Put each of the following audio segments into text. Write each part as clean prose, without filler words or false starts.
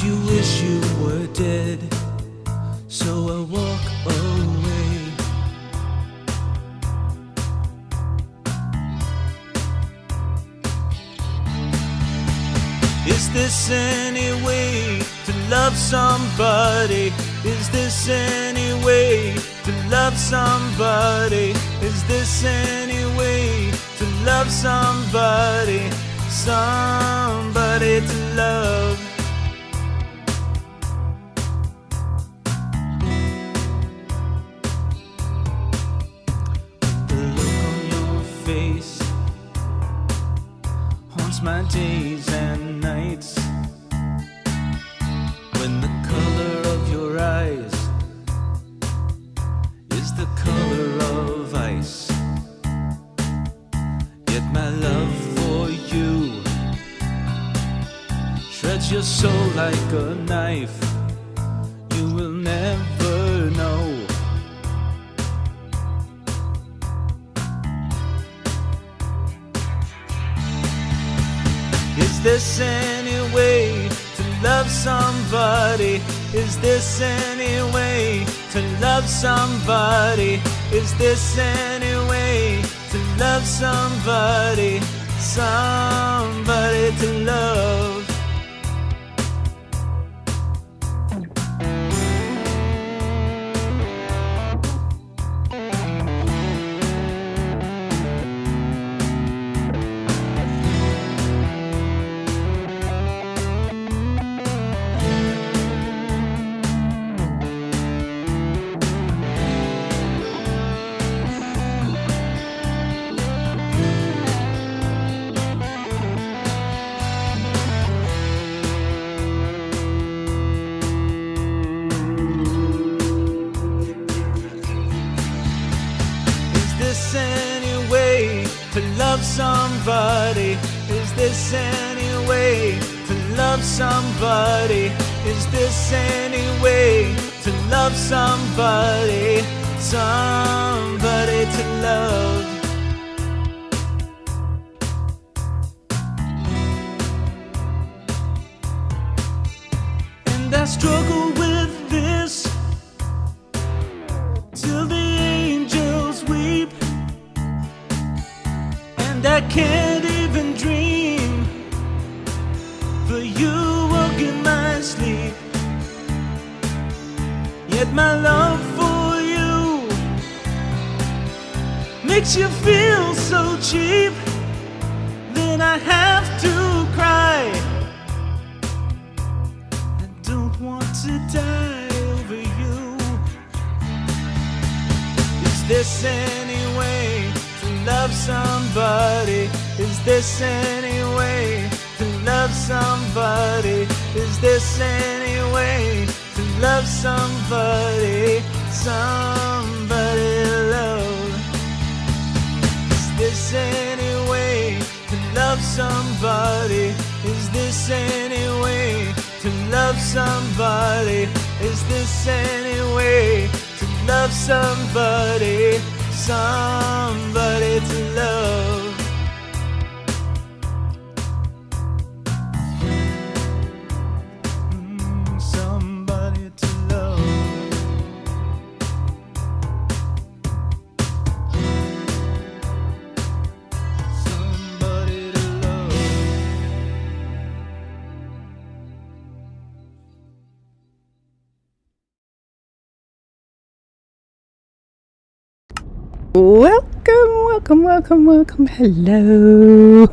you wish you were dead, so I walk away. Is this any way to love somebody? Is this any way to love somebody? Is this any way to love somebody? Somebody to love. The look on your face haunts my days and nights. When the color of your eyes is the color of ice, yet my love for you shreds your soul like a knife. You will never know. Is this any way to love somebody? Is this any way to love somebody? Is this any way to love somebody? Somebody to love. Somebody, is this any way to love somebody? Is this any way to love somebody? Somebody to love. And I struggle with this till the angels weep. And I can't even dream, for you woke in my sleep. Yet my love for you makes you feel so cheap. Then I have to cry. I don't want to die over you. Is this any way to love somebody? Is this any way to love somebody? Is this any way to love somebody? Somebody to love. Is this any way to love somebody? Is this any way to love somebody? Is this any way to love somebody? Somebody to love. Somebody to love. Somebody to love. Welcome. Hello.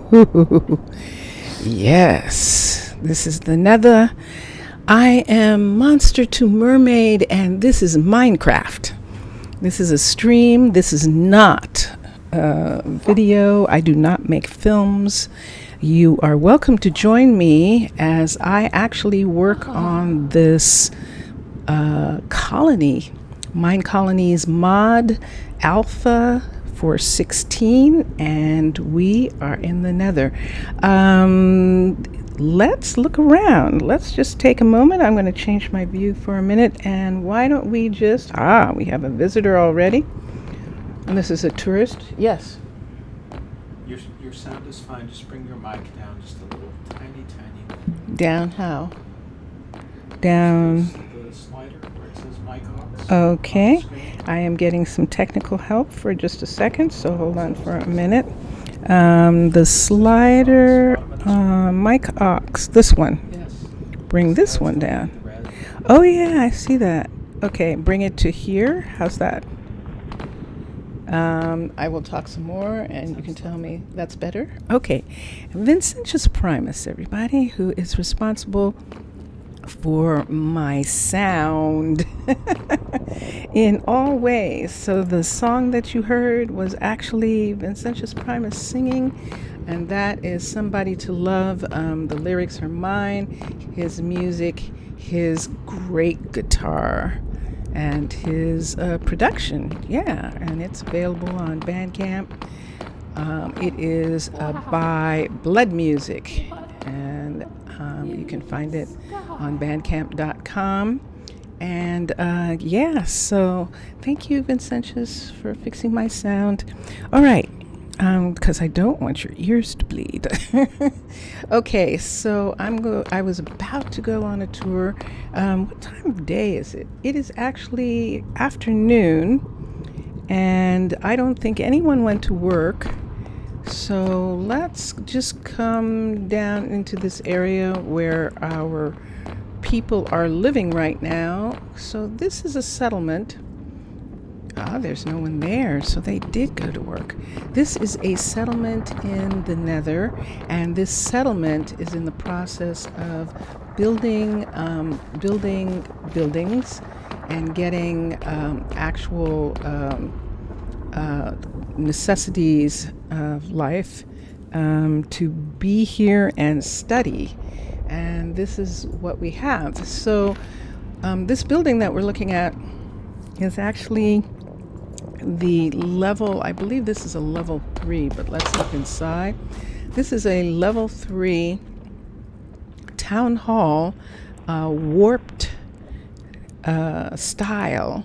Yes, this is the Nether. I am Monster to Mermaid, and this is Minecraft. This is a stream. This is not a video. I do not make films. You are welcome to join me as I actually work on this colony, Minecolonies mod alpha for 16, and we are in the Nether. Let's look around. Let's just take a moment. I'm going to change my view for a minute, and why don't we just we have a visitor already, and this is a tourist. Yes, your sound is fine. Just bring your mic down just a little tiny. down how? down. The slider where it says Minecolonies. Okay, I am getting some technical help for just a second, so hold on for a minute. The slider, mic aux, this one. Yes. Bring this one down. Red. Oh yeah, I see that. Okay, bring it to here. How's that? I will talk some more and you can tell me that's better. Okay, Vincentius Primus, everybody, who is responsible for my sound in all ways. So the song that you heard was actually Vincentius Primus singing, and that is Somebody to Love. The lyrics are mine, his music, his great guitar, and his production. Yeah, and it's available on Bandcamp. It is by Blood Music, and you can find it on bandcamp.com. And so thank you, Vincentius, for fixing my sound. All right, because I don't want your ears to bleed. Okay, so I was about to go on a tour. What time of day is it? It is actually afternoon, and I don't think anyone went to work. So let's just come down into this area where our people are living right now. So this is a settlement. There's no one there, so they did go to work. This is a settlement in the Nether, and this settlement is in the process of building buildings and getting actual necessities of life to be here and study. And this is what we have. So this building that we're looking at is actually the level, I believe this is a level 3, but let's look inside. This is a level 3 town hall, warped style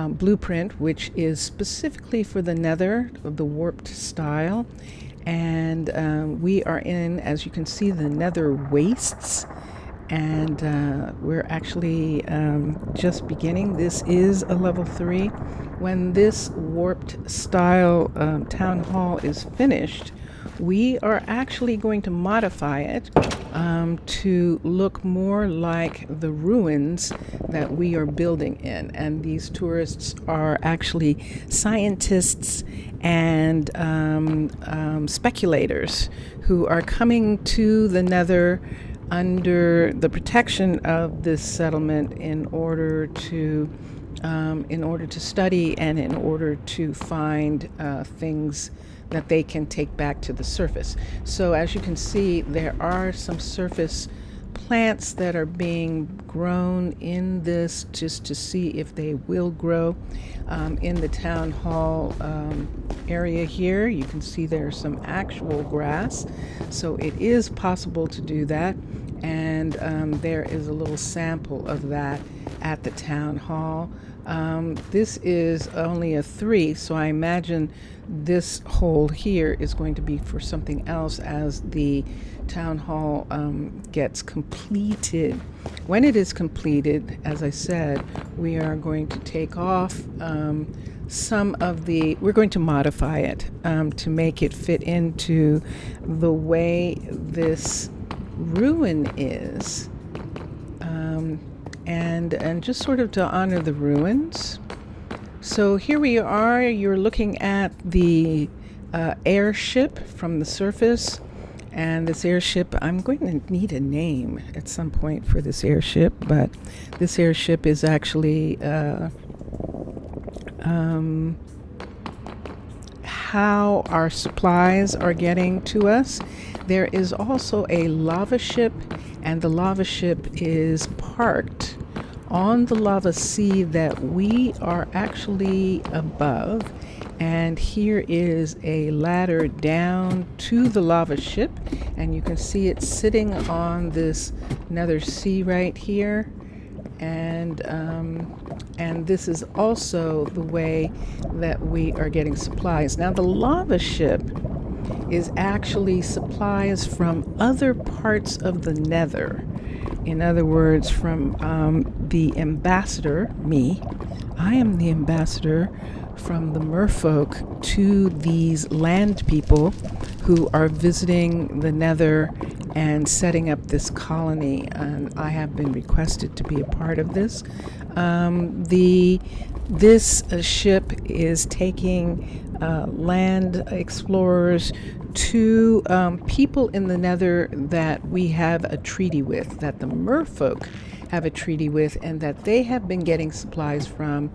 blueprint, which is specifically for the Nether, the warped style. And we are in, as you can see, the Nether wastes, and we're actually just beginning. This is a level 3. When this warped style town hall is finished, we are actually going to modify it to look more like the ruins that we are building in. And these tourists are actually scientists and speculators who are coming to the Nether under the protection of this settlement in order to study and in order to find things that they can take back to the surface. So as you can see, there are some surface plants that are being grown in this just to see if they will grow. In the town hall area here, you can see there's some actual grass, so it is possible to do that. And there is a little sample of that at the town hall. This is only a 3, so I imagine this hole here is going to be for something else as the town hall gets completed. When it is completed, as I said, we are going to take off we're going to modify it to make it fit into the way this ruin is, and just sort of to honor the ruins. So here we are, you're looking at the airship from the surface, and this airship, I'm going to need a name at some point for this airship, but this airship is actually how our supplies are getting to us. There is also a lava ship, and the lava ship is parked on the lava sea that we are actually above. And here is a ladder down to the lava ship, and you can see it sitting on this nether sea right here. And this is also the way that we are getting supplies. Now the lava ship is actually supplies from other parts of the Nether. In other words, from the ambassador, me. I am the ambassador from the Mer-Folk to these land people who are visiting the Nether and setting up this colony. And I have been requested to be a part of this. This ship is taking land explorers to people in the Nether that we have a treaty with, that the Mer-Folk have a treaty with, and that they have been getting supplies from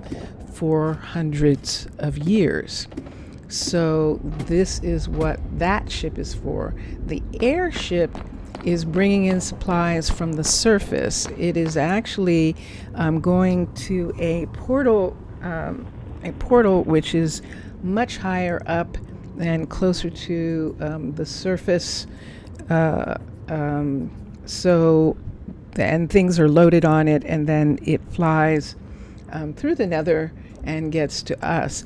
for hundreds of years. So this is what that ship is for. The airship is bringing in supplies from the surface. It is actually going to a portal which is much higher up and closer to the surface. And things are loaded on it, and then it flies through the Nether and gets to us.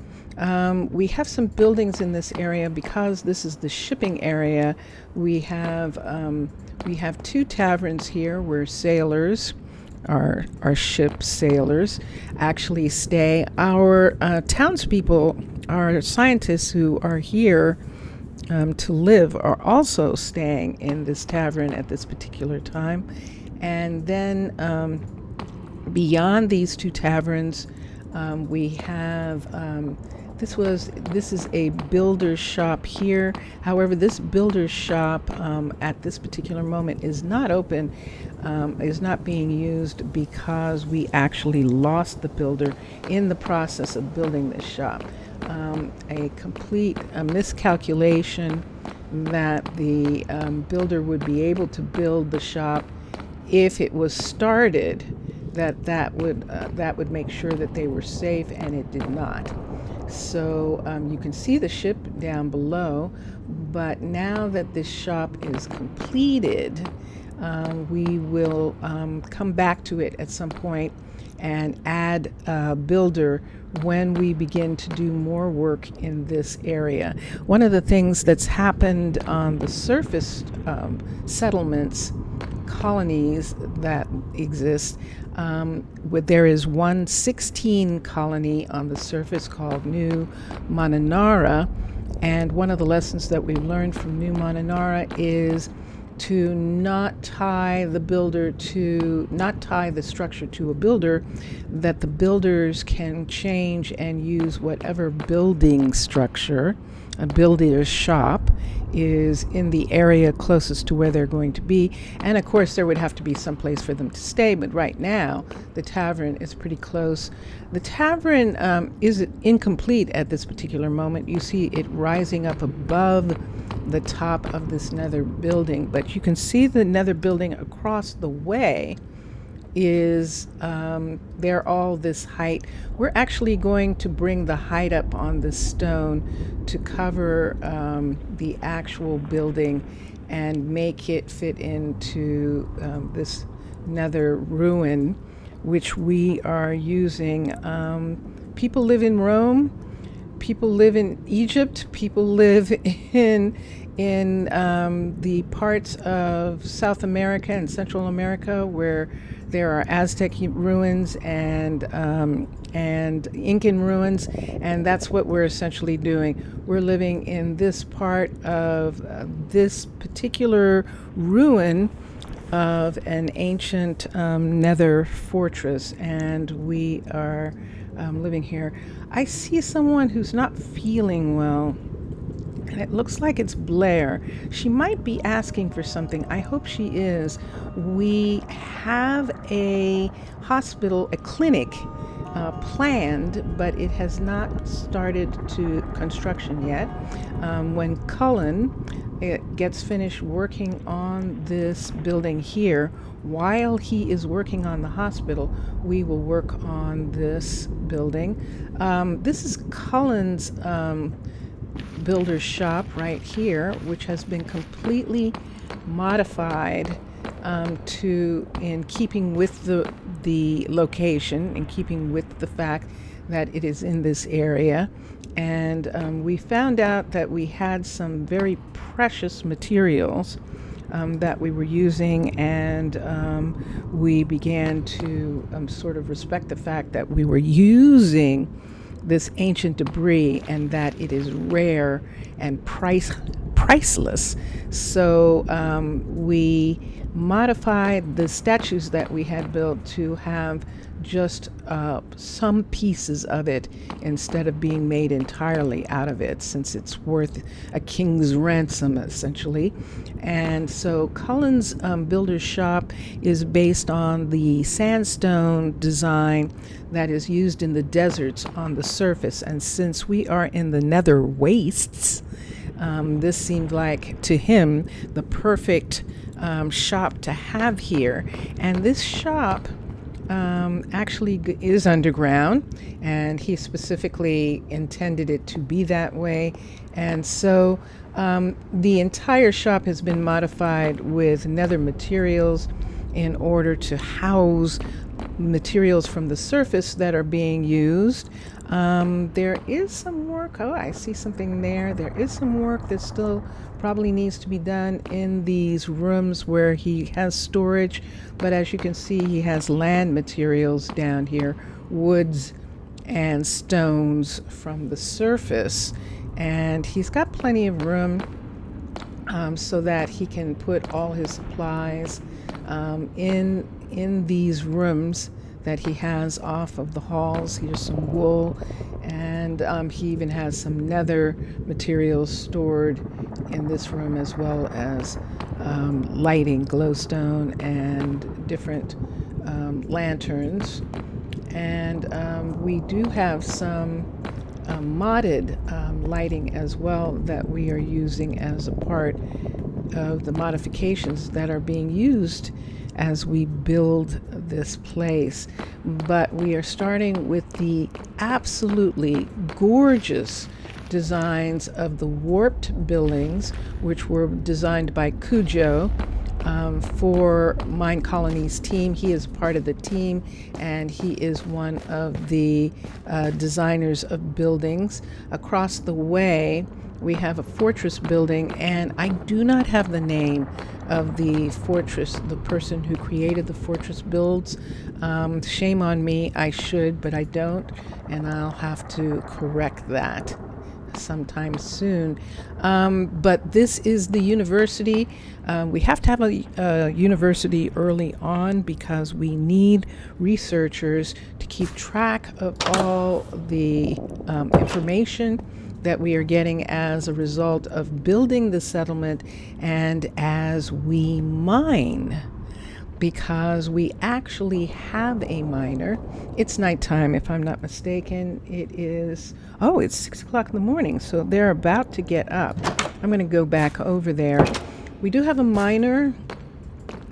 We have some buildings in this area because this is the shipping area. We have 2 taverns here where sailors, our ship sailors, actually stay. Our townspeople, our scientists who are here to live, are also staying in this tavern at this particular time. And then beyond these 2 taverns, we have this is a builder's shop here. However, this builder's shop at this particular moment is not open, is not being used because we actually lost the builder in the process of building this shop. A complete miscalculation that the builder would be able to build the shop if it was started, that would make sure that they were safe, and it did not. So you can see the ship down below, but now that this shop is completed, we will come back to it at some point and add a builder when we begin to do more work in this area. One of the things that's happened on the surface settlements, colonies that exist, there is one 16 colony on the surface called New Manyame, and one of the lessons that we've learned from New Manyame is to not tie the structure to a builder, that the builders can change and use whatever building structure, a builder's shop, is in the area closest to where they're going to be. And of course there would have to be some place for them to stay, but right now the tavern is pretty close. The tavern is incomplete at this particular moment. You see it rising up above the top of this Nether building, but you can see the Nether building across the way is they're all this height. We're actually going to bring the height up on this stone to cover the actual building and make it fit into this Nether ruin, which we are using. People live in Rome, people live in Egypt, people live in the parts of South America and Central America where there are Aztec ruins and Incan ruins, and that's what we're essentially doing. We're living in this part of this particular ruin of an ancient Nether fortress, and we are living here. I see someone who's not feeling well, and it looks like it's Blair. She might be asking for something. I hope she is. We have a hospital, a clinic planned, but it has not started to construction yet. When Cullen gets finished working on this building here, while he is working on the hospital, we will work on this building. This is Cullen's builder's shop right here, which has been completely modified in keeping with the location, in keeping with the fact that it is in this area. And we found out that we had some very precious materials that we were using, and we began to sort of respect the fact that we were using this ancient debris and that it is rare and priceless. So we modified the statues that we had built to have just some pieces of it instead of being made entirely out of it, since it's worth a king's ransom essentially. And so Cullen's Builder's Shop is based on the sandstone design that is used in the deserts on the surface. And since we are in the Nether wastes, this seemed like to him the perfect shop to have here. And this shop actually is underground, and he specifically intended it to be that way. And so the entire shop has been modified with nether materials in order to house materials from the surface that are being used. There is some work. Oh, I see something there. There is some work that still probably needs to be done in these rooms where he has storage. But as you can see, he has land materials down here, woods and stones from the surface. And he's got plenty of room so that he can put all his supplies in these rooms that he has off of the halls. Here's some wool, and he even has some nether materials stored in this room, as well as lighting, glowstone, and different lanterns. And we do have some modded lighting as well that we are using as a part of the modifications that are being used as we build this place. But we are starting with the absolutely gorgeous designs of the warped buildings, which were designed by Cujo for Minecolonies team. He is part of the team, and he is one of the designers of buildings. Across the way, we have a fortress building, and I do not have the name of the fortress, the person who created the fortress builds. Shame on me, I should, but I don't, and I'll have to correct that sometime soon. But this is the university. We have to have a university early on because we need researchers to keep track of all the information that we are getting as a result of building the settlement and as we mine, because we actually have a miner. It's nighttime, if I'm not mistaken. It's 6 o'clock in the morning, so they're about to get up. I'm going to go back over there. We do have a miner.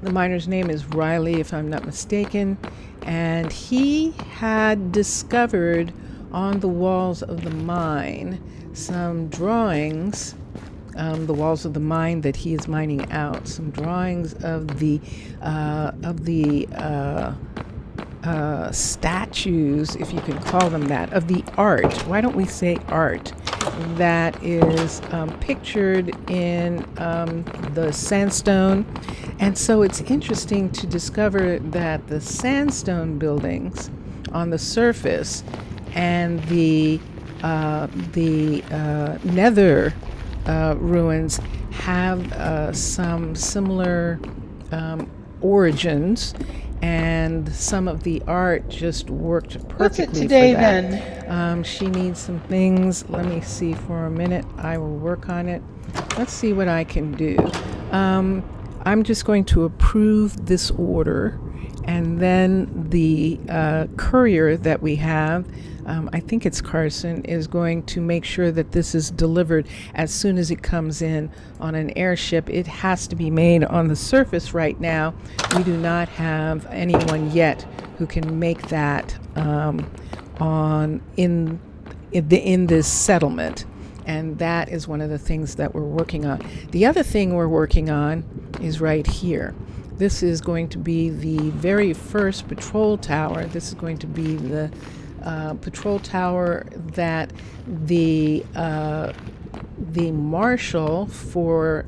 The miner's name is Riley, if I'm not mistaken, and he had discovered on the walls of the mine some drawings, the walls of the mine that he is mining out, some drawings of the statues, if you can call them that, of the art. Why don't we say art? That is pictured in the sandstone. And so it's interesting to discover that the sandstone buildings on the surface and the nether ruins have some similar origins, and some of the art just worked perfectly. What's it today for that. then? She needs some things. Let me see for a minute. I will work on it. Let's see what I can do. I'm just going to approve this order, and then the courier that we have, I think it's Carson, is going to make sure that this is delivered as soon as it comes in on an airship. It has to be made on the surface right now. We do not have anyone yet who can make that in this settlement. And that is one of the things that we're working on. The other thing we're working on is right here. This is going to be the very first patrol tower. This is going to be the patrol tower that the the marshal for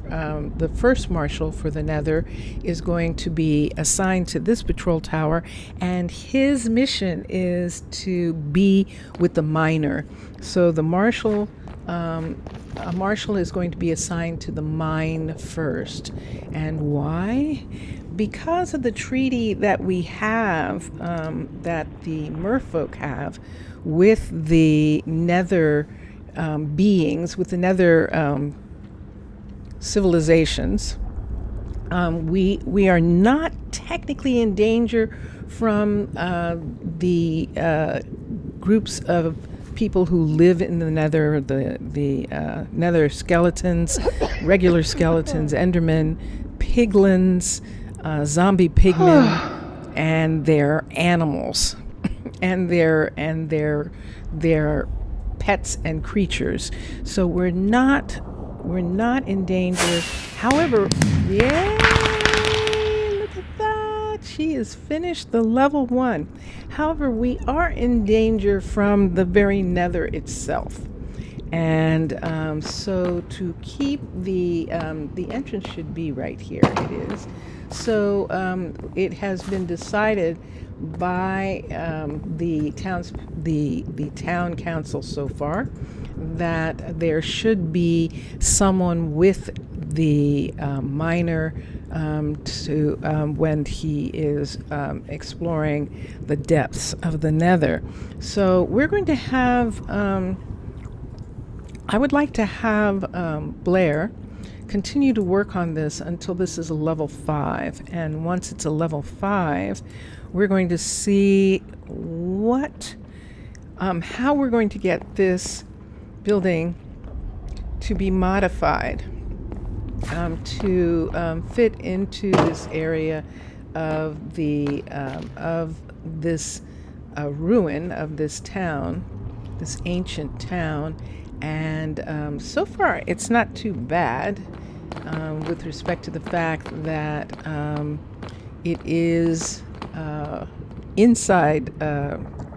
the first marshal for the Nether is going to be assigned to this patrol tower, and his mission is to be with the miner. So the marshal, a marshal is going to be assigned to the mine first. And why? Because of the treaty that we have, that the Mer-Folk have with the Nether beings, with the Nether civilizations. We are not technically in danger from the groups of people who live in the Nether, the Nether skeletons, regular skeletons, Endermen, piglins, zombie pigmen, and their animals, and their pets and creatures. So we're not in danger. However, yay! Look at that. She has finished the level 1. However, we are in danger from the very Nether itself. And so to keep the entrance should be right here. It is. So it has been decided by the town council so far that there should be someone with the miner to when he is exploring the depths of the Nether. So we're going to have. I would like to have Blair continue to work on this until this is a level 5. And once it's a level 5, we're going to see what, how we're going to get this building to be modified to fit into this area of the of this ruin of this town, this ancient town. And so far, it's not too bad with respect to the fact that it is inside.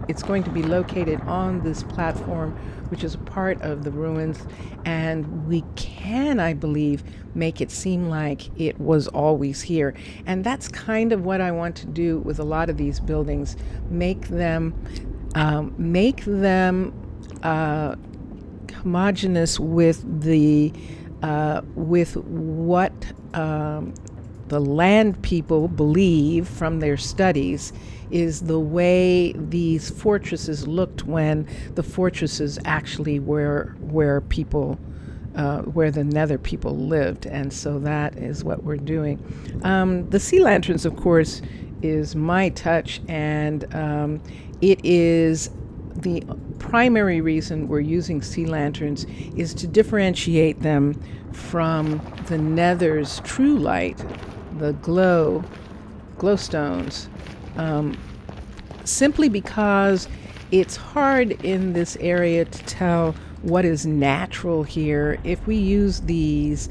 It's going to be located on this platform, which is a part of the ruins. And we can, I believe, make it seem like it was always here. And that's kind of what I want to do with a lot of these buildings. Make them homogeneous with the with what the land people believe from their studies is the way these fortresses looked when the fortresses actually were where people where the Nether people lived. And so that is what we're doing. The sea lanterns, of course, is my touch, and it is the primary reason we're using sea lanterns is to differentiate them from the Nether's true light, the glowstones, simply because it's hard in this area to tell what is natural here. If we use these,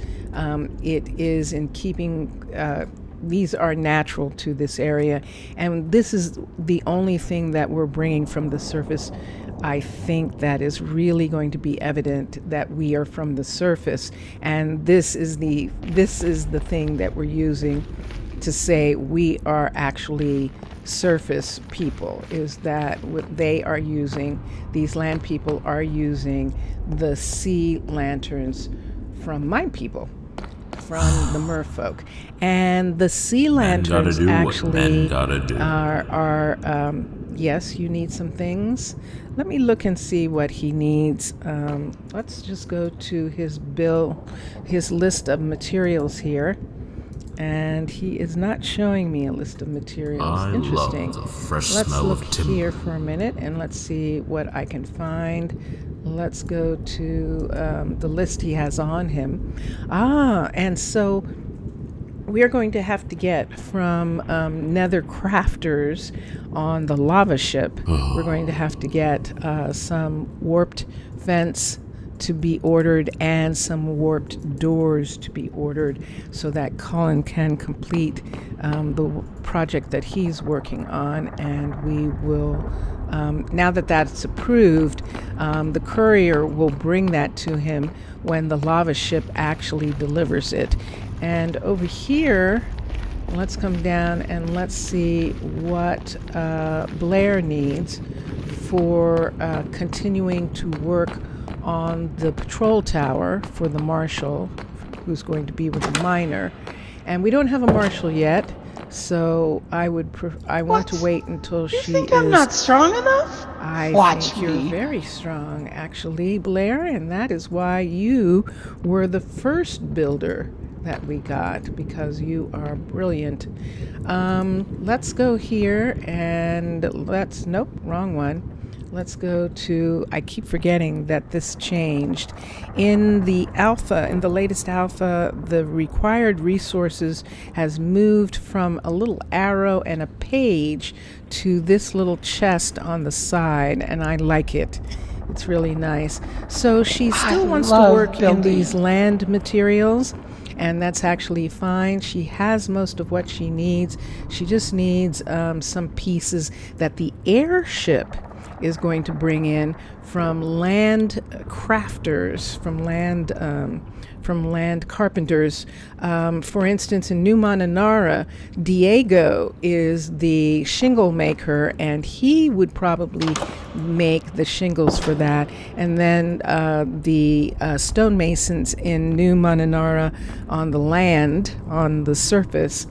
it is in keeping these are natural to this area, and this is the only thing that we're bringing from the surface. I think that is really going to be evident that we are from the surface, and this is the thing that we're using to say we are actually surface people, is that what they are using, these land people are using the sea lanterns from my people, from the Mer-Folk. And the sea lanterns actually are yes, you need some things. Let me look and see what he needs. Let's just go to his list of materials here. And he is not showing me a list of materials. Interesting. Love the fresh Let's smell look of timber. here for a minute and let's see what I can find. Let's go to the list he has on him. And so we are going to have to get from Nether crafters on the lava ship. We're going to have to get some warped vents to be ordered and some warped doors to be ordered so that Colin can complete the project that he's working on, and we will Now that that's approved, the courier will bring that to him when the lava ship actually delivers it. And over here, let's come down and let's see what Blair needs for continuing to work on the patrol tower for the marshal, who's going to be with the miner. And we don't have a marshal yet, so I want to wait until You she think is. I'm not strong enough? I Watch think you're me. very strong, actually, Blair, and that is why you were the first builder that we got, because you are brilliant. Let's go here and nope, wrong one. Let's go to, I keep forgetting that this changed. In the latest alpha, the required resources has moved from a little arrow and a page to this little chest on the side, and I like it. It's really nice. So she still wants to love work in building. these land materials, and that's actually fine. She has most of what she needs. She just needs some pieces that the airship is going to bring in from land crafters, from land carpenters. For instance, in New Mananara, Diego is the shingle maker, and he would probably make the shingles for that. And then the stonemasons in New Mananara on the land, on the surface,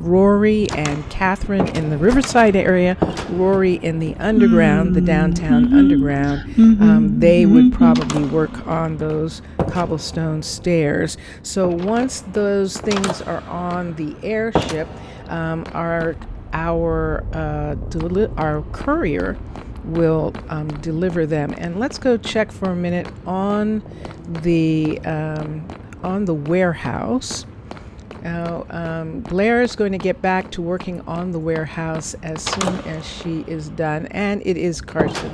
Rory and Catherine in the Riverside area, Rory in the underground, the downtown underground. They would probably work on those cobblestone stairs. So once those things are on the airship, our courier will deliver them. And let's go check for a minute on the warehouse. Now, Blair is going to get back to working on the warehouse as soon as she is done, and it is Carson.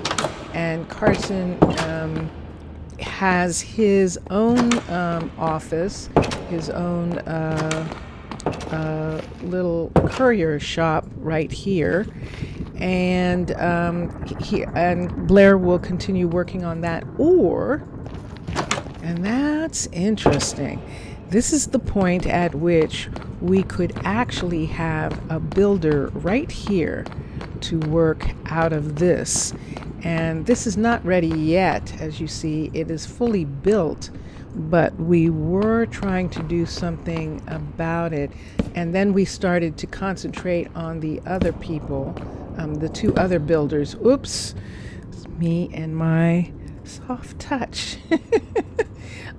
And Carson has his own office, his own little courier shop right here, and Blair will continue working on that. And that's interesting. This is the point at which we could actually have a builder right here to work out of this. And this is not ready yet. As you see, it is fully built, but we were trying to do something about it. And then we started to concentrate on the other people, the two other builders. Oops, it's me and my soft touch.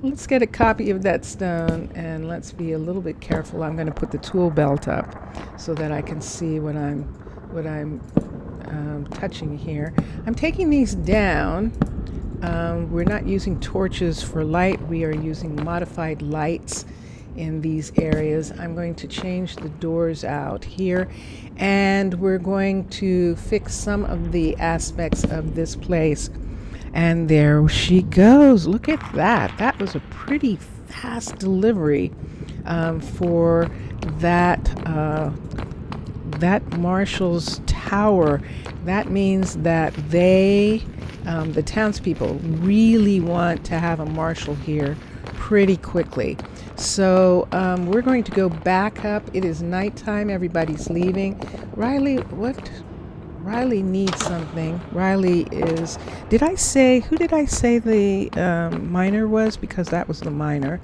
Let's get a copy of that stone, and let's be a little bit careful. I'm going to put the tool belt up so that I can see what I'm touching here. I'm taking these down. We're not using torches for light. We are using modified lights in these areas. I'm going to change the doors out here, and we're going to fix some of the aspects of this place. And there she goes. Look at that. That was a pretty fast delivery for that marshal's tower. That means that the townspeople, really want to have a marshal here pretty quickly. So we're going to go back up. It is nighttime. Everybody's leaving. Riley, what? Riley needs something. Riley is, who did I say the miner was? Because that was the miner.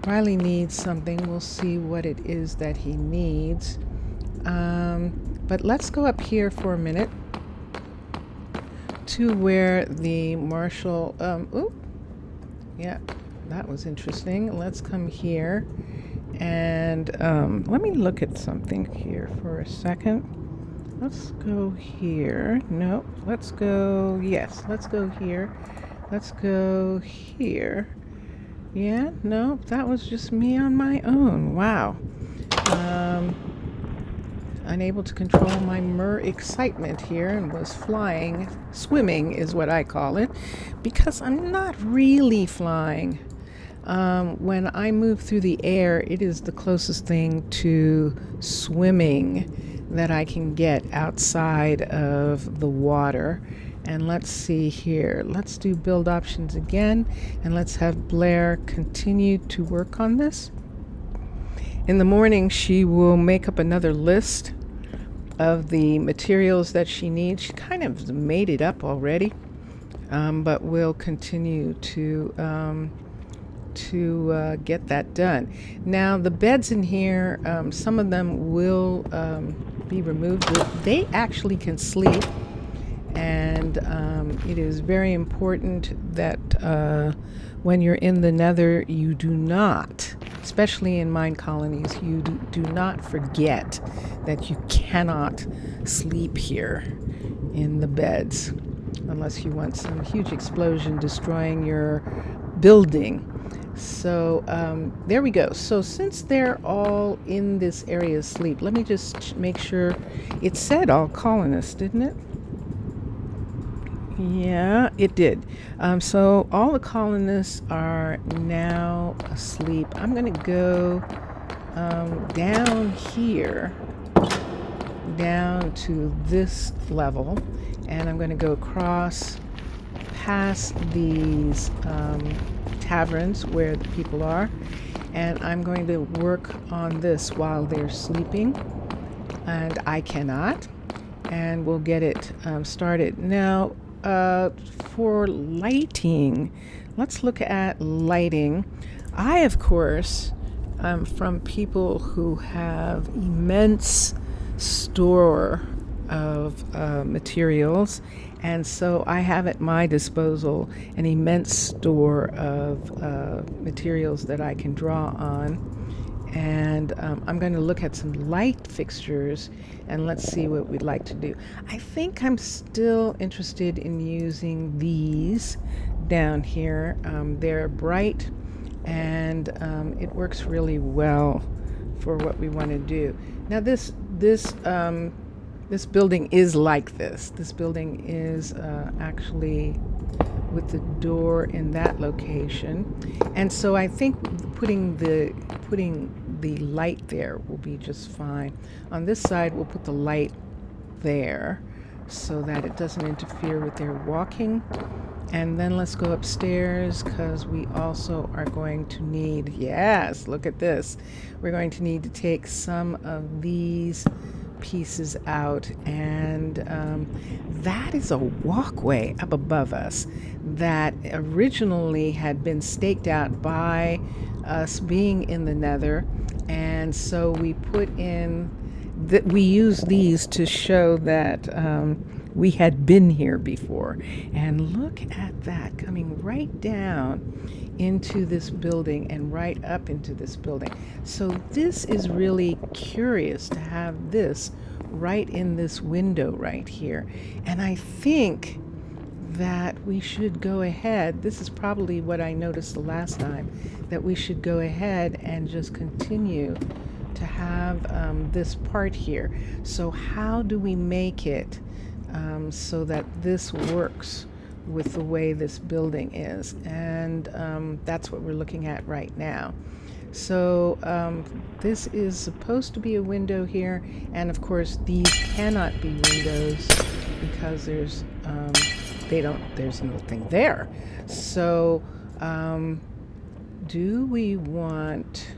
Riley needs something. We'll see what it is that he needs. But let's go up here for a minute to where the marshal, yeah, that was interesting. Let's come here and let me look at something here for a second. Let's go here. No, let's go. Yes, let's go here. Let's go here. Yeah, no, that was just me on my own. Wow. Unable to control my excitement here and was flying. Swimming is what I call it, because I'm not really flying. When I move through the air, it is the closest thing to swimming that I can get outside of the water. And let's see here. Let's do build options again, and let's have Blair continue to work on this. In the morning, she will make up another list of the materials that she needs. She kind of made it up already, but we'll continue to get that done. Now, the beds in here, some of them will be removed. They actually can sleep, and it is very important that when you're in the Nether, you do not, especially in mine colonies, you do not forget that you cannot sleep here in the beds unless you want some huge explosion destroying your building. So there we go. So since they're all in this area asleep, let me just make sure. It said all colonists, didn't it? Yeah, it did. So all the colonists are now asleep. I'm going to go down here, down to this level, and I'm going to go across past these taverns where the people are, and I'm going to work on this while they're sleeping, and I cannot, and we'll get it started. Now, for lighting, let's look at lighting. I, of course, from people who have immense store of materials, and so I have at my disposal an immense store of materials that I can draw on. And I'm going to look at some light fixtures, and let's see what we'd like to do. I think I'm still interested in using these down here. They're bright, and it works really well for what we want to do. Now this building is like this. This building is actually with the door in that location, and so I think putting the light there will be just fine. On this side, we'll put the light there so that it doesn't interfere with their walking. And then let's go upstairs, because we also are going to need, yes, look at this. We're going to need to take some of these pieces out, and that is a walkway up above us that originally had been staked out by us being in the Nether, and so we put in that we use these to show that we had been here before. And look at that, coming right down into this building and right up into this building. So this is really curious to have this right in this window right here. And I think that we should go ahead, this is probably what I noticed the last time, that we should go ahead and just continue to have this part here. So how do we make it so that this works with the way this building is? And that's what we're looking at right now. So this is supposed to be a window here, and of course these cannot be windows because there's nothing there. So do we want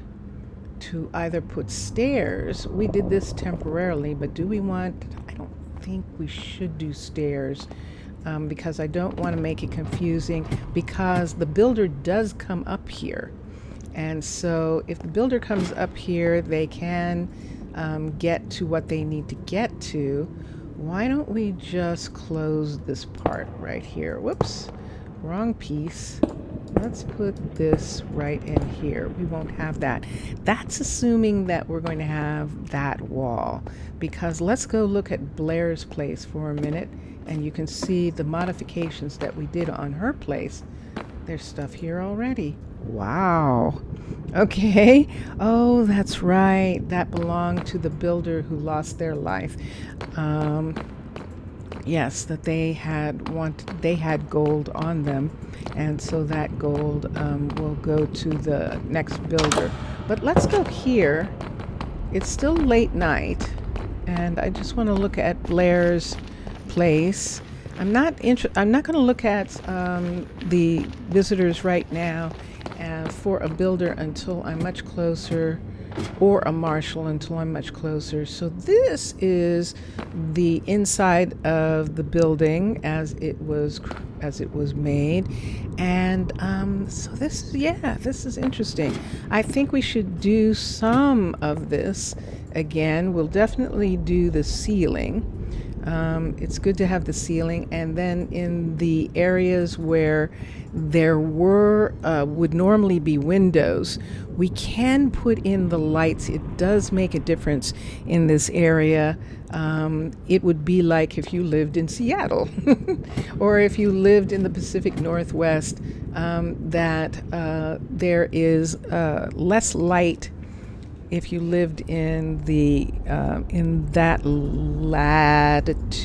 to either put stairs? We did this temporarily, but do we want, I don't think we should do stairs, because I don't want to make it confusing, because the builder does come up here. And so if the builder comes up here, they can get to what they need to get to. Why don't we just close this part right here? Whoops, wrong piece. Let's put this right in here. We won't have that. That's assuming that we're going to have that wall, because let's go look at Blair's place for a minute, and you can see the modifications that we did on her place. There's stuff here already. Wow. Okay. Oh, that's right. That belonged to the builder who lost their life. Yes, that they had gold on them, and so that gold will go to the next builder. But let's go here. It's still late night, and I just want to look at Blair's place. I'm not going to look at the visitors right now for a builder until I'm much closer, or a marshal until I'm much closer. So this is the inside of the building as it was made, and so this is interesting. I think we should do some of this again. We'll definitely do the ceiling. It's good to have the ceiling, and then in the areas where there would normally be windows, we can put in the lights. It does make a difference in this area. It would be like if you lived in Seattle or if you lived in the Pacific Northwest, that there is less light if you lived in that latitude.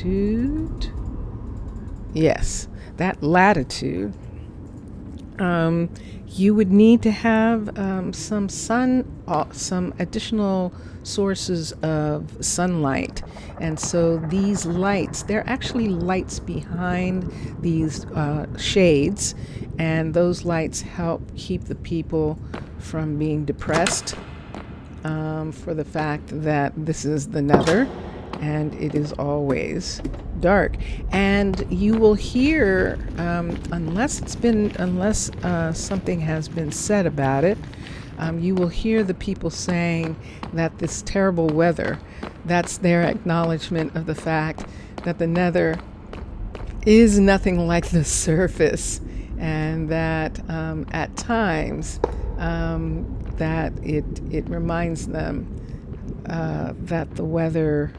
Yes, that latitude. You would need to have some additional sources of sunlight. And so these lights, they're actually lights behind these shades, and those lights help keep the people from being depressed, for the fact that this is the Nether and it is always dark. And you will hear, unless something has been said about it, you will hear the people saying that this terrible weather, that's their acknowledgement of the fact that the Nether is nothing like the surface, and that at times that it reminds them that the weather,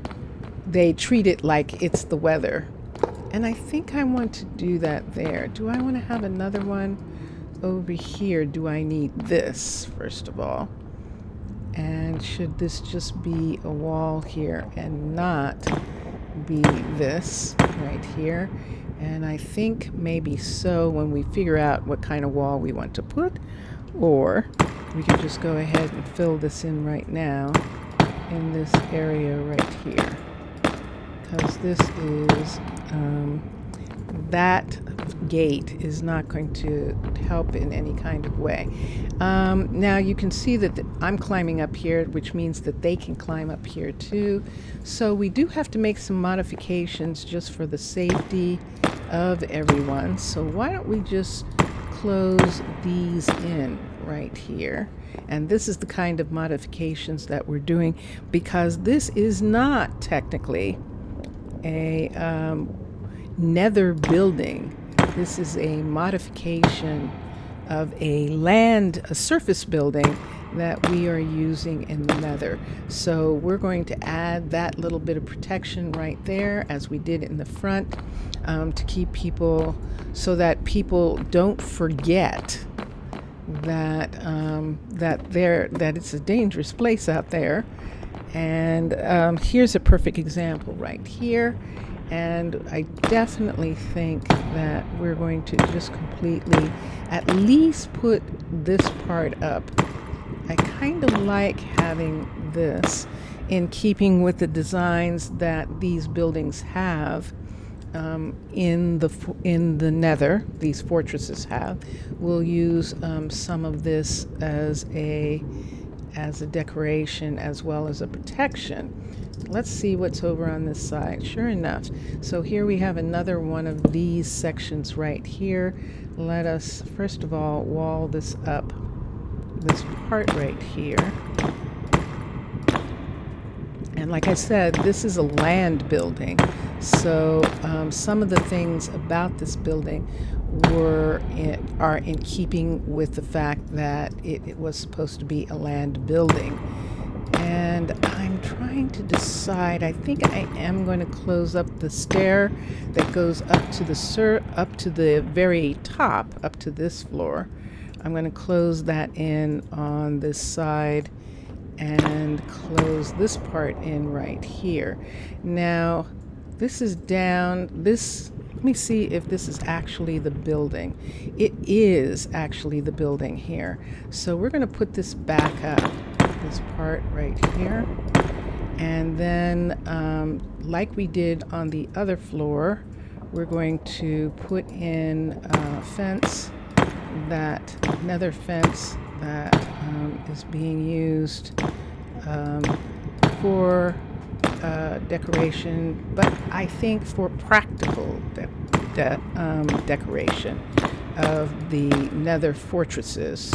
they treat it like it's the weather. And I think I want to do that there. Do I want to have another one over here? Do I need this, first of all? And should this just be a wall here and not be this right here? And I think maybe so, when we figure out what kind of wall we want to put. Or we can just go ahead and fill this in right now in this area right here, because this is that gate is not going to help in any kind of way. Now you can see that I'm climbing up here, which means that they can climb up here too. So we do have to make some modifications just for the safety of everyone. So why don't we just close these in right here? And this is the kind of modifications that we're doing, because this is not technically a Nether building. This is a modification of a surface building that we are using in the Nether. So we're going to add that little bit of protection right there, as we did in the front, to keep people, so that people don't forget that that it's a dangerous place out there. And here's a perfect example right here. And I definitely think that we're going to just completely at least put this part up. I kind of like having this in keeping with the designs that these buildings have in the Nether. These fortresses have. We'll use some of this as a decoration as well as a protection. Let's see what's over on this side. Sure enough, so here we have another one of these sections right here. Let us first of all wall this up, this part right here. And like I said, this is a land building, so some of the things about this building are in keeping with the fact that it was supposed to be a land building. And I'm trying to decide. I think I am going to close up the stair that goes up to the very top, up to this floor. I'm going to close that in on this side and close this part in right here. Now, this is down. Let me see if this is actually the building. It is actually the building here. So we're going to put this back up, this part right here. And then, like we did on the other floor, we're going to put in a fence, that nether fence that is being used for decoration, but I think for practical decoration of the nether fortresses.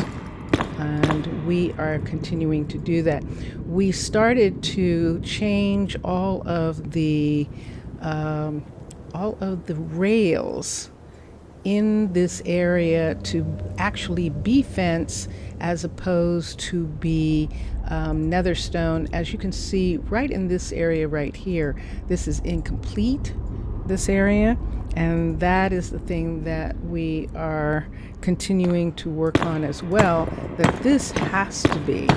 And we are continuing to do that. We started to change all of the rails in this area to actually be fence as opposed to be nether stone. As you can see right in this area right here, this is incomplete, this area, and that is the thing that we are continuing to work on as well, that this has to be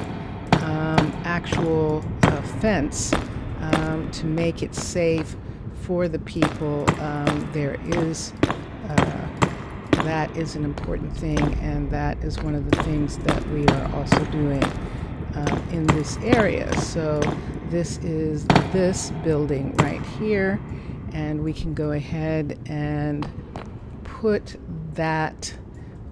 actual fence to make it safe for the people. There is that is an important thing, and that is one of the things that we are also doing in this area. So this is this building right here, and we can go ahead and put that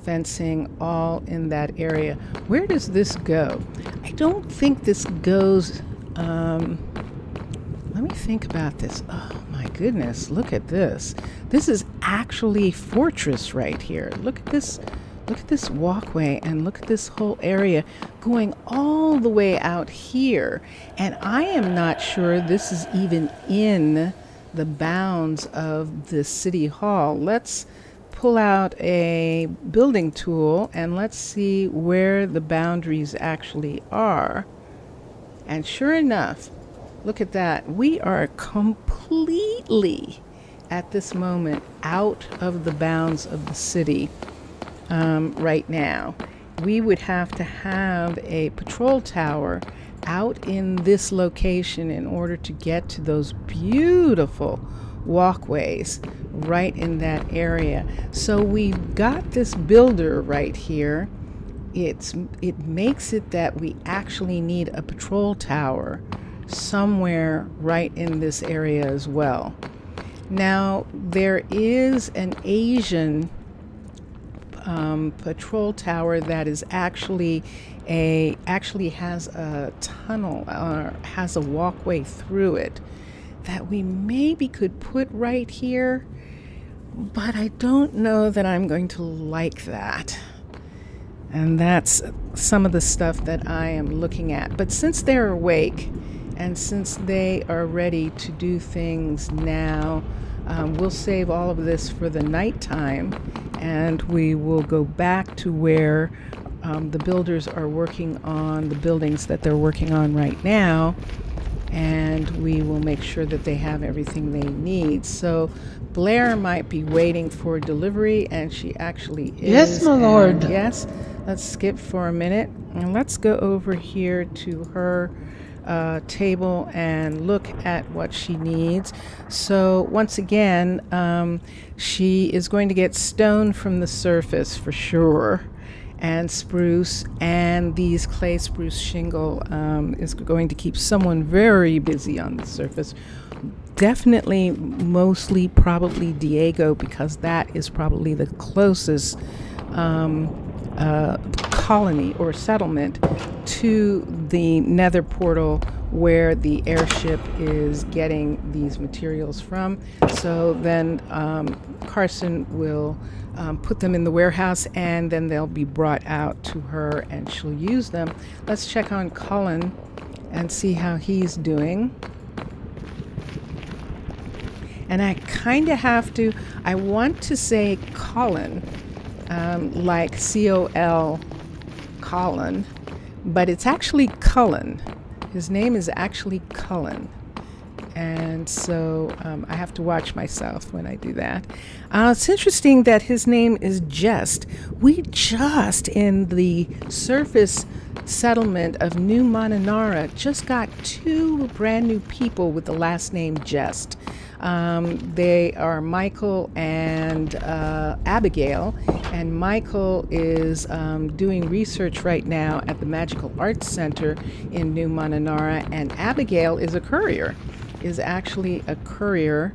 fencing all in that area. Where does this go? I don't think this goes, let me think about this. Oh my goodness, look at this. This is actually fortress right here. Look at this walkway, and look at this whole area going all the way out here. And I am not sure this is even in the bounds of the city hall. Let's pull out a building tool and let's see where the boundaries actually are. And sure enough, look at that. We are completely at this moment out of the bounds of the city right now. We would have to have a patrol tower out in this location in order to get to those beautiful walkways right in that area. So we've got this builder right here. It makes it that we actually need a patrol tower somewhere right in this area as well. Now there is an Asian patrol tower that is actually has a tunnel or has a walkway through it that we maybe could put right here, but I don't know that I'm going to like that. And that's some of the stuff that I am looking at. But since they're awake and since they are ready to do things now, we'll save all of this for the nighttime, and we will go back to where the builders are working on the buildings that they're working on right now, and we will make sure that they have everything they need. So Blair might be waiting for delivery, and she actually is. Yes, my lord. Yes. Let's skip for a minute, and let's go over here to her table and look at what she needs. So once again, she is going to get stone from the surface for sure, and spruce, and these clay spruce shingle is going to keep someone very busy on the surface. Definitely, mostly, probably Diego, because that is probably the closest colony or settlement to the nether portal where the airship is getting these materials from. So then Carson will put them in the warehouse, and then they'll be brought out to her and she'll use them. Let's check on Cullen and see how he's doing. And I kind of have to, I want to say Colin, like C-O-L, Colin, but it's actually Cullen. His name is actually Cullen. And so I have to watch myself when I do that. It's interesting that his name is Jest. We just, in the surface settlement of New Mananara, just got 2 brand new people with the last name Jest. They are Michael and Abigail, and Michael is doing research right now at the Magical Arts Center in New Mananara, and Abigail is a courier. Is actually a courier.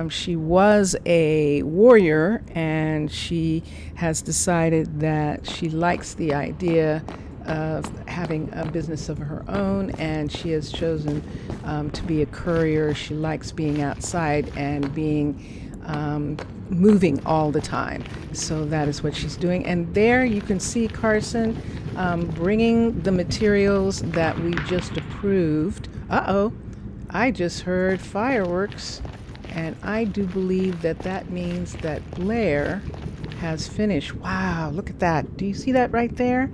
She was a warrior, and she has decided that she likes the idea of having a business of her own, and she has chosen to be a courier. She likes being outside and being moving all the time. So that is what she's doing. And there you can see Carson bringing the materials that we just approved. I just heard fireworks, and I do believe that that means that Blair has finished. Wow, look at that. Do you see that right there?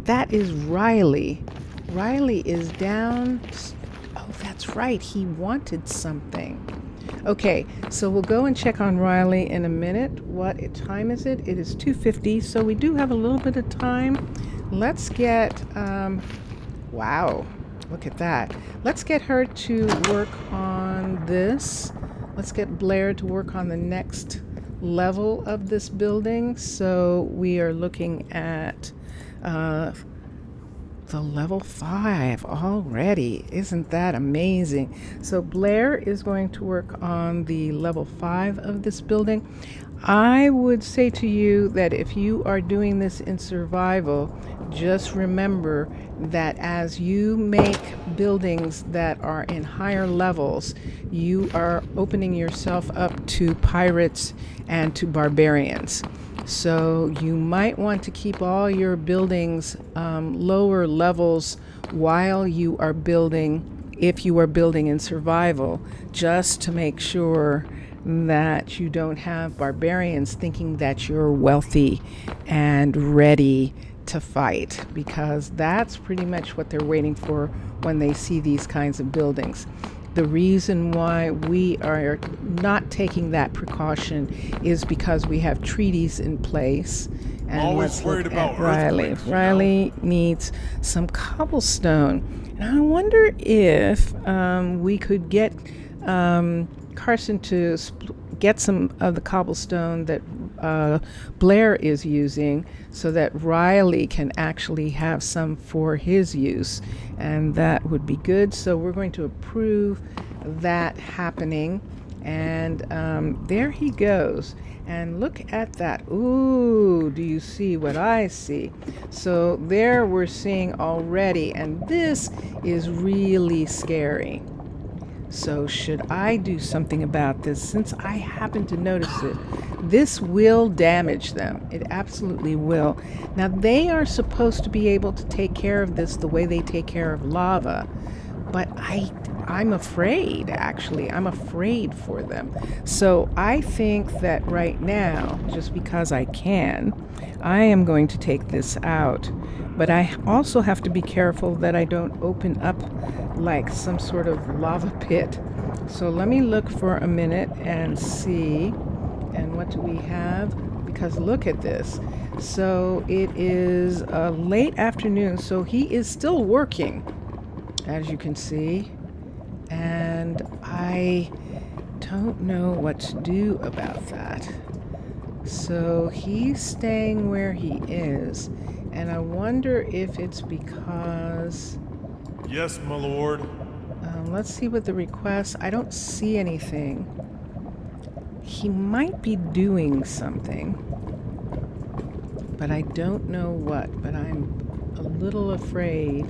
That is Riley. Riley is down. Oh, that's right. He wanted something. Okay, so we'll go and check on Riley in a minute. What time is it? It is 2:50, so we do have a little bit of time. Let's get, wow. Look at that. Let's get her to work on this. Let's get Blair to work on the next level of this building. So we are looking at the level 5 already. Isn't that amazing? So Blair is going to work on the level 5 of this building. I would say to you that if you are doing this in survival, just remember that as you make buildings that are in higher levels, you are opening yourself up to pirates and to barbarians. So you might want to keep all your buildings lower levels while you are building, if you are building in survival, just to make sure that you don't have barbarians thinking that you're wealthy and ready to fight, because that's pretty much what they're waiting for when they see these kinds of buildings. The reason why we are not taking that precaution is because we have treaties in place. And always worried about Riley. Riley needs some cobblestone. And I wonder if we could get Carson to get some of the cobblestone that Blair is using, so that Riley can actually have some for his use, and that would be good. So we're going to approve that happening, and there he goes. And look at that. Ooh, do you see what I see? So there we're seeing already, and this is really scary. So should I do something about this? Since I happen to notice it, this will damage them. It absolutely will. Now, they are supposed to be able to take care of this the way they take care of lava, but I'm afraid, actually. I'm afraid for them. So I think that right now, just because I can, I am going to take this out. But I also have to be careful that I don't open up like some sort of lava pit. So let me look for a minute and see. And what do we have? Because look at this. So it is late afternoon, so he is still working, as you can see. And I don't know what to do about that. So he's staying where he is. And I wonder if it's because... Yes, my lord. Let's see what the request... I don't see anything. He might be doing something, but I don't know what. But I'm a little afraid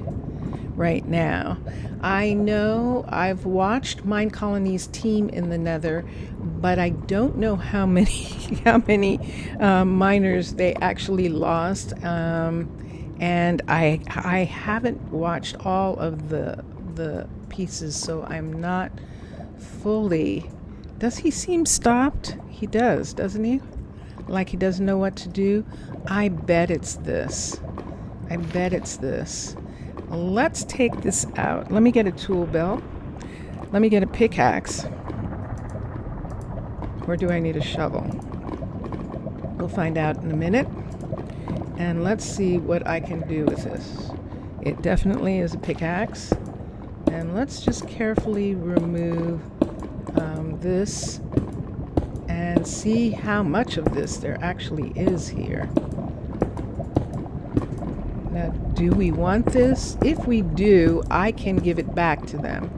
right now. I know I've watched Minecolonies team in the Nether, but I don't know how many miners they actually lost, and I haven't watched all of the pieces, so I'm not fully. Does he seem stopped? He does, doesn't he? Like he doesn't know what to do. I bet it's this. I bet it's this. Let's take this out. Let me get a tool belt. Let me get a pickaxe. Or do I need a shovel? We'll find out in a minute. And let's see what I can do with this. It definitely is a pickaxe. And let's just carefully remove this and see how much of this there actually is here. Now, do we want this? If we do, I can give it back to them.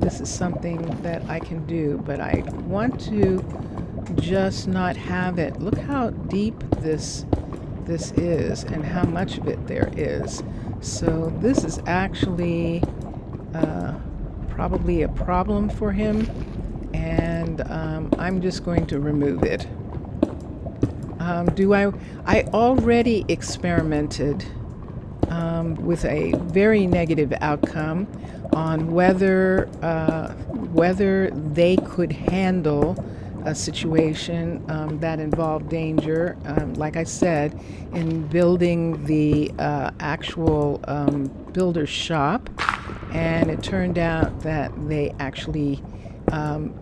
This is something that I can do, but I want to just not have it. Look how deep this is and how much of it there is. So this is actually probably a problem for him, and I'm just going to remove it. I already experimented with a very negative outcome on whether they could handle a situation that involved danger. Like I said, in building the actual builder's shop, and it turned out that they actually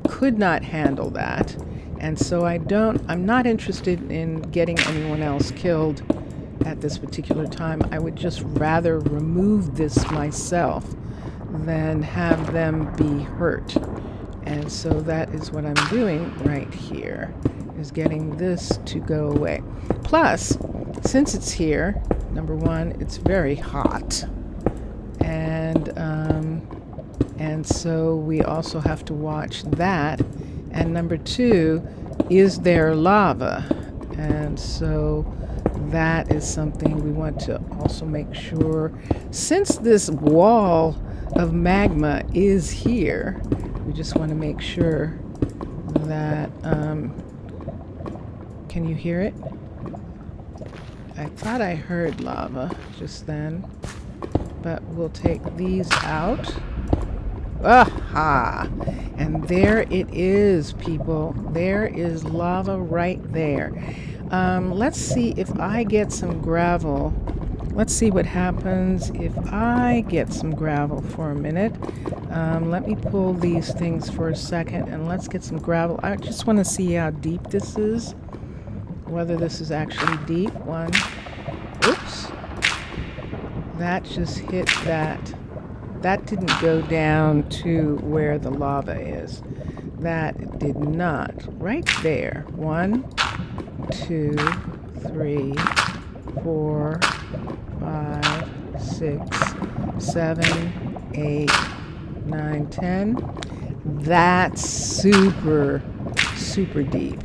could not handle that. And so I'm not interested in getting anyone else killed at this particular time. I would just rather remove this myself than have them be hurt. And so that is what I'm doing right here, is getting this to go away. Plus, since it's here, number one, it's very hot. And so we also have to watch that. And number two, is there lava? And so that is something we want to also make sure. Since this wall of magma is here, we just want to make sure that, can you hear it? I thought I heard lava just then, but we'll take these out. Aha! And there it is, people. There is lava right there. Let's see if I get some gravel. Let's see what happens if I get some gravel for a minute. Let me pull these things for a second and let's get some gravel. I just want to see how deep this is. Whether this is actually deep. One. Oops. That just hit that. That didn't go down to where the lava is. That did not. Right there. 1, 2, 3, 4, 5, 6, 7, 8, 9, 10. That's super, super deep.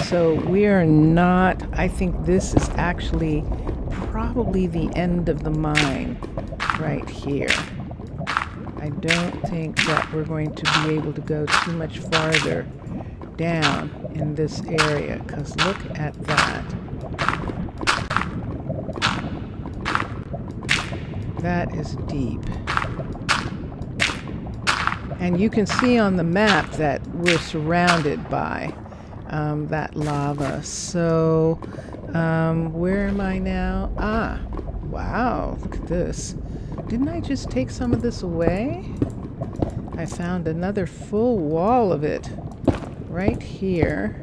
So we are not, I think this is actually probably the end of the mine right here. I don't think that we're going to be able to go too much farther down in this area, because look at that. That is deep. And you can see on the map that we're surrounded by that lava. So where am I now? Ah, wow, look at this. Didn't I just take some of this away? I found another full wall of it right here.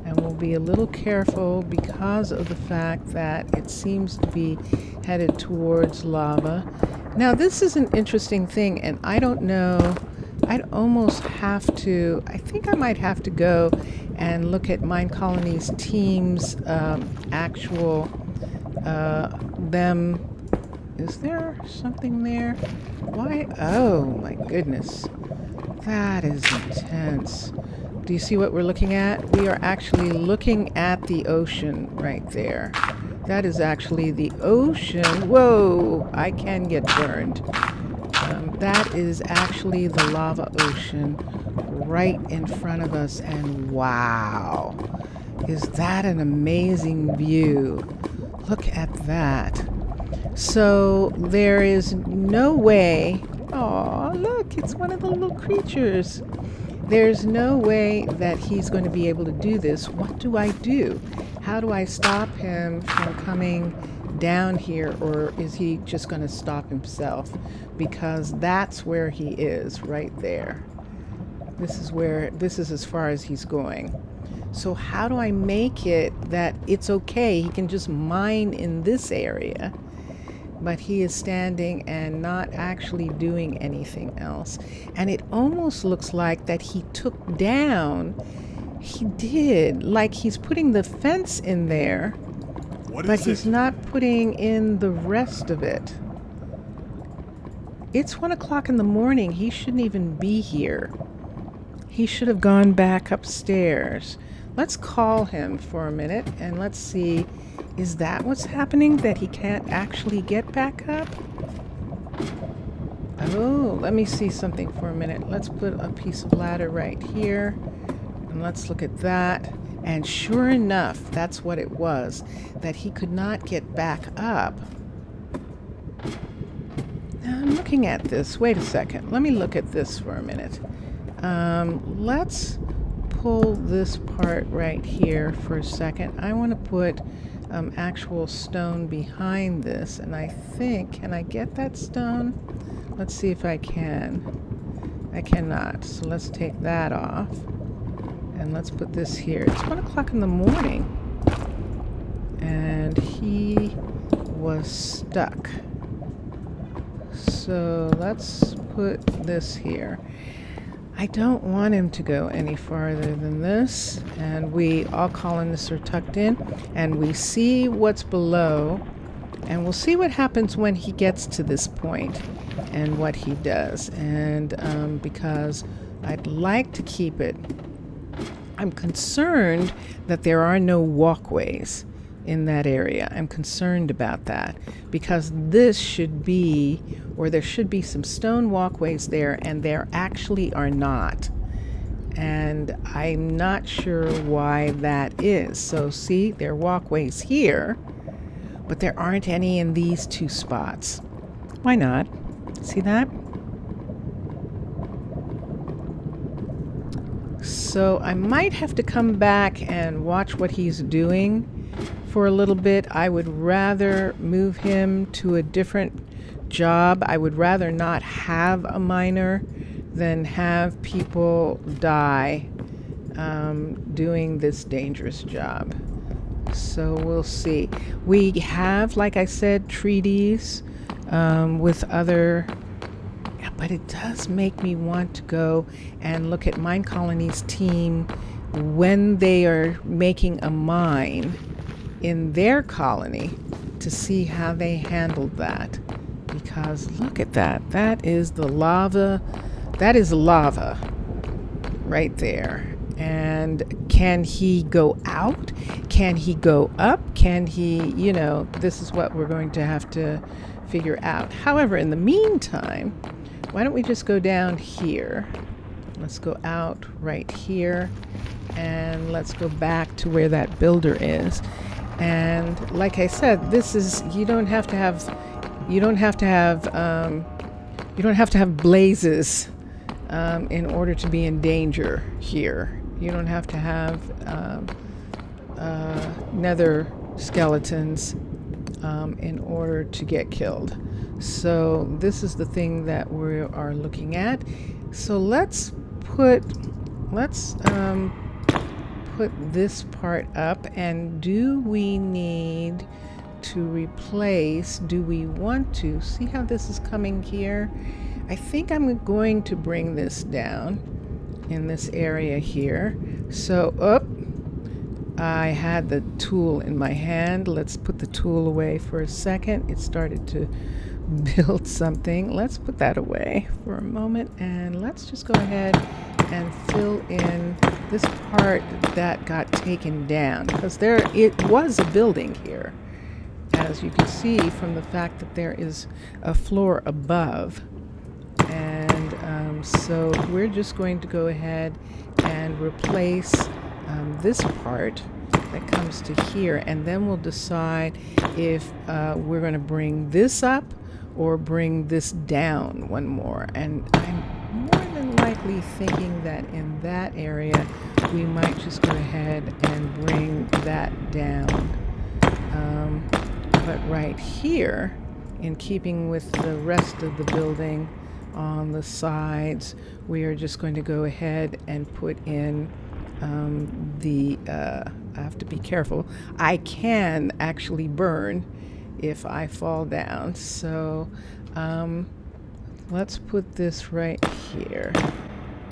And we'll be a little careful because of the fact that it seems to be headed towards lava. Now, this is an interesting thing, and I don't know. I'd almost have to, I think I might have to go and look at Minecolonies team's actual, them. Is there something there? Why? Oh my goodness. That is intense. Do you see what we're looking at? We are actually looking at the ocean right there. That is actually the ocean. Whoa, I can get burned. That is actually the lava ocean right in front of us. And wow, is that an amazing view? Look at that. So there is no way. Oh, look, it's one of the little creatures. There's no way that he's going to be able to do this. What do I do? How do I stop him from coming down here, or is he just going to stop himself? Because that's where he is, right there. This is as far as he's going. So how do I make it that it's okay? He can just mine in this area. but he is standing and not actually doing anything else. And it almost looks like that he took down, he did, like he's putting the fence in there, What but is he's it? not putting in the rest of it. It's 1 o'clock in the morning. He shouldn't even be here. He should have gone back upstairs. Let's call him for a minute and let's see, is that what's happening? That he can't actually get back up? Oh, let me see something for a minute. Let's put a piece of ladder right here and let's look at that. And sure enough, that's what it was, that he could not get back up. Now I'm looking at this. Wait a second. Let me look at this for a minute. Let's pull this part right here for a second. I want to put actual stone behind this, and I think, can I get that stone? Let's see if I can. I cannot, so let's take that off. And let's put this here. It's 1 o'clock in the morning, and he was stuck. So let's put this here. I don't want him to go any farther than this, and we all colonists are tucked in, and we see what's below, and we'll see what happens when he gets to this point and what he does. And because I'd like to keep it, I'm concerned that there are no walkways in that area. I'm concerned about that because this should be, or there should be some stone walkways there, and there actually are not. And I'm not sure why that is. So see, there are walkways here, but there aren't any in these two spots. Why not? See that? So I might have to come back and watch what he's doing for a little bit. I would rather move him to a different job. I would rather not have a miner than have people die doing this dangerous job. So we'll see. We have, like I said, treaties with other, but it does make me want to go and look at Minecolonies' team when they are making a mine in their colony to see how they handled that. Because look at that. That is the lava. That is lava right there. And can he go out? Can he go up? Can he, this is what we're going to have to figure out. However, in the meantime, why don't we just go down here? Let's go out right here, and let's go back to where that builder is. And like I said, this is, you don't have to have blazes in order to be in danger here. You don't have to have nether skeletons in order to get killed. So this is the thing that we are looking at. So let's put this part up. And do we need to replace, do we want to see how this is coming here? I think I'm going to bring this down in this area here. So I had the tool in my hand. Let's put the tool away for a second. It started to build something. Let's put that away for a moment, and let's just go ahead and fill in this part that got taken down, because it was a building here, as you can see from the fact that there is a floor above. And so we're just going to go ahead and replace this part that comes to here, and then we'll decide if we're going to bring this up or bring this down one more. And I'm more than likely thinking that in that area we might just go ahead and bring that down. But right here, in keeping with the rest of the building on the sides, we are just going to go ahead and put in I have to be careful. I can actually burn if I fall down. So let's put this right here.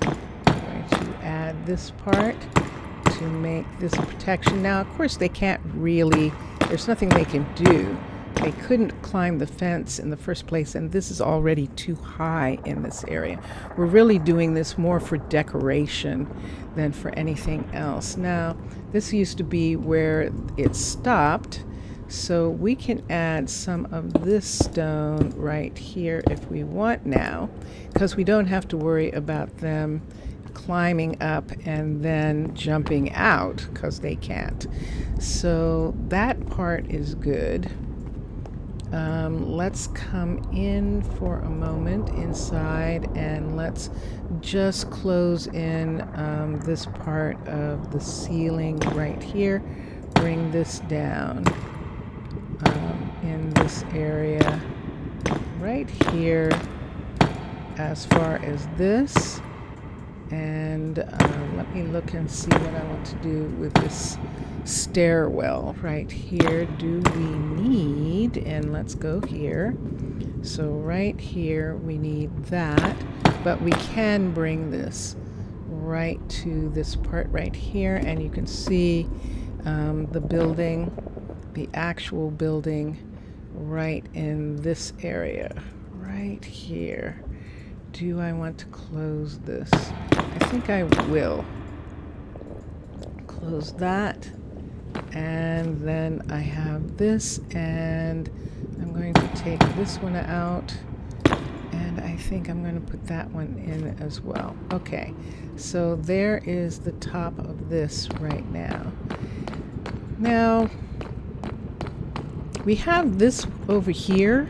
I'm going to add this part to make this protection. Now, of course, they can't really, there's nothing they can do. They couldn't climb the fence in the first place, and this is already too high in this area. We're really doing this more for decoration than for anything else. Now, this used to be where it stopped, so we can add some of this stone right here if we want now, because we don't have to worry about them climbing up and then jumping out, because they can't. So that part is good. Let's come in for a moment inside, and let's just close in this part of the ceiling right here. Bring this down in this area right here as far as this. And let me look and see what I want to do with this stairwell right here. Do we need, and let's go here. So right here we need that, but we can bring this right to this part right here, and you can see the building, the actual building right in this area right here. Do I want to close this? I think I will. Close that. And then I have this, and I'm going to take this one out, and I think I'm going to put that one in as well. Okay, so there is the top of this right now. Now, we have this over here,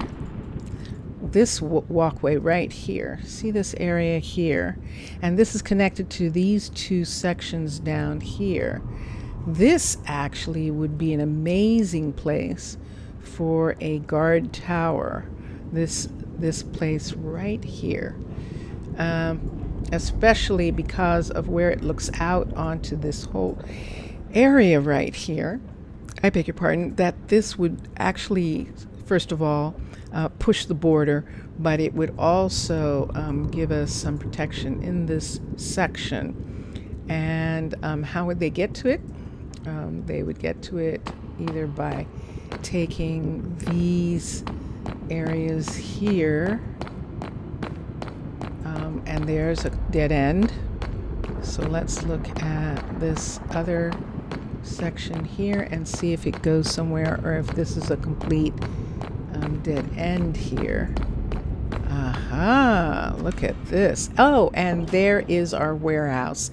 this walkway right here. See this area here? And this is connected to these two sections down here. This actually would be an amazing place for a guard tower. This place right here. Especially because of where it looks out onto this whole area right here. I beg your pardon, that this would actually, first of all, push the border, but it would also give us some protection in this section. And how would they get to it? They would get to it either by taking these areas here, and there's a dead end. So let's look at this other section here and see if it goes somewhere, or if this is a complete dead end here. Aha, look at this. Oh, and there is our warehouse.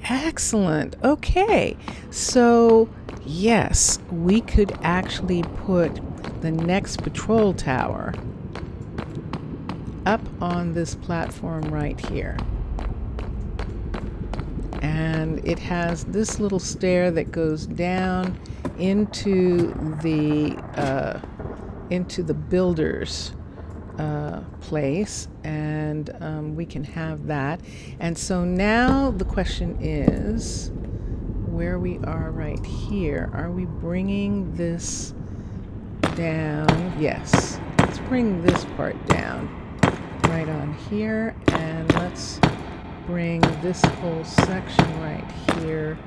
Excellent. Okay, so yes, we could actually put the next patrol tower up on this platform right here. And it has this little stair that goes down into the builder's place, and we can have that. And so now the question is, where we are right here, are we bringing this down? Yes, let's bring this part down right on here, and let's bring this whole section right here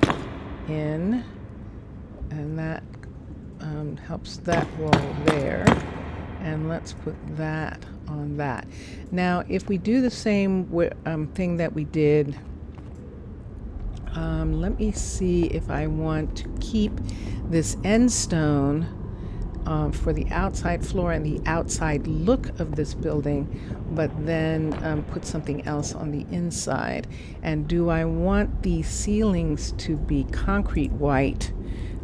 in, and that helps that wall there. And let's put that on that. Now, if we do the same thing that we did, let me see if I want to keep this end stone for the outside floor and the outside look of this building, but then put something else on the inside. And do I want the ceilings to be concrete white?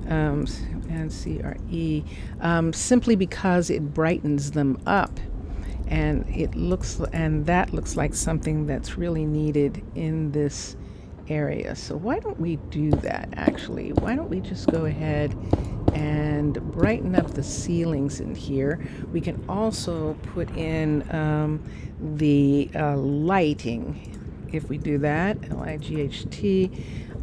And CRE, simply because it brightens them up, and that looks like something that's really needed in this area. So why don't we do that? Actually, why don't we just go ahead and brighten up the ceilings in here? We can also put in the lighting. If we do that, LIGHT.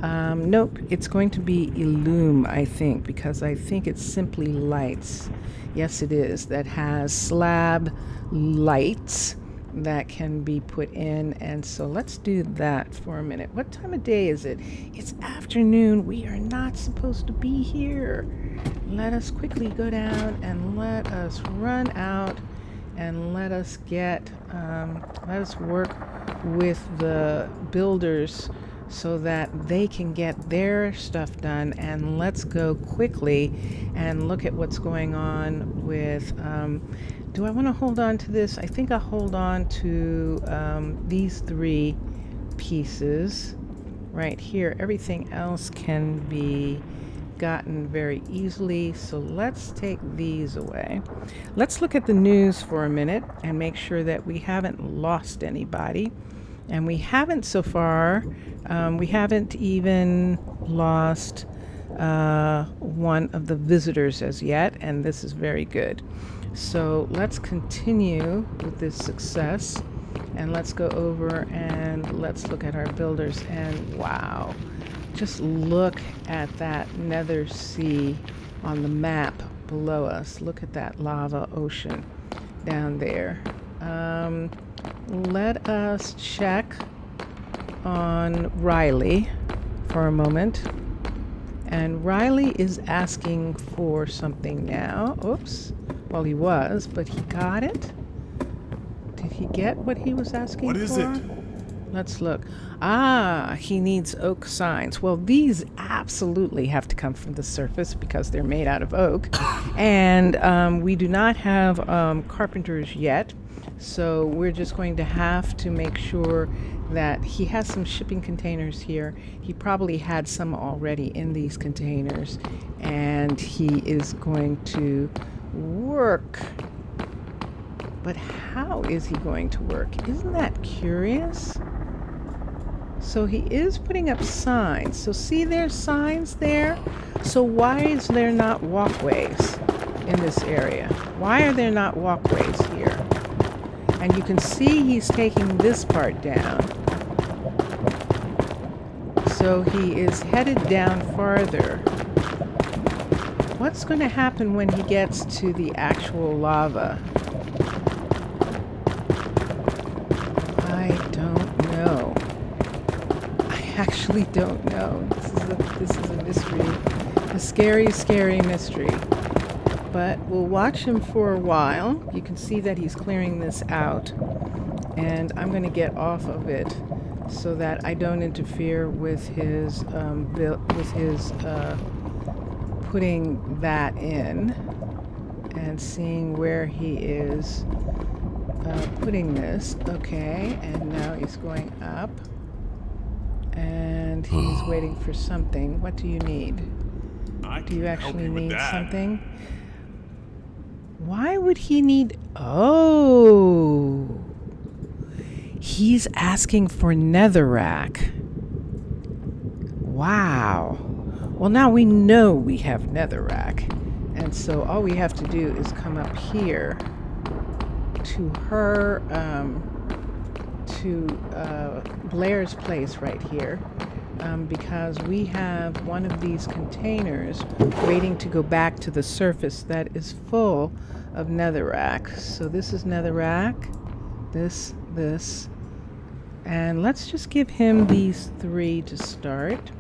Nope, it's going to be Illume, I think, because I think it's simply lights. Yes, it is. That has slab lights that can be put in. And so let's do that for a minute. What time of day is it? It's afternoon. We are not supposed to be here. Let us quickly go down and let us run out and let us work with the builders so that they can get their stuff done. And let's go quickly and look at what's going on with, do I want to hold on to this? I think I'll hold on to these 3 pieces right here. Everything else can be gotten very easily, so let's take these away. Let's look at the news for a minute and make sure that we haven't lost anybody. And we haven't so far. We haven't even lost one of the visitors as yet, and this is very good. So let's continue with this success, and let's go over and let's look at our builders. And wow, just look at that Nether Sea on the map below us. Look at that lava ocean down there. Let us check on Riley for a moment. And Riley is asking for something now. Oops. Well, he was, but he got it. Did he get what he was asking for? What is it? Let's look. Ah, he needs oak signs. Well, these absolutely have to come from the surface because they're made out of oak. And we do not have carpenters yet. So we're just going to have to make sure that he has some shipping containers here. He probably had some already in these containers. And he is going to work. But how is he going to work? Isn't that curious? So he is putting up signs. So see, there's signs there. So why is there not walkways in this area? Why are there not walkways here? And you can see he's taking this part down. So he is headed down farther. What's going to happen when he gets to the actual lava? I don't know. I actually don't know. This is a mystery. A scary, scary mystery. But we'll watch him for a while. You can see that he's clearing this out. And I'm going to get off of it so that I don't interfere with his putting that in and seeing where he is putting this. Okay, and now he's going up. And he's waiting for something. What do you need? Do you actually need something? Why would he need... Oh! He's asking for netherrack. Wow. Well, now we know we have netherrack. And so all we have to do is come up here to her... to Blair's place right here. Because we have one of these containers waiting to go back to the surface that is full of netherrack. So this is netherrack, this, and let's just give him these 3 to start.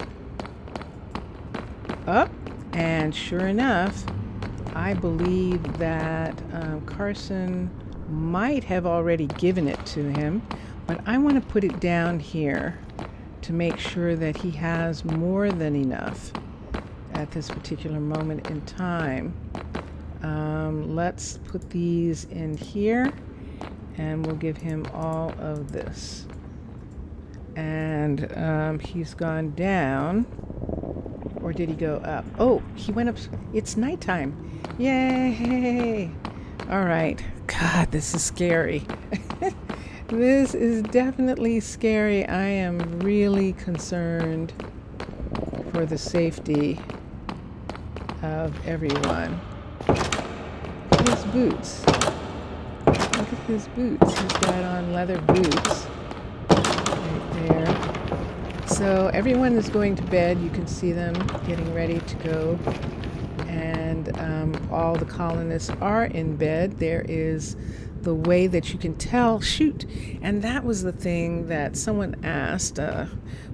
Up, and sure enough, I believe that Carson might have already given it to him, but I want to put it down here to make sure that he has more than enough at this particular moment in time. Let's put these in here, and we'll give him all of this. And he's gone down, or did he go up? Oh, he went up. It's nighttime. Yay! All right. God, this is scary. This is definitely scary. I am really concerned for the safety of everyone. His boots. Look at his boots. He's got on leather boots right there. So everyone is going to bed. You can see them getting ready to go. and all the colonists are in bed. There is the way that you can tell, shoot, and that was the thing that someone asked.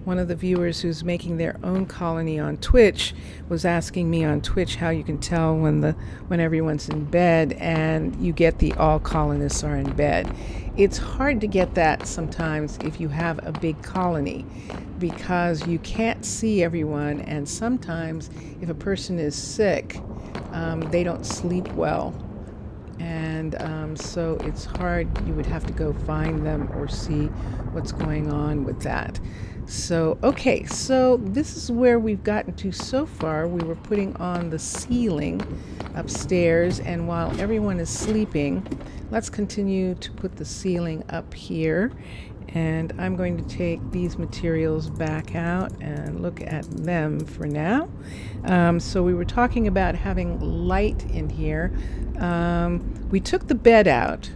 One of the viewers who's making their own colony on Twitch was asking me on Twitch how you can tell when everyone's in bed and you get the all colonists are in bed. It's hard to get that sometimes if you have a big colony, because you can't see everyone, and sometimes if a person is sick, they don't sleep well. And so it's hard. You would have to go find them or see what's going on with that. So, okay, so this is where we've gotten to so far. We were putting on the ceiling upstairs, and while everyone is sleeping, let's continue to put the ceiling up here. And I'm going to take these materials back out and look at them for now. So we were talking about having light in here. We took the bed out.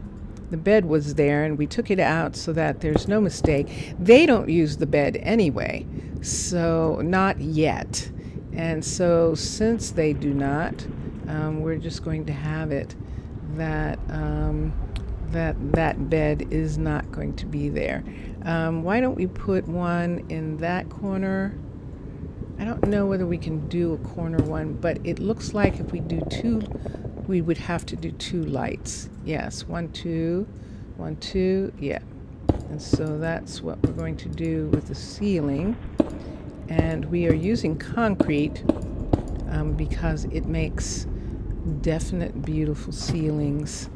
The bed was there, and we took it out so that there's no mistake. They don't use the bed anyway, so not yet. And so since they do not, we're just going to have it that that bed is not going to be there. Why don't we put one in that corner? I don't know whether we can do a corner one, but it looks like if we do two, we would have to do two lights. Yes, 1, 2, 1, 2, yeah. And so that's what we're going to do with the ceiling. And we are using concrete because it makes definite beautiful ceilings,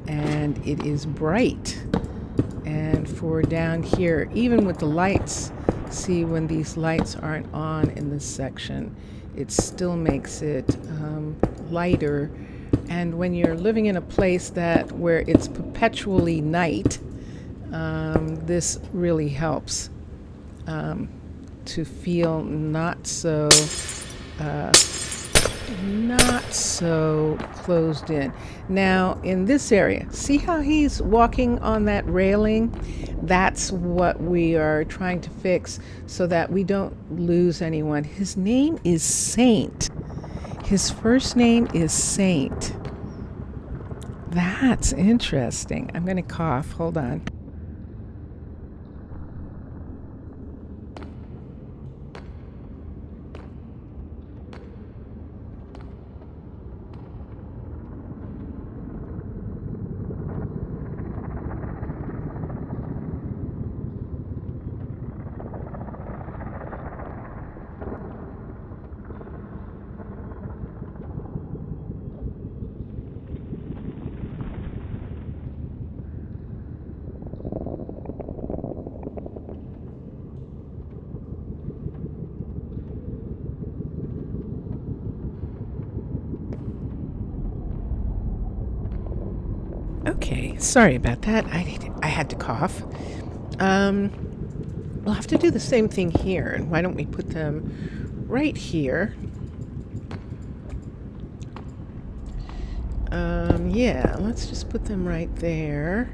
and it is bright. And for down here, even with the lights, see when these lights aren't on in this section, it still makes it lighter. And when you're living in a place where it's perpetually night, this really helps to feel not so closed in. Now in this area, see how he's walking on that railing? That's what we are trying to fix so that we don't lose anyone. His name is Saint. His first name is Saint. That's interesting. I'm going to cough. Hold on. Okay, sorry about that. I had to cough. We'll have to do the same thing here. And why don't we put them right here? Yeah, let's just put them right there.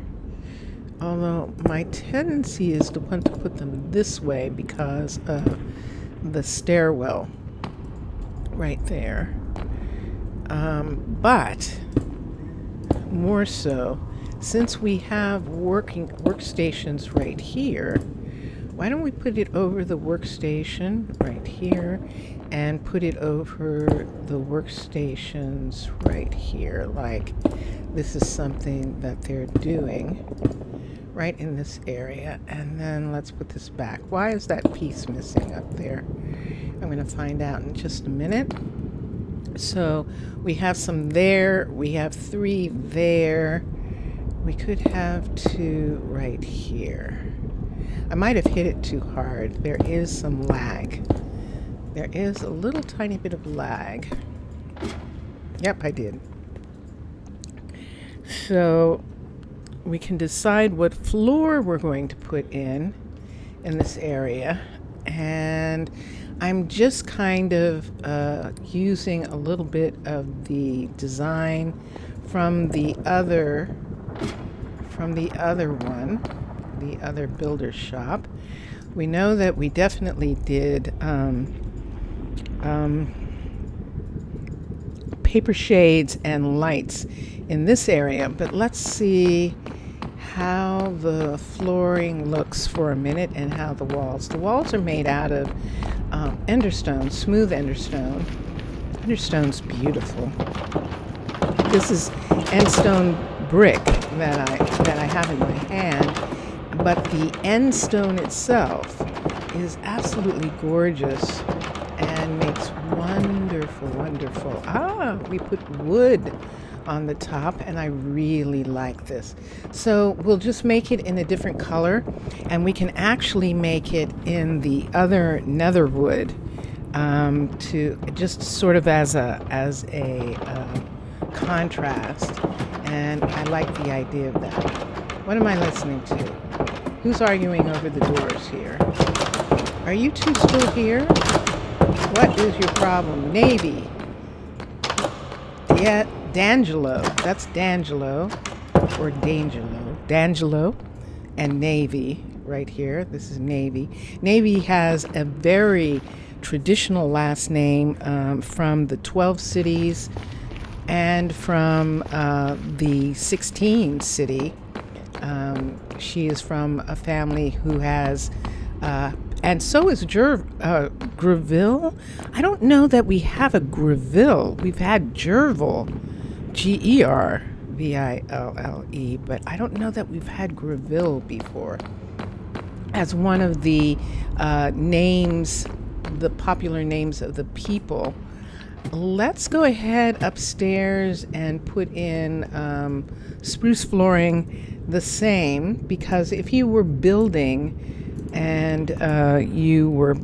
Although my tendency is to want to put them this way because of the stairwell right there. But more so, since we have workstations right here, why don't we put it over the workstation right here and put it over the workstations right here, like this is something that they're doing right in this area. And then let's put this back. Why is that piece missing up there? I'm going to find out in just a minute. So we have some there, we have 3 there, we could have 2 right here. I might have hit it too hard. There is some lag. There is a little tiny bit of lag. Yep, I did. So we can decide what floor we're going to put in this area. And I'm just kind of using a little bit of the design from the other one, the other builder shop. We know that we definitely did paper shades and lights in this area, but let's see how the flooring looks for a minute and how the walls. The walls are made out of enderstone, smooth enderstone. Enderstone's beautiful. This is endstone brick that I have in my hand, but the endstone itself is absolutely gorgeous and makes wonderful. We put wood on the top, and I really like this. So we'll just make it in a different color, and we can actually make it in the other nether wood to just sort of as a contrast. And I like the idea of that. What am I listening to? Who's arguing over the doors here? Are you two still here? What is your problem? Navy. Yeah, D'Angelo. That's D'Angelo. Or D'Angelo. And Navy right here. This is Navy. Navy has a very traditional last name from the 12 cities and from the 16 city. She is from a family who has, and so is Greville. I don't know that we have a Greville. We've had Gerville, Gerville, but I don't know that we've had Greville before as one of the names, the popular names of the people. Let's go ahead upstairs and put in spruce flooring the same, because if you were building and you were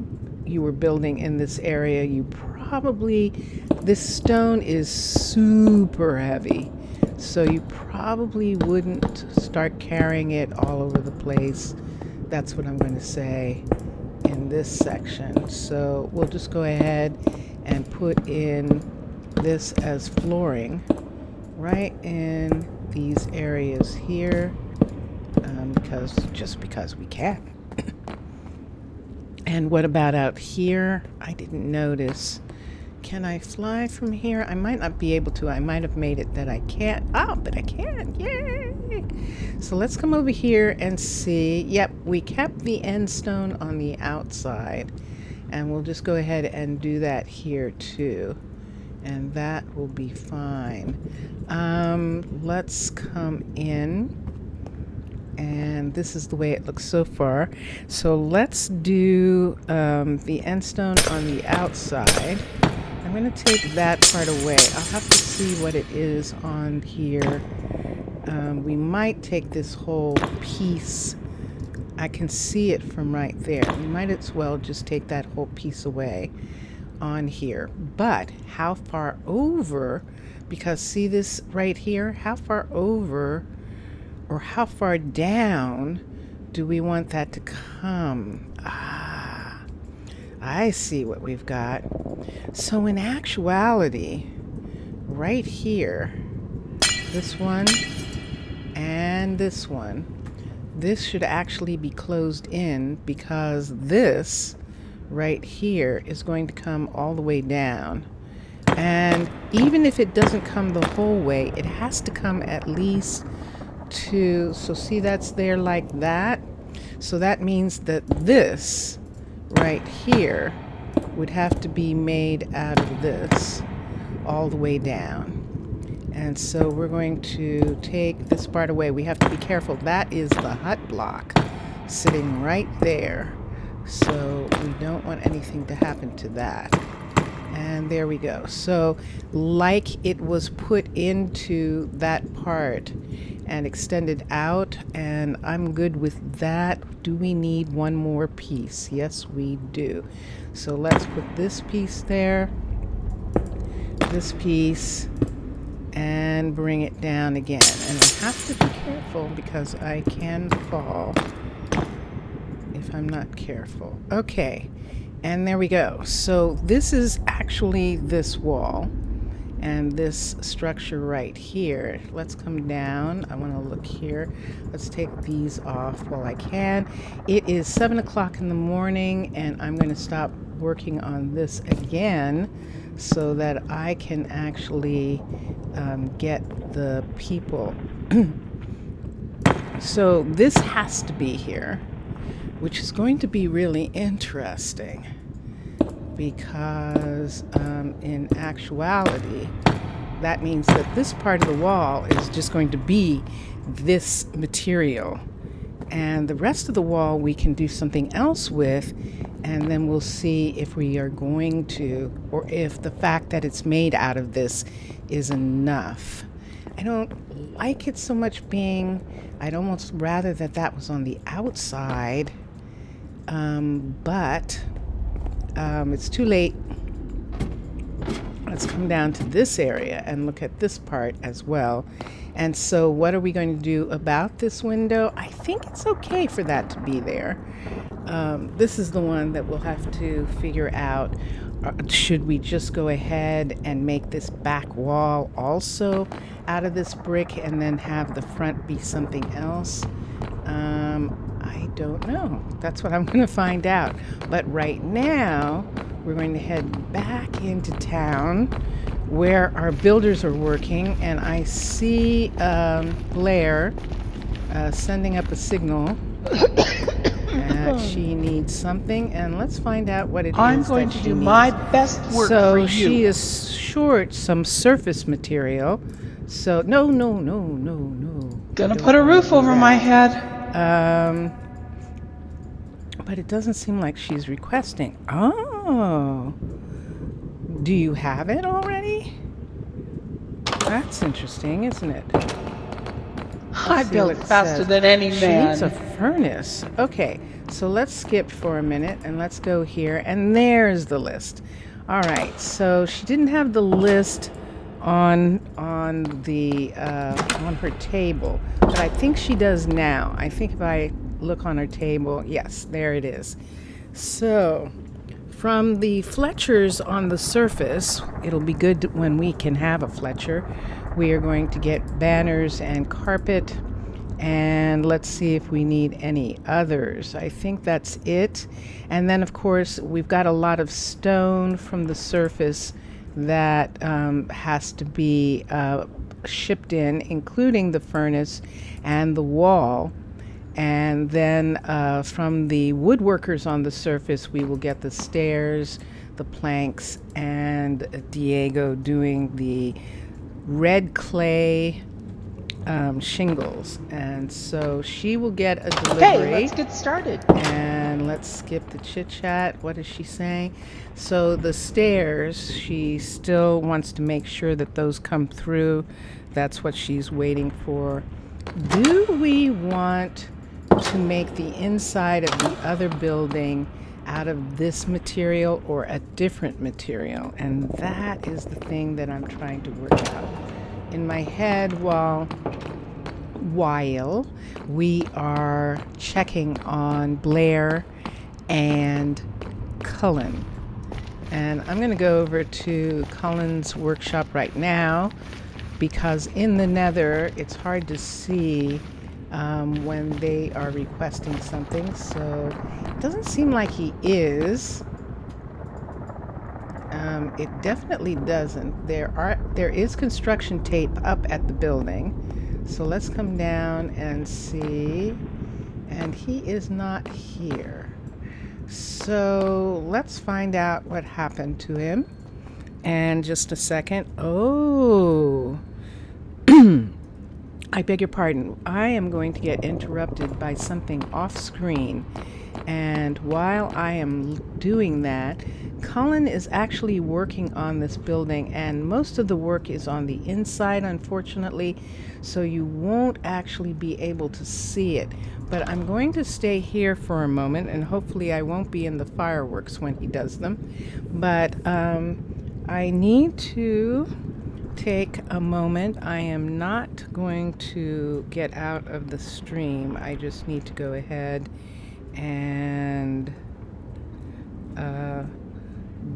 building in this area, you probably, this stone is super heavy, so you probably wouldn't start carrying it all over the place. That's what I'm going to say in this section. So we'll just go ahead and put in this as flooring right in these areas here, because we can. And what about out here? I didn't notice. Can I fly from here? I might not be able to. I might have made it that I can't. Oh, but I can. Yay! So let's come over here and see. Yep, we kept the end stone on the outside. And we'll just go ahead and do that here too. And that will be fine. Let's come in. And this is the way it looks so far. So let's do the end stone on the outside. I'm going to take that part away. I'll have to see what it is on here. We might take this whole piece. I can see it from right there. We might as well just take that whole piece away on here. But how far over, because see this right here, how far over or how far down do we want that to come? I see what we've got. So in actuality, right here, this one and this one, this should actually be closed in, because this right here is going to come all the way down. And even if it doesn't come the whole way, it has to come at least to, so see that's there like that. So that means that this right here would have to be made out of this all the way down. And so we're going to take this part away. We have to be careful. That is the hut block sitting right there. So we don't want anything to happen to that. And there we go. So like it was put into that part and extended out, and I'm good with that. Do we need one more piece? Yes, we do. So let's put this piece there, this piece, and bring it down again. And I have to be careful because I can fall if I'm not careful. Okay, and there we go. So this is actually this wall and this structure right here. Let's come down. I want to look here. Let's take these off while I can. It is 7 o'clock in the morning, and I'm going to stop working on this again so that I can actually get the people. So this has to be here, which is going to be really interesting because in actuality, that means that this part of the wall is just going to be this material. And the rest of the wall we can do something else with, and then we'll see if we are going to, or if the fact that it's made out of this is enough. I don't like it so much being, I'd almost rather that that was on the outside, but it's too late. Let's come down to this area and look at this part as well. And so what are we going to do about this window? I think it's okay for that to be there. This is the one that we'll have to figure out. Should we just go ahead and make this back wall also out of this brick and then have the front be something else? I don't know. That's what I'm going to find out. But right now, we're going to head back into town where our builders are working, and I see Blair sending up a signal that she needs something, and let's find out what it is. I'm going to do my best work for you. So she is short some surface material. So no. Gonna put a roof over my head. But it doesn't seem like she's requesting. Oh. Do you have it already? That's interesting, isn't it? I build faster than any She man. needs a furnace. Okay, so let's skip for a minute and let's go here. And there's the list. All right, so she didn't have the list on her table, but I think she does now. I think if I look on her table, yes, there it is. So from the Fletchers on the surface, it'll be good when we can have a Fletcher. We are going to get banners and carpet, and let's see if we need any others. I think that's it. And then of course we've got a lot of stone from the surface that has to be shipped in, including the furnace and the wall. And then from the woodworkers on the surface, we will get the stairs, the planks, and Diego doing the red clay shingles. And so she will get a delivery. Okay, let's get started. And let's skip the chit chat. What is she saying? So the stairs, she still wants to make sure that those come through. That's what she's waiting for. Do we want to make the inside of the other building out of this material or a different material? And that is the thing that I'm trying to work out in my head while we are checking on Blair and Cullen. And I'm going to go over to Cullen's workshop right now because in the Nether it's hard to see when they are requesting something. So it doesn't seem like he is. It definitely doesn't. There is construction tape up at the building. So let's come down and see. And he is not here. So let's find out what happened to him. And just a second. Oh. I beg your pardon. I am going to get interrupted by something off screen. And while I am doing that, Cullen is actually working on this building, and most of the work is on the inside, unfortunately, so you won't actually be able to see it. But I'm going to stay here for a moment, and hopefully I won't be in the fireworks when he does them. But I need to take a moment. I am not going to get out of the stream. I just need to go ahead and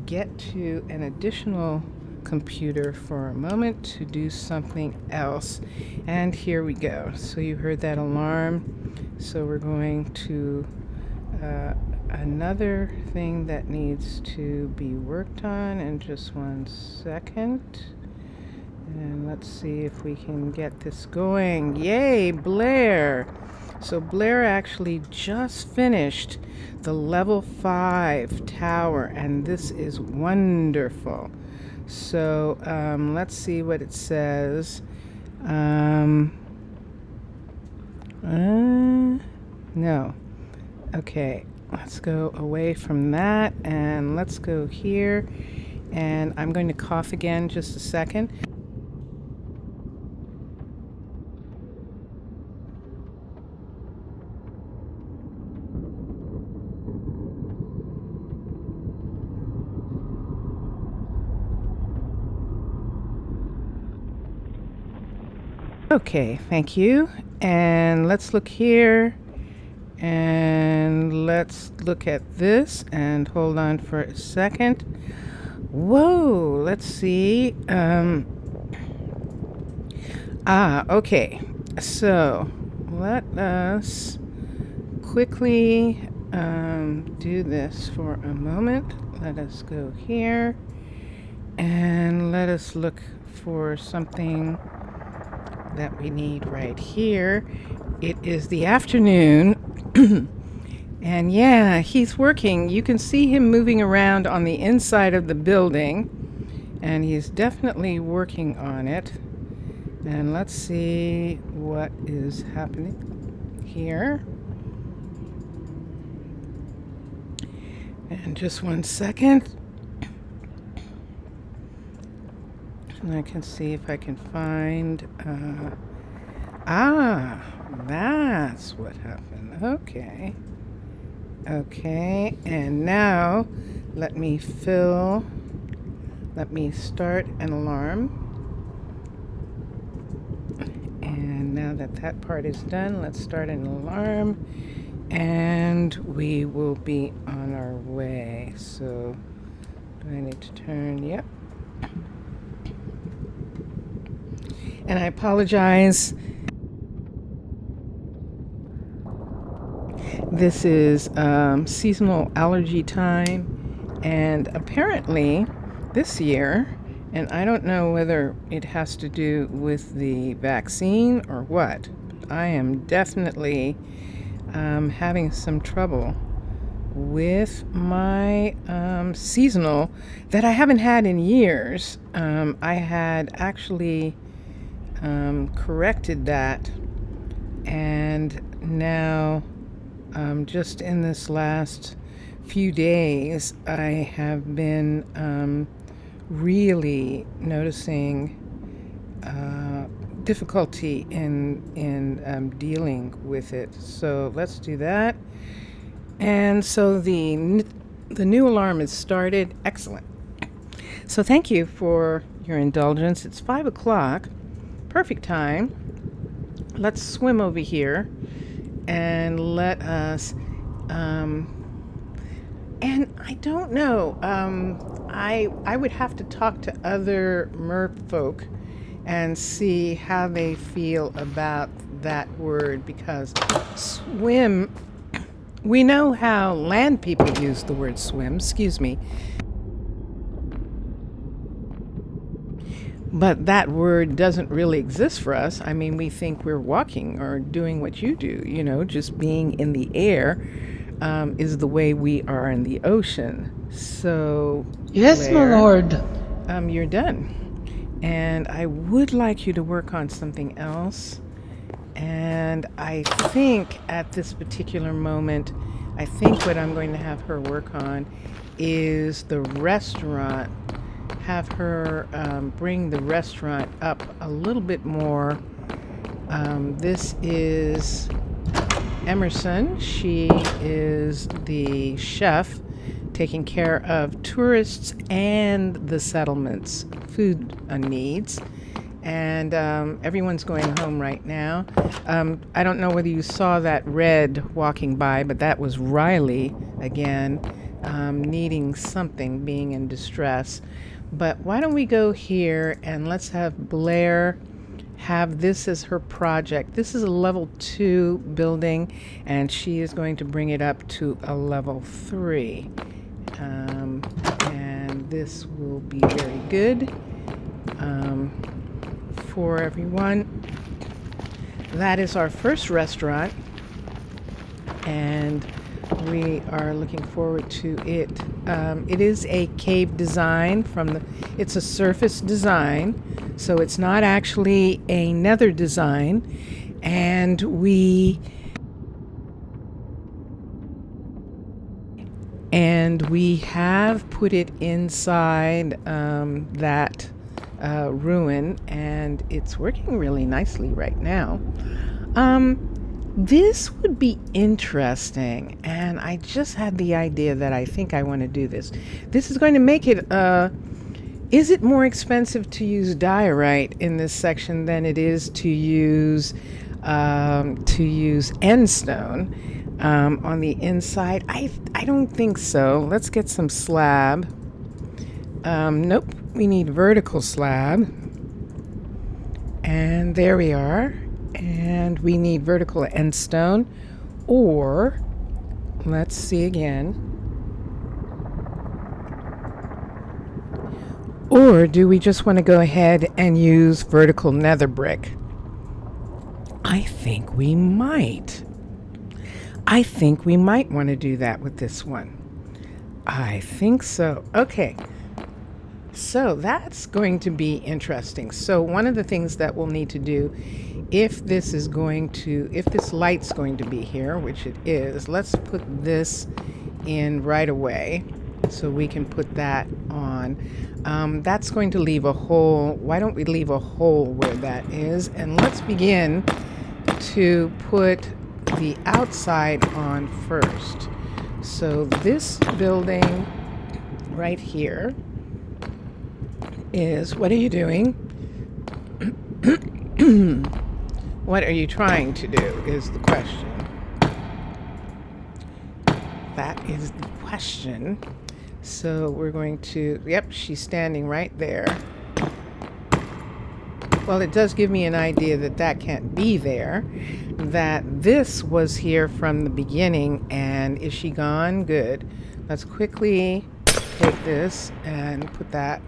get to an additional computer for a moment to do something else. And here we go. So you heard that alarm. So we're going to another thing that needs to be worked on in just 1 second. And let's see if we can get this going. Yay, Blair! So Blair actually just finished the level 5 tower, and this is wonderful. So let's see what it says. No. Okay, let's go away from that and let's go here. And I'm going to cough again just a second. Okay, thank you. And let's look here. And let's look at this and hold on for a second. Whoa, let's see. Okay. So let us quickly do this for a moment. Let us go here and let us look for something that we need right here. It is the afternoon. And yeah, he's working. You can see him moving around on the inside of the building, and he's definitely working on it. And let's see what is happening here. And just 1 second. And I can see if I can find, that's what happened. Okay. Okay, and now let me start an alarm. And now that that part is done, let's start an alarm and we will be on our way. So do I need to turn? Yep. And I apologize. This is seasonal allergy time, and apparently this year, and I don't know whether it has to do with the vaccine or what, but I am definitely having some trouble with my seasonal that I haven't had in years. I had actually corrected that, and now just in this last few days I have been really noticing difficulty in dealing with it. So let's do that. And so the new alarm is started. Excellent. So thank you for your indulgence. It's 5 o'clock. Perfect time. Let's swim over here and let us and I don't know, I would have to talk to other Mer-Folk and see how they feel about that word, because swim, we know how land people use the word swim, excuse me. But that word doesn't really exist for us. I mean, we think we're walking or doing what you do, you know, just being in the air is the way we are in the ocean. So, Yes, Blair, my lord. you're done. And I would like you to work on something else. And I think at this particular moment, I think what I'm going to have her work on is the restaurant. Have her bring the restaurant up a little bit more. This is Emerson. She is the chef taking care of tourists and the settlement's food needs. And everyone's going home right now. I don't know whether you saw that red walking by, but that was Riley again, needing something, being in distress. But why don't we go here and let's have Blair have this as her project. This is a level 2 building, and she is going to bring it up to a level 3. And this will be very good for everyone. That is our first restaurant, and we are looking forward to it. It is a cave design it's a surface design, so it's not actually a nether design, and we have put it inside that ruin, and it's working really nicely right now. This would be interesting, and I just had the idea that I think I want to do this. This is going to make it, is it more expensive to use diorite in this section than it is to use endstone on the inside? I don't think so. Let's get some slab. Nope, we need vertical slab. And there we are. And we need vertical endstone, or let's see again. Or do we just want to go ahead and use vertical nether brick? I think we might. I think we might want to do that with this one. I think so. Okay. So that's going to be interesting. So one of the things that we'll need to do, if this light's going to be here, which it is, let's put this in right away so we can put that on. That's going to leave a hole. Why don't we leave a hole where that is? And let's begin to put the outside on first. So this building right here is, what are you doing? What are you trying to do is the question. That is the question. So we're going to, yep, she's standing right there. Well, it does give me an idea that that can't be there, that this was here from the beginning. And is she gone? Good. Let's quickly take this and put that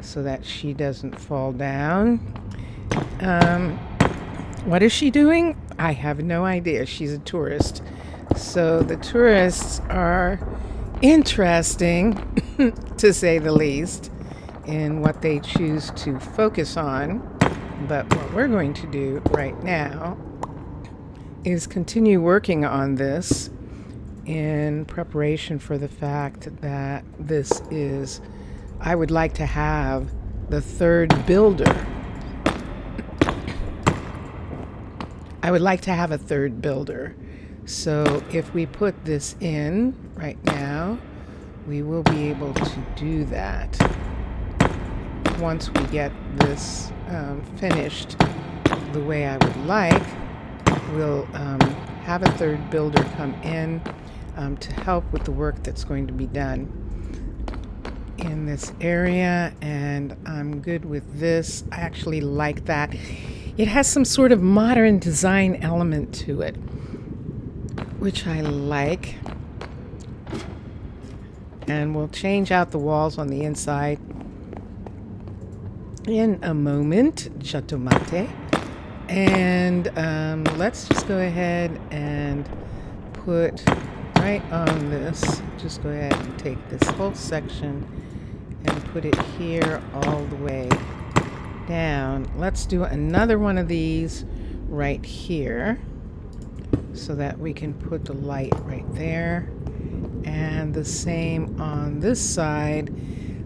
so that she doesn't fall down. What is she doing? I have no idea. She's a tourist. So the tourists are interesting, to say the least, in what they choose to focus on. But what we're going to do right now is continue working on this in preparation for the fact that this is, I would like to have the third builder. I would like to have a third builder. So if we put this in right now, we will be able to do that. Once we get this finished the way I would like, we'll have a third builder come in to help with the work that's going to be done in this area, and I'm good with this. I actually like that. It has some sort of modern design element to it, which I like. And we'll change out the walls on the inside in a moment. Jatomate. And let's just go ahead and put right on this. Just go ahead and take this whole section and put it here all the way down. Let's do another one of these right here so that we can put the light right there, and the same on this side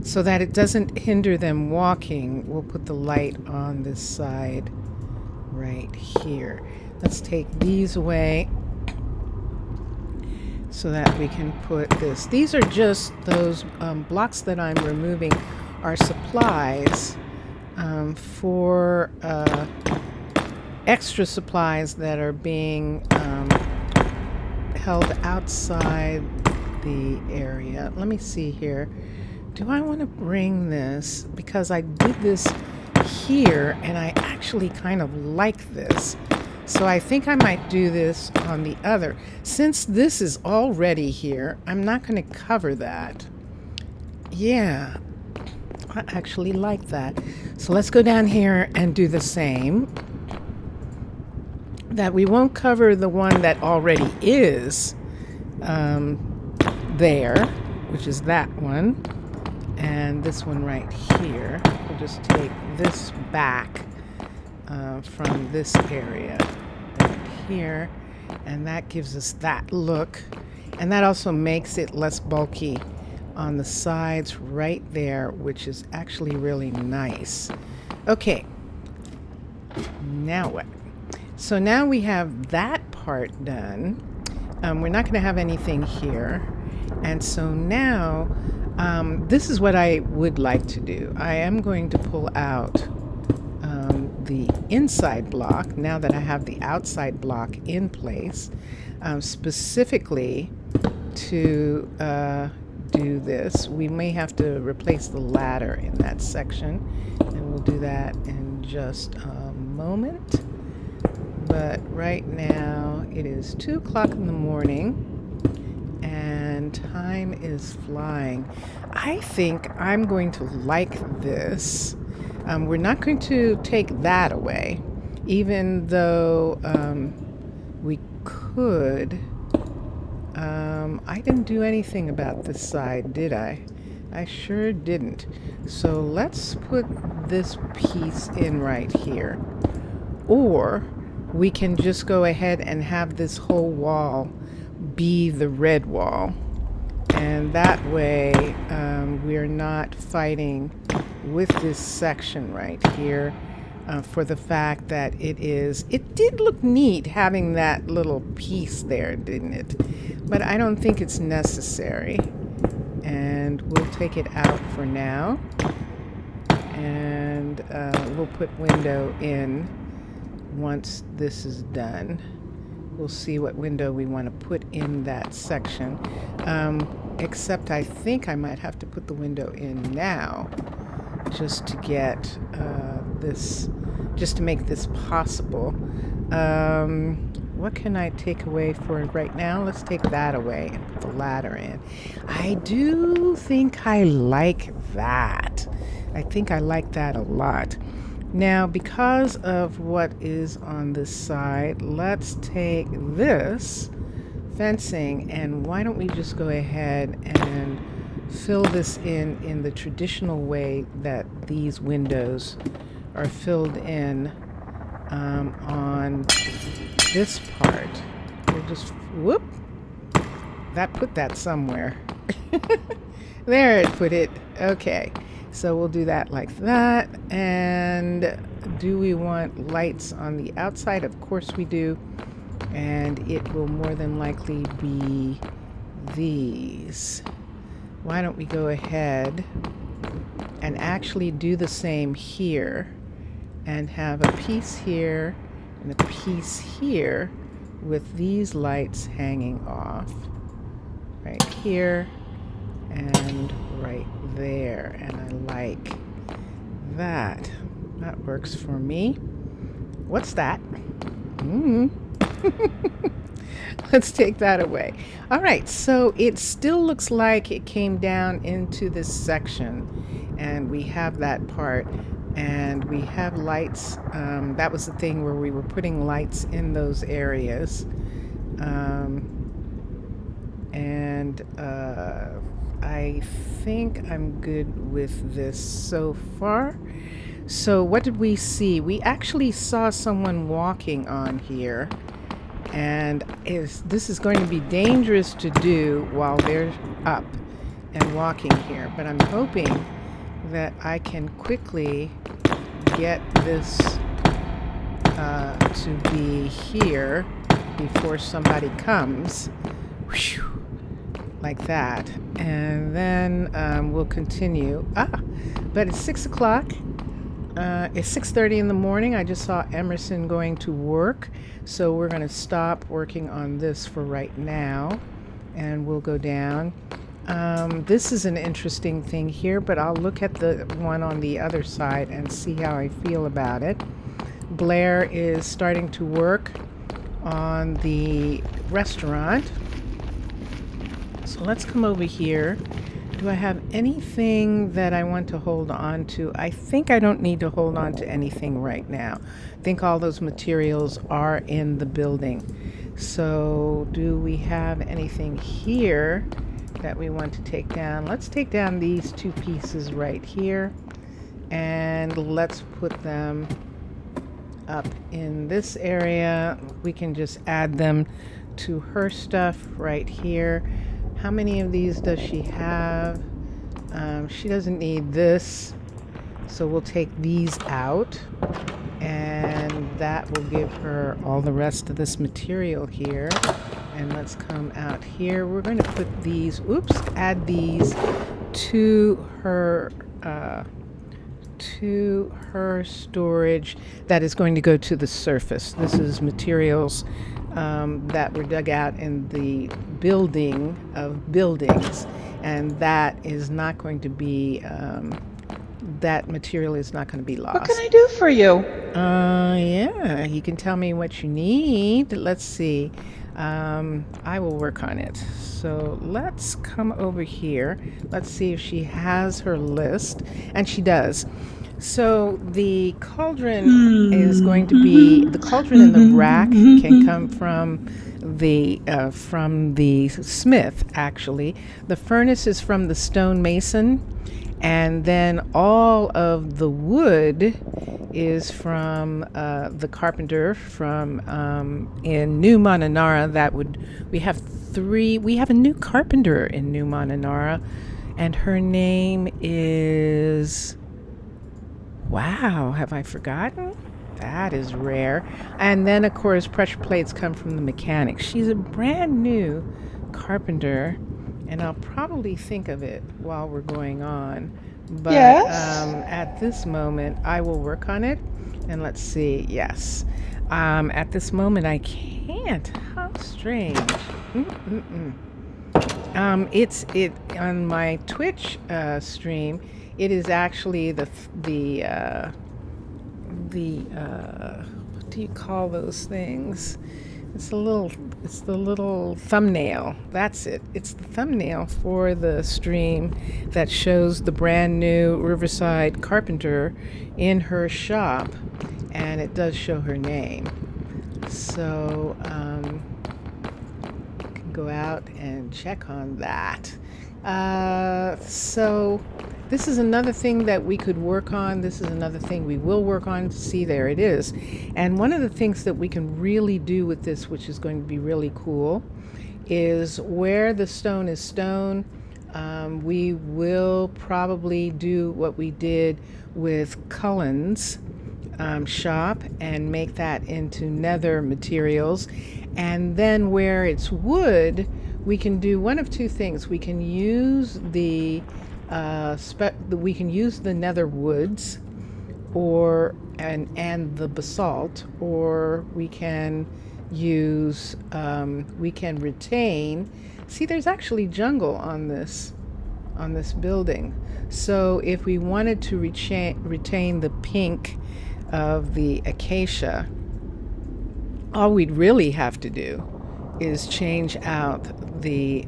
so that it doesn't hinder them walking. We'll put the light on this side right here. Let's take these away so that we can put this. These are just those blocks that I'm removing are supplies for extra supplies that are being held outside the area. Let me see here. Do I want to bring this? Because I did this here, and I actually kind of like this. So I think I might do this on the other. Since this is already here, I'm not going to cover that. Yeah, I actually like that. So let's go down here and do the same. That we won't cover the one that already is there, which is that one. And this one right here. We'll just take this back from this area right here, and that gives us that look, and that also makes it less bulky on the sides right there, which is actually really nice. Okay, now what? So now we have that part done. We're not going to have anything here, and so now this is what I would like to do. I am going to pull out the inside block now that I have the outside block in place, specifically to do this. We may have to replace the ladder in that section, and we'll do that in just a moment. But right now it is 2 o'clock in the morning and time is flying. I think I'm going to like this. We're not going to take that away, even though we could. I didn't do anything about this side, did I? I sure didn't. So let's put this piece in right here. Or we can just go ahead and have this whole wall be the red wall. And that way we're not fighting with this section right here for the fact that it did look neat having that little piece there, didn't it? But I don't think it's necessary. And we'll take it out for now. And we'll put window in once this is done. We'll see what window we want to put in that section. Except I think I might have to put the window in now just to get this, just to make this possible. What can I take away for right now? Let's take that away and put the ladder in. I do think I like that. I think I like that a lot. Now, because of what is on this side, let's take this fencing, and why don't we just go ahead and fill this in the traditional way that these windows are filled in on this part. We'll just, whoop, that put that somewhere. There it put it. Okay. So we'll do that like that. And do we want lights on the outside? Of course we do. And it will more than likely be these. Why don't we go ahead and actually do the same here and have a piece here and a piece here with these lights hanging off right here and right there, and I like that. That works for me. What's that? Let's take that away. All right, so it still looks like it came down into this section, and we have that part, and we have lights. That was the thing where we were putting lights in those areas, and I think I'm good with this so far. So what did we see? We actually saw someone walking on here, and this is going to be dangerous to do while they're up and walking here, but I'm hoping that I can quickly get this to be here before somebody comes. Whew. Like that, and then we'll continue. But it's 6 o'clock. It's 6:30 in the morning. I just saw Emerson going to work, so we're going to stop working on this for right now, and we'll go down This is an interesting thing here, but I'll look at the one on the other side and see how I feel about it. Blair is starting to work on the restaurant. So let's come over here. Do I have anything that I want to hold on to? I think I don't need to hold on to anything right now. I think all those materials are in the building. So do we have anything here that we want to take down? Let's take down these two pieces right here, and let's put them up in this area. We can just add them to her stuff right here. How many of these does she have? She doesn't need this, so we'll take these out, and that will give her all the rest of this material here. And let's come out here. We're going to put these, add these to her storage that is going to go to the surface. This is materials that were dug out in the building of buildings, and that is not going to be that material is not going to be lost. What can I do for you? Yeah, you can tell me what you need. Let's see. I will work on it. So let's come over here. Let's see if she has her list, and she does. So the cauldron is going to be, the cauldron and the rack can come from the smith, actually. The furnace is from the stonemason, and then all of the wood is from the carpenter from in New Mananara. We have a new carpenter in New Mananara, and her name is, wow, have I forgotten? That is rare. And then, of course, pressure plates come from the mechanic. She's a brand new carpenter, and I'll probably think of it while we're going on. But Yes? At this moment, I will work on it. And let's see, yes. At this moment, I can't. How strange. It's on my Twitch stream. It is actually the what do you call those things? It's the little thumbnail. That's it. It's the thumbnail for the stream that shows the brand new Riverside carpenter in her shop, and it does show her name. So you can go out and check on that. So this is another thing that we could work on. This is another thing we will work on. See, there it is. And one of the things that we can really do with this, which is going to be really cool, is where the stone is stone, we will probably do what we did with Cullen's shop and make that into nether materials. And then where it's wood, we can do one of two things. We can use the nether woods, and the basalt, or we can use we can retain. See, there's actually jungle on this building. So if we wanted to retain the pink of the acacia, all we'd really have to do is change out the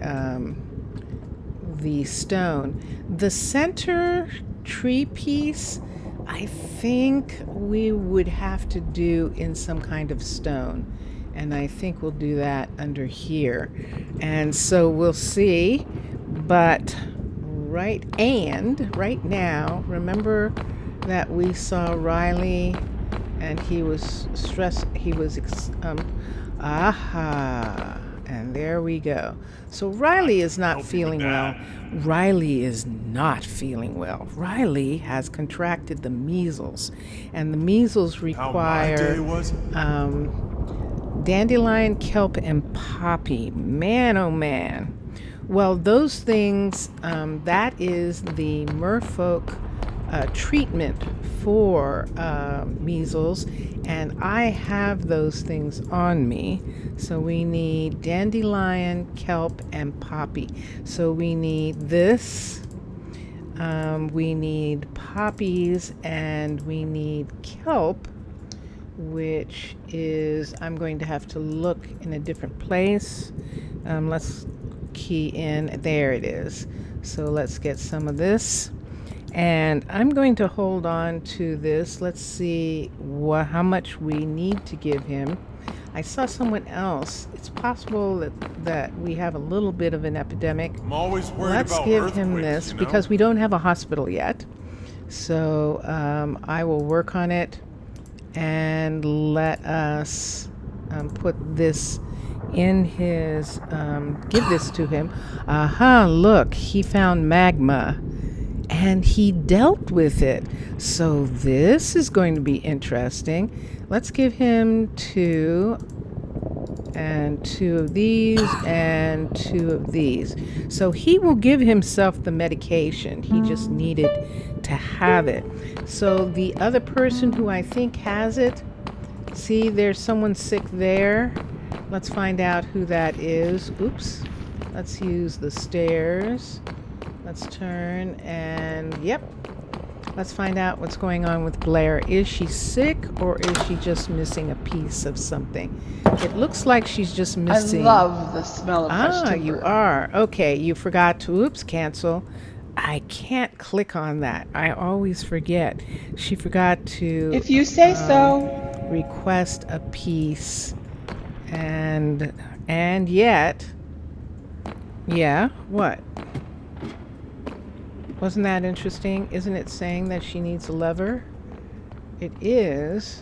stone. The center tree piece, I think we would have to do in some kind of stone, and I think we'll do that under here. And so we'll see. But right now, remember that we saw Riley, and he was stressed. And there we go. So Riley is not feeling well. Riley is not feeling well. Riley has contracted the measles, and the measles require dandelion, kelp, and poppy. Man, oh man. Well, those things, that is the Mer-Folk treatment for measles, and I have those things on me. So we need dandelion, kelp, and poppy. So we need this. We need poppies, and we need kelp, which is, I'm going to have to look in a different place. Let's key in, there it is. So let's get some of this. And I'm going to hold on to this. Let's see how much we need to give him. I saw someone else. It's possible that we have a little bit of an epidemic. I'm always worried Let's about give earthquakes, him this you know? because we don't have a hospital yet. So I will work on it, and let us put this in his, give this to him. Aha, look, he found magma. And he dealt with it. So this is going to be interesting. Let's give him 2, and 2 of these, and 2 of these. So he will give himself the medication. He just needed to have it. So the other person who I think has it, see, there's someone sick there. Let's find out who that is. Oops. Let's use the stairs. Let's turn, and yep. Let's find out what's going on with Blair. Is she sick, or is she just missing a piece of something? It looks like she's just missing. I love the smell of fresh timber. You are. Okay, you forgot to, oops, cancel. I can't click on that. I always forget. She forgot to. If you say so. Request a piece. And yet, yeah, what? Wasn't that interesting? Isn't it saying that she needs a lever? It is.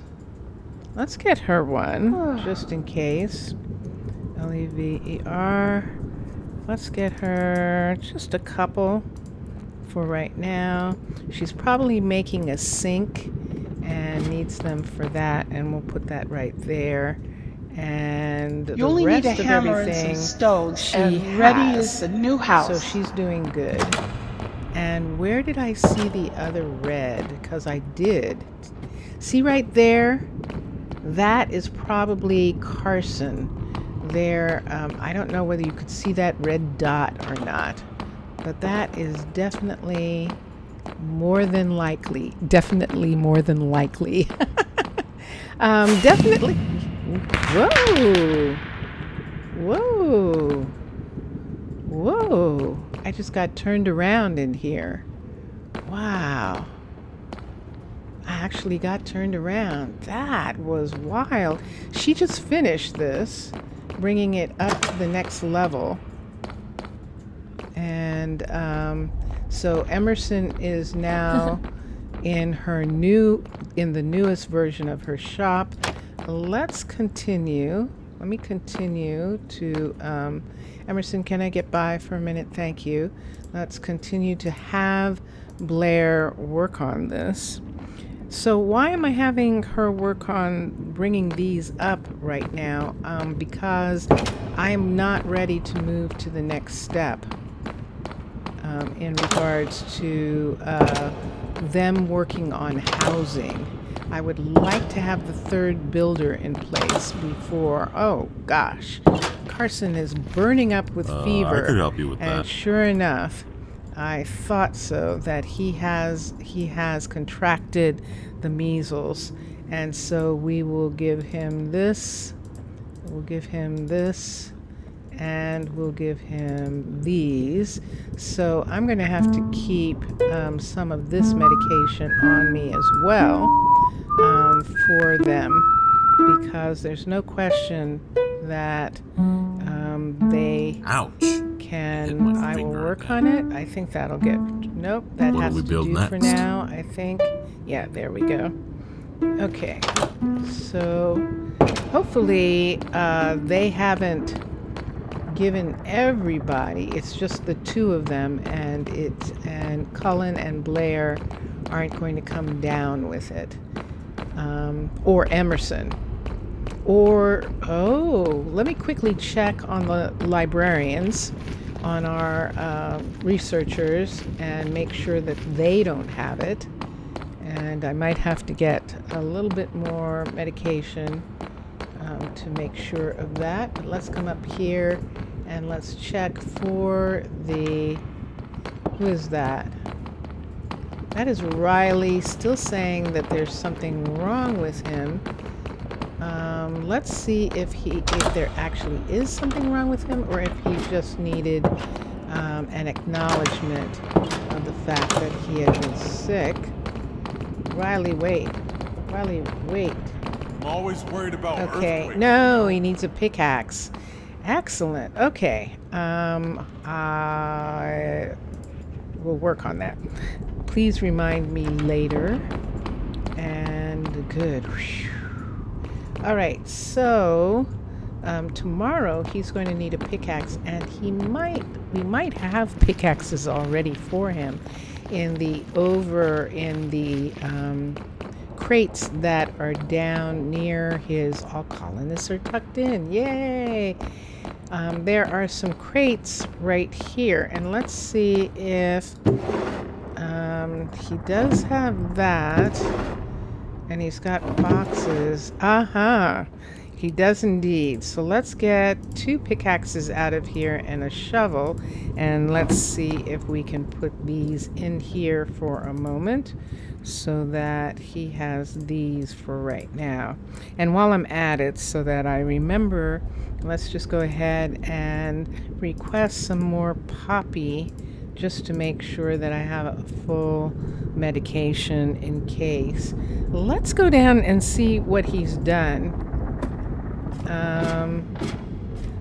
Let's get her one, just in case. Lever. Let's get her just a couple for right now. She's probably making a sink and needs them for that, and we'll put that right there. And You the only rest need a of hammer everything and some stones, she and ready has. is the new house. So she's doing good. And where did I see the other red? Because I did. See right there? That is probably Carson. There, I don't know whether you could see that red dot or not, but that is definitely more than likely. Definitely more than likely. Definitely. Whoa. Whoa. Whoa. I just got turned around in here. Wow. I actually got turned around. That was wild. She just finished this, bringing it up to the next level. And so Emerson is now in the newest version of her shop. Let's continue. Let me continue to, Emerson, can I get by for a minute? Thank you. Let's continue to have Blair work on this. So why am I having her work on bringing these up right now? Because I'm not ready to move to the next step in regards to them working on housing. I would like to have the third builder in place before, oh gosh, Carson is burning up with fever. I could help you with that. And sure enough, I thought so, that he has contracted the measles. And so we will give him this, we'll give him this, and we'll give him these. So I'm going to have to keep some of this medication on me as well for them, because there's no question that they Ouch. can. I will work on it. I think that'll get. Nope, that What has do we to build do for next? now. I think. Yeah, there we go. Okay, so hopefully they haven't given everybody. It's just the two of them, and Cullen and Blair aren't going to come down with it, or Emerson. Or, oh, let me quickly check on the librarians, on our researchers, and make sure that they don't have it. And I might have to get a little bit more medication to make sure of that. But let's come up here and let's check for the, who is that? That is Riley, still saying that there's something wrong with him. Let's see if there actually is something wrong with him, or if he just needed an acknowledgement of the fact that he had been sick. Riley, wait. Riley, wait. I'm always worried about Okay, earthquakes. no, he needs a pickaxe. Excellent. Okay. I will work on that. Please remind me later. And good. Whew. All right, so tomorrow he's going to need a pickaxe, and we might have pickaxes already for him in the crates that are down near his, all colonists are tucked in. Yay! There are some crates right here, and let's see if he does have that. And he's got boxes. He does indeed. So let's get 2 pickaxes out of here and a shovel. And let's see if we can put these in here for a moment so that he has these for right now. And while I'm at it, so that I remember, let's just go ahead and request some more poppy, just to make sure that I have a full medication in case. Let's go down and see what he's done.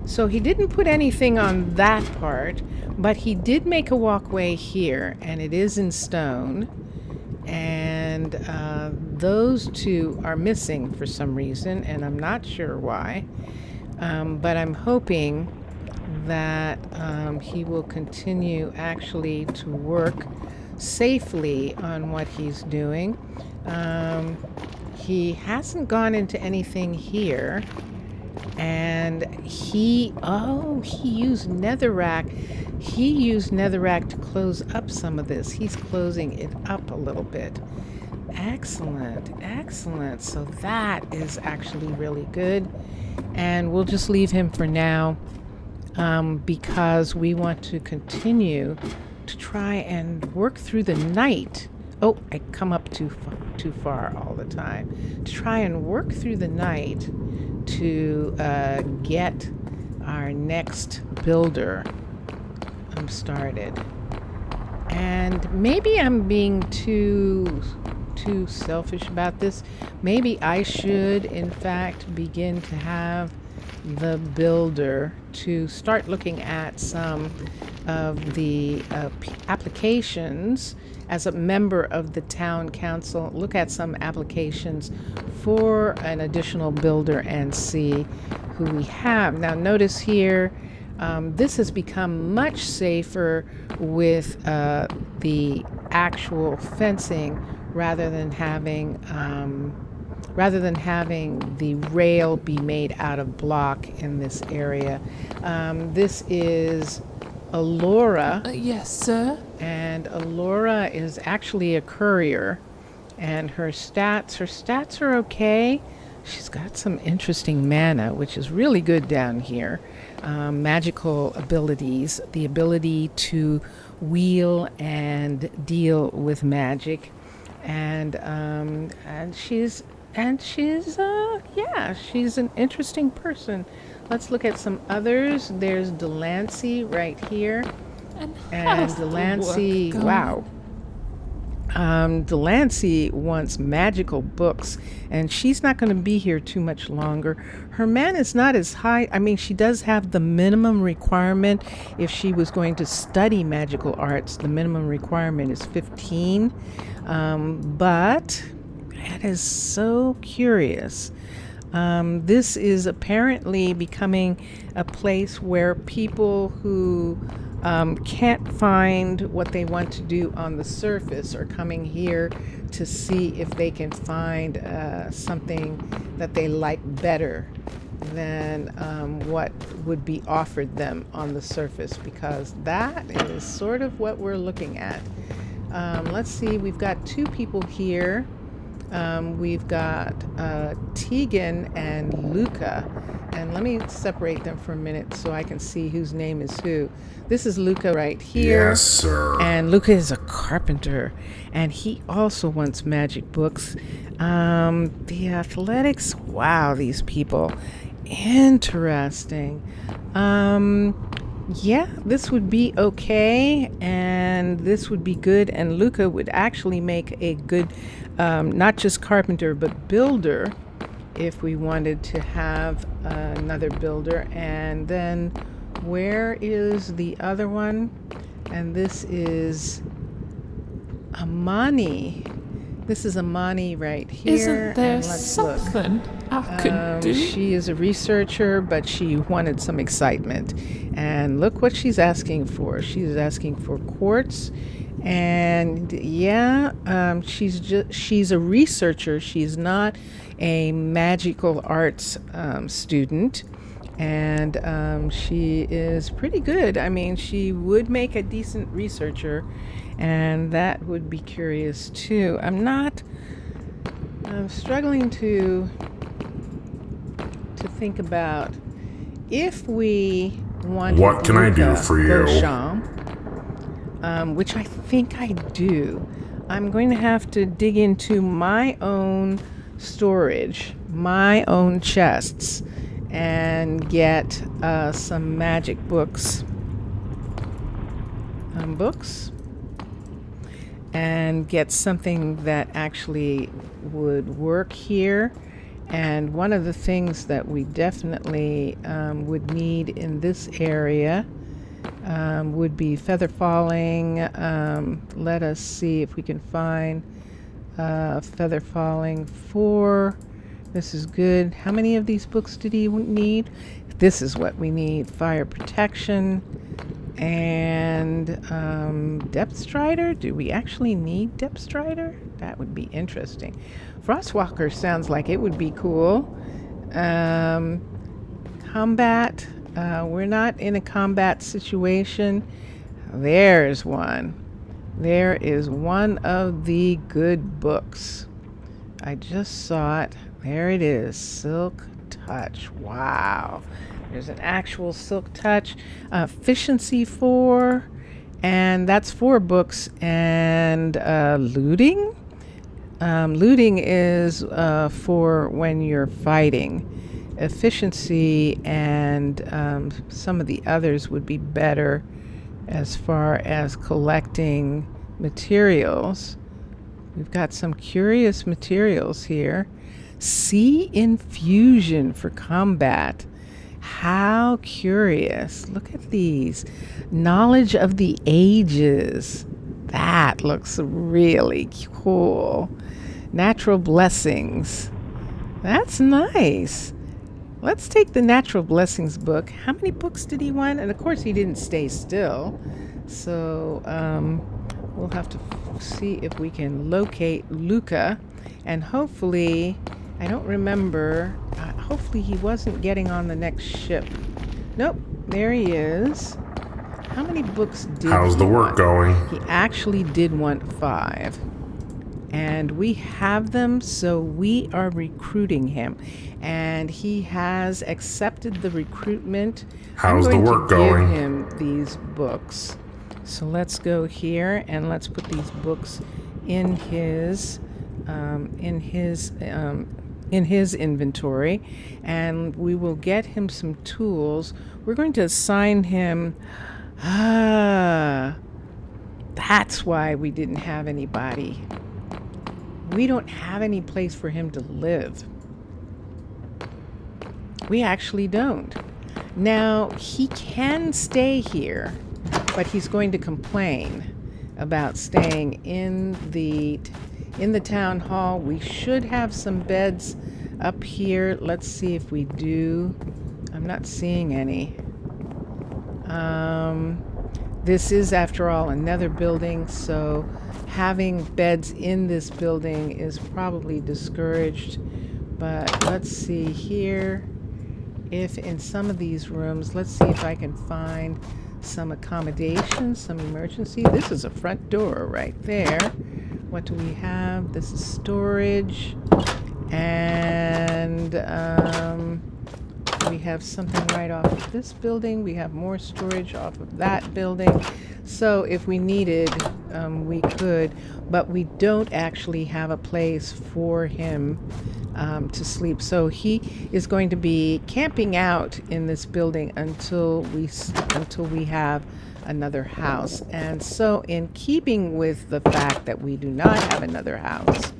So he didn't put anything on that part, but he did make a walkway here, and it is in stone. And those 2 are missing for some reason, and I'm not sure why. But I'm hoping that he will continue actually to work safely on what he's doing. He hasn't gone into anything here, and he used netherrack. He used netherrack to close up some of this. He's closing it up a little bit. Excellent, excellent. So that is actually really good, and we'll just leave him for now. Because we want to continue to try and work through the night. Oh, I come up too far all the time. To try and work through the night to get our next builder started. And maybe I'm being too selfish about this. Maybe I should, in fact, begin to have the builder to start looking at some of the applications as a member of the town council, look at some applications for an additional builder and see who we have. Now notice here, this has become much safer with the actual fencing rather than having the rail be made out of block in this area. This is Alora. Yes, sir. And Alora is actually a courier, and her stats are okay. She's got some interesting mana, which is really good down here. Magical abilities, the ability to wheel and deal with magic, and she's she's an interesting person. Let's look at some others. There's Delancey right here. And Delancey, wow. Delancey wants magical books, and she's not going to be here too much longer. Her mana is not as high. I mean, she does have the minimum requirement. If she was going to study magical arts, the minimum requirement is 15. But that is so curious. This is apparently becoming a place where people who can't find what they want to do on the surface, are coming here to see if they can find something that they like better than what would be offered them on the surface, because that is sort of what we're looking at. Let's see, we've got two people here. We've got Tegan and Luca, and let me separate them for a minute so I can see whose name is who. This is Luca right here. Yes, sir. And Luca is a carpenter, and he also wants magic books. The athletics, wow, these people, interesting. Yeah, this would be okay, and this would be good, and Luca would actually make a good, not just carpenter, but builder, if we wanted to have another builder. And then where is the other one? And this is Amani. This is Amani right here. Isn't there and let's look. something I could do? She is a researcher, but she wanted some excitement. And look what she's asking for. She's asking for quartz. And yeah, she's a researcher. She's not a magical arts student. And she is pretty good. I mean, she would make a decent researcher, and that would be curious too. I'm struggling to think about if we wanted What can I do for you? Beauchamp, which I think I do. I'm going to have to dig into my own storage, my own chests, and get some magic books, and get something that actually would work here. And one of the things that we definitely would need in this area would be feather falling. Let us see if we can find feather falling 4. This is good. How many of these books did he need? This is what we need. Fire protection and depth strider. Do we actually need depth strider? That would be interesting. Frostwalker sounds like it would be cool. Combat. We're not in a combat situation. There's one. There is one of the good books. I just saw it. There it is. Silk Touch. Wow. There's an actual Silk Touch. Efficiency 4. And that's 4 books. And looting. Looting is for when you're fighting. Efficiency and some of the others would be better as far as collecting materials. We've got some curious materials here. Sea infusion for combat. How curious. Look at these. Knowledge of the ages. That looks really cool. Natural blessings. That's nice. Let's take the Natural Blessings book. How many books did he want? And of course he didn't stay still. So we'll have to see if we can locate Luca. And hopefully, I don't remember, hopefully he wasn't getting on the next ship. Nope, there he is. How many books did How's the work going? He actually did want 5. And we have them, so we are recruiting him. And he has accepted the recruitment. How's the work I'm going going? to give him these books. So let's go here and let's put these books in his inventory, and we will get him some tools. We're going to assign him. That's why we didn't have anybody. We don't have any place for him to live. We actually don't. Now, he can stay here, but he's going to complain about staying in the town hall. We should have some beds up here. Let's see if we do. I'm not seeing any. This is, after all, another building, so having beds in this building is probably discouraged. But let's see here if in some of these rooms, let's see if I can find some accommodation, some emergency. This is a front door right there. What do we have? This is storage, and we have something right off of this building. We have more storage off of that building. So if we needed, we could, but we don't actually have a place for him to sleep. So he is going to be camping out in this building until we have another house. And so in keeping with the fact that we do not have another house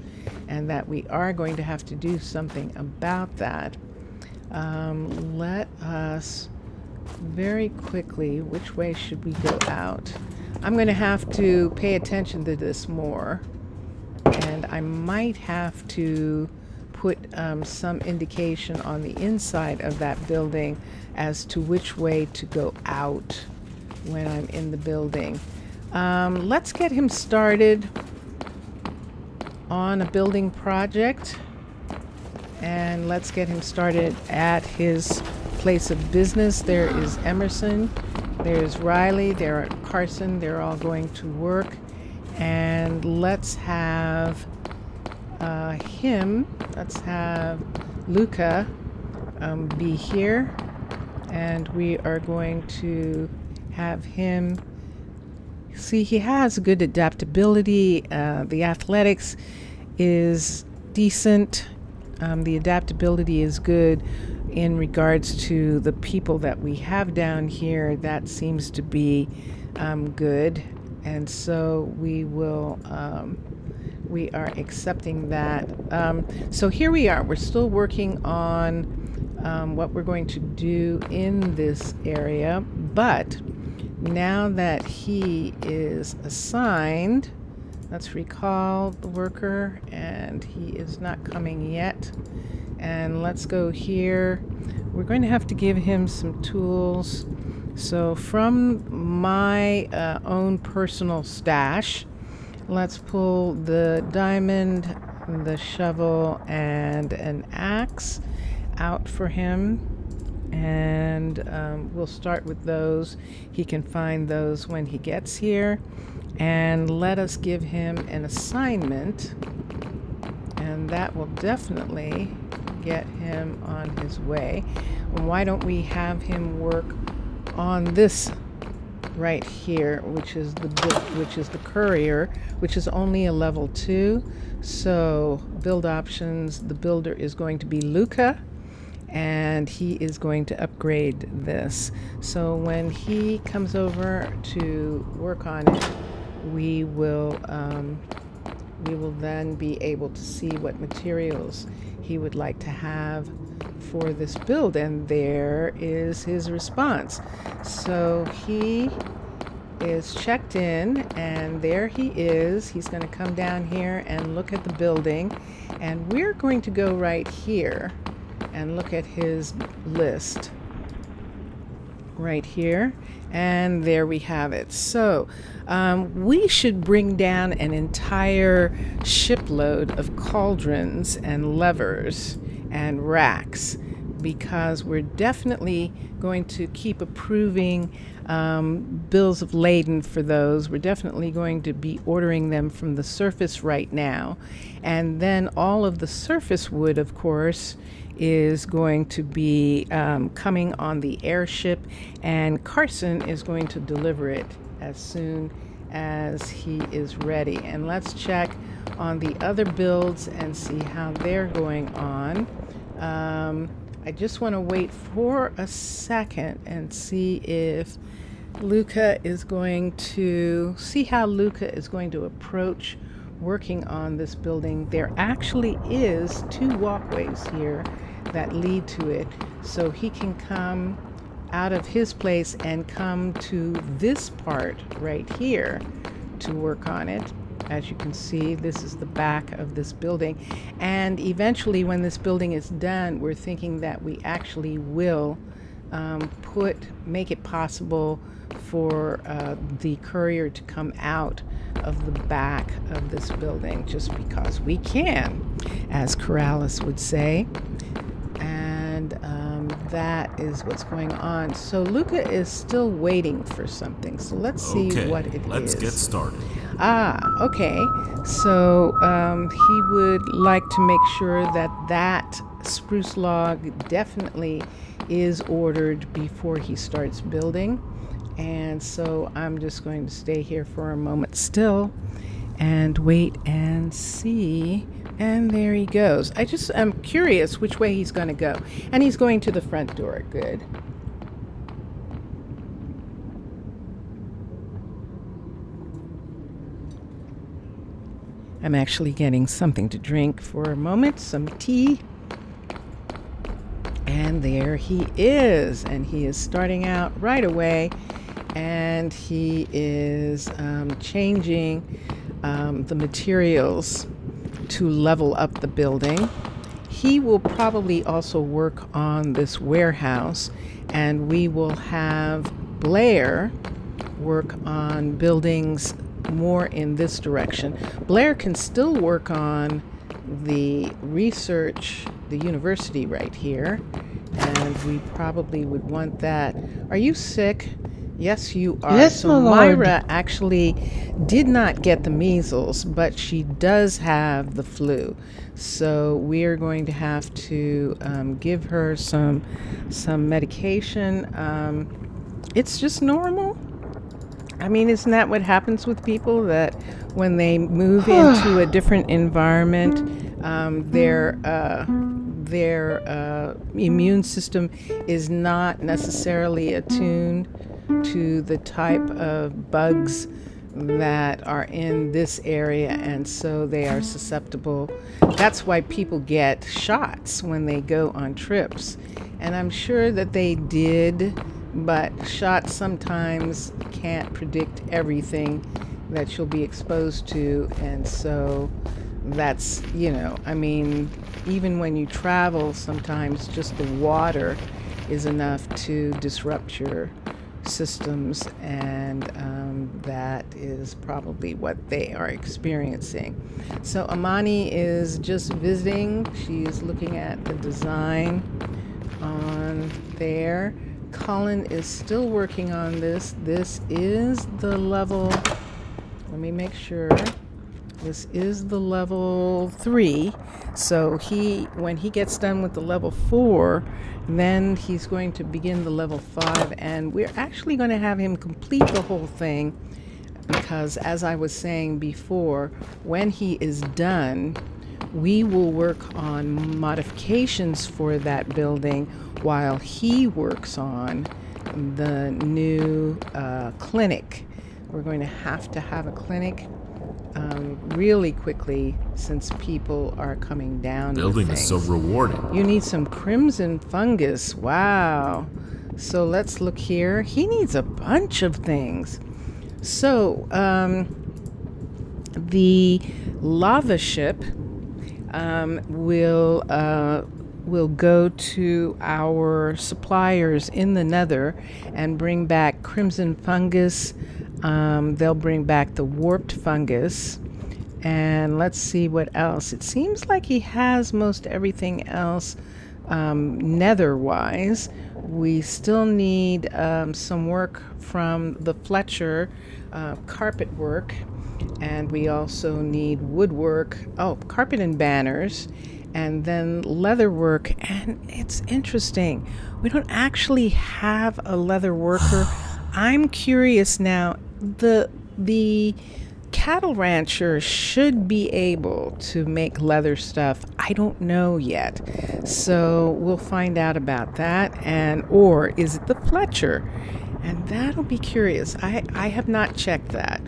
and that we are going to have to do something about that, let us very quickly, which way should we go out? I'm going to have to pay attention to this more, and I might have to put some indication on the inside of that building as to which way to go out when I'm in the building. Let's get him started on a building project, and let's get him started at his place of business. There is Emerson, there's Riley, there are Carson, they're all going to work. And let's have let's have Luca be here, and we are going to have him see, he has good adaptability. The athletics is decent. The adaptability is good in regards to the people that we have down here. That seems to be good, and so we are accepting that. So here we are. We're still working on what we're going to do in this area, but now that he is assigned, let's recall the worker, and he is not coming yet. And let's go here. We're going to have to give him some tools. So from my own personal stash, let's pull the diamond, the shovel, and an axe out for him. And we'll start with those. He can find those when he gets here. And let us give him an assignment, and that will definitely get him on his way. Why don't we have him work on this right here, which is the courier, which is only a level 2. So build options, the builder is going to be Luca, and he is going to upgrade this. So when he comes over to work on it, we will then be able to see what materials he would like to have for this build, and there is his response. So he is checked in, and there he is. He's going to come down here and look at the building, and we're going to go right here and look at his list right here, and there we have it. So we should bring down an entire shipload of cauldrons and levers and racks, because we're definitely going to keep approving bills of lading for those. We're definitely going to be ordering them from the surface right now, and then all of the surface wood, of course, is going to be coming on the airship, and Carson is going to deliver it as soon as he is ready. And let's check on the other builds and see how they're going on. I just want to wait for a second and see if Luca is going to approach working on this building. There actually is 2 walkways here that lead to it, so he can come out of his place and come to this part right here to work on it. As you can see, this is the back of this building, and eventually when this building is done, we're thinking that we actually will make it possible for the courier to come out of the back of this building, just because we can, as Corrales would say. And that is what's going on. So Luca is still waiting for something. So let's see what it is. Let's get started. Okay. So he would like to make sure that that spruce log definitely is ordered before he starts building. And so I'm just going to stay here for a moment still and wait and see. And there he goes. I'm curious which way he's going to go. And he's going to the front door. Good. I'm actually getting something to drink for a moment, some tea. And there he is. And he is starting out right away. And he is changing the materials to level up the building. He will probably also work on this warehouse, and we will have Blair work on buildings more in this direction. Blair can still work on the research, the university right here, and we probably would want that. Are you sick? Yes, you are. Yes, so my lord. Myra actually did not get the measles, but she does have the flu. So we are going to have to give her some medication. It's just normal. I mean, isn't that what happens with people, that when they move into a different environment, their immune system is not necessarily attuned to the type of bugs that are in this area, and so they are susceptible. That's why people get shots when they go on trips. And I'm sure that they did, but shots sometimes can't predict everything that you'll be exposed to. And so that's, I mean, even when you travel, sometimes just the water is enough to disrupt your systems, and that is probably what they are experiencing. So Amani is just visiting. She's looking at the design on there. Colin is still working on this. This is the level, let me make sure. This is the level 3. So when he gets done with the level 4, then he's going to begin the level 5, and we're actually going to have him complete the whole thing, because as I was saying before, when he is done, we will work on modifications for that building while he works on the new clinic. We're going to have a clinic really quickly, since people are coming down. Building is so rewarding. You need some crimson fungus. Wow. So let's look here. He needs a bunch of things. So the lava ship will go to our suppliers in the Nether and bring back crimson fungus. They'll bring back the warped fungus. And let's see what else. It seems like he has most everything else nether-wise. We still need some work from the Fletcher, carpet work. And we also need woodwork. Oh, carpet and banners. And then leather work. And it's interesting. We don't actually have a leather worker. I'm curious now. The cattle rancher should be able to make leather stuff. I don't know yet. So we'll find out about that. Or is it the Fletcher? And that'll be curious. I have not checked that.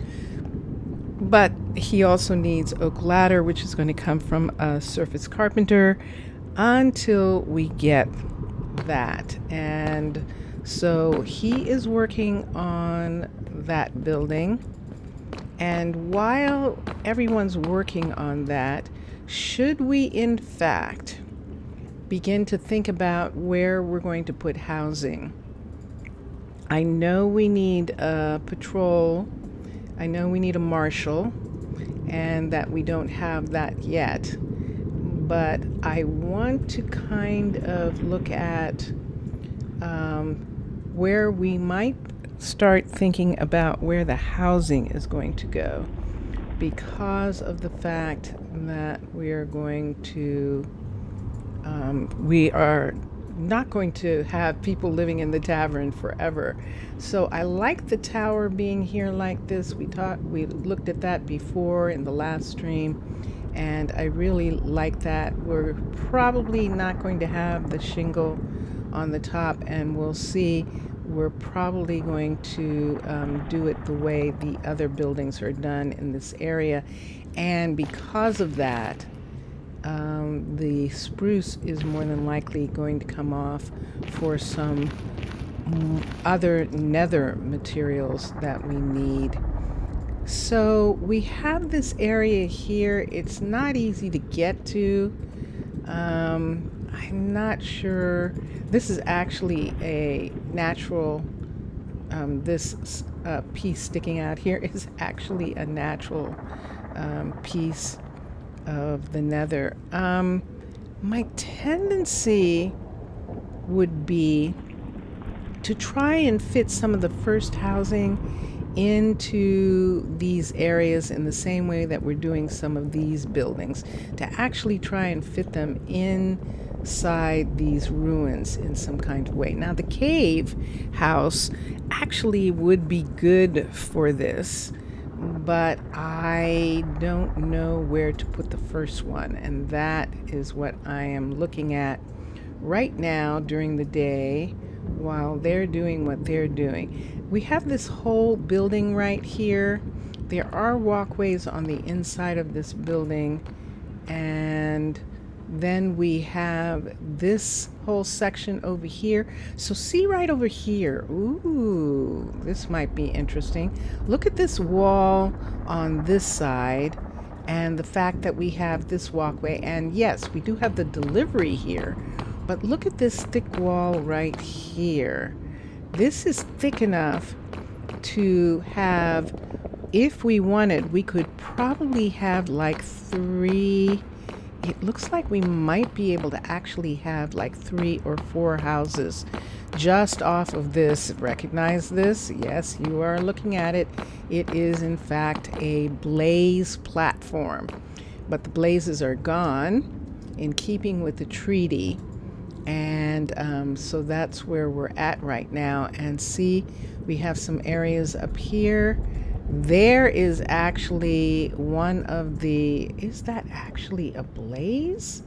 But he also needs oak ladder, which is going to come from a surface carpenter, until we get that. And so he is working on that building. And while everyone's working on that, should we in fact begin to think about where we're going to put housing. I know we need a patrol. I know we need a marshal, and that we don't have that yet. But I want to kind of look at where we might start thinking about where the housing is going to go, because of the fact that we are not going to have people living in the tavern forever. So I like the tower being here like this. We looked at that before in the last stream, and I really like that. We're probably not going to have the shingle on the top, and we'll see. We're probably going to do it the way the other buildings are done in this area, and because of that, the spruce is more than likely going to come off for some other nether materials that we need. So we have this area here. It's not easy to get to. I'm not sure. This is actually a natural, this piece sticking out here is actually a natural piece of the nether. My tendency would be to try and fit some of the first housing into these areas in the same way that we're doing some of these buildings, to actually try and fit them inside these ruins in some kind of way. Now, the cave house actually would be good for this, but I don't know where to put the first one, and that is what I am looking at right now during the day while they're doing what they're doing. We have this whole building right here. There are walkways on the inside of this building, and then we have this whole section over here. So see right over here. Ooh, this might be interesting. Look at this wall on this side and the fact that we have this walkway. And yes, we do have the delivery here, but look at this thick wall right here. This is thick enough to have, if we wanted, we could probably have like 3. It looks like we might be able to actually have like 3 or 4 houses just off of this. Recognize this? Yes, you are looking at it. It is in fact a blaze platform, but the blazes are gone in keeping with the treaty. And so that's where we're at right now. And see, we have some areas up here. There is actually one of the, is that actually a blaze?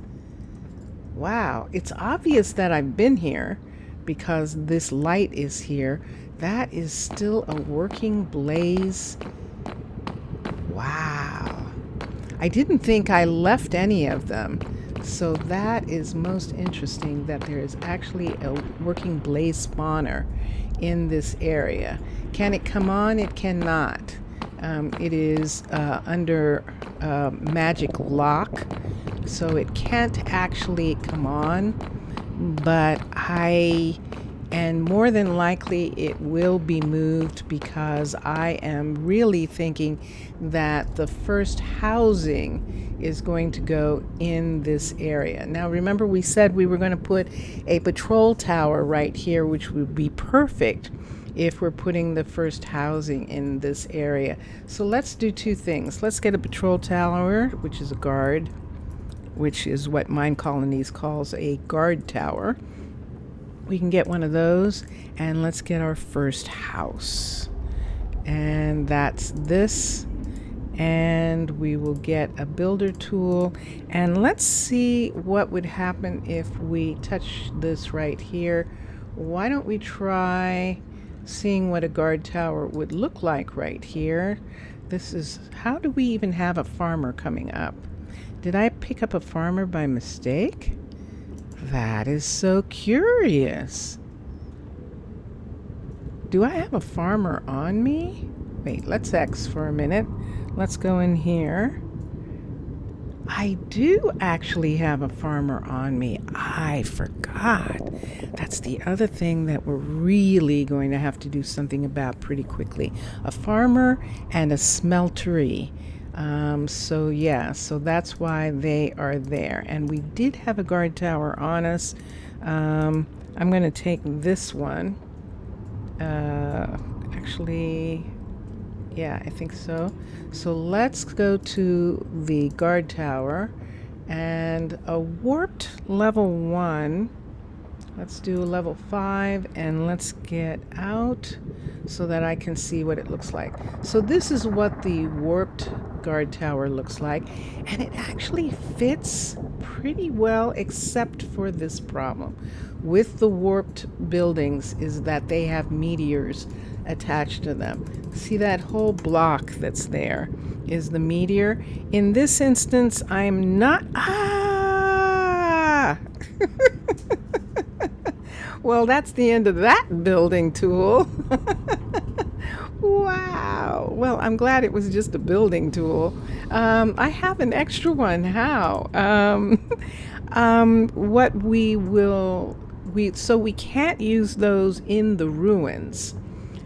Wow, it's obvious that I've been here because this light is here. That is still a working blaze. Wow. I didn't think I left any of them. So that is most interesting, that there is actually a working blaze spawner in this area. Can it come on? It cannot. It is under magic lock, so it can't actually come on, but and more than likely it will be moved, because I am really thinking that the first housing is going to go in this area. Now remember, we said we were going to put a patrol tower right here, which would be perfect if we're putting the first housing in this area. So let's do 2 things. Let's get a patrol tower, which is a guard, which is what Minecolonies calls a guard tower. We can get one of those, and let's get our first house. And that's this. And we will get a builder tool, and let's see what would happen if we touch this right here. Why don't we try seeing what a guard tower would look like right here? This is, how do we even have a farmer coming up? Did I pick up a farmer by mistake? That is so curious. Do I have a farmer on me? Wait, let's X for a minute. Let's go in here. I do actually have a farmer on me. I forgot. That's the other thing that we're really going to have to do something about pretty quickly. A farmer and a smeltery. So that's why they are there. And we did have a guard tower on us. I'm going to take this one. Actually, yeah, I think so. So let's go to the guard tower and a warped level 1. Let's do a level 5 and let's get out so that I can see what it looks like. So this is what the warped guard tower looks like, and it actually fits pretty well except for this problem with the warped buildings, is that they have meteors attached to them. See that whole block that's there is the meteor. In this instance, I'm not well, that's the end of that building tool. Wow. Well, I'm glad it was just a building tool. I have an extra one. How? So we can't use those in the ruins.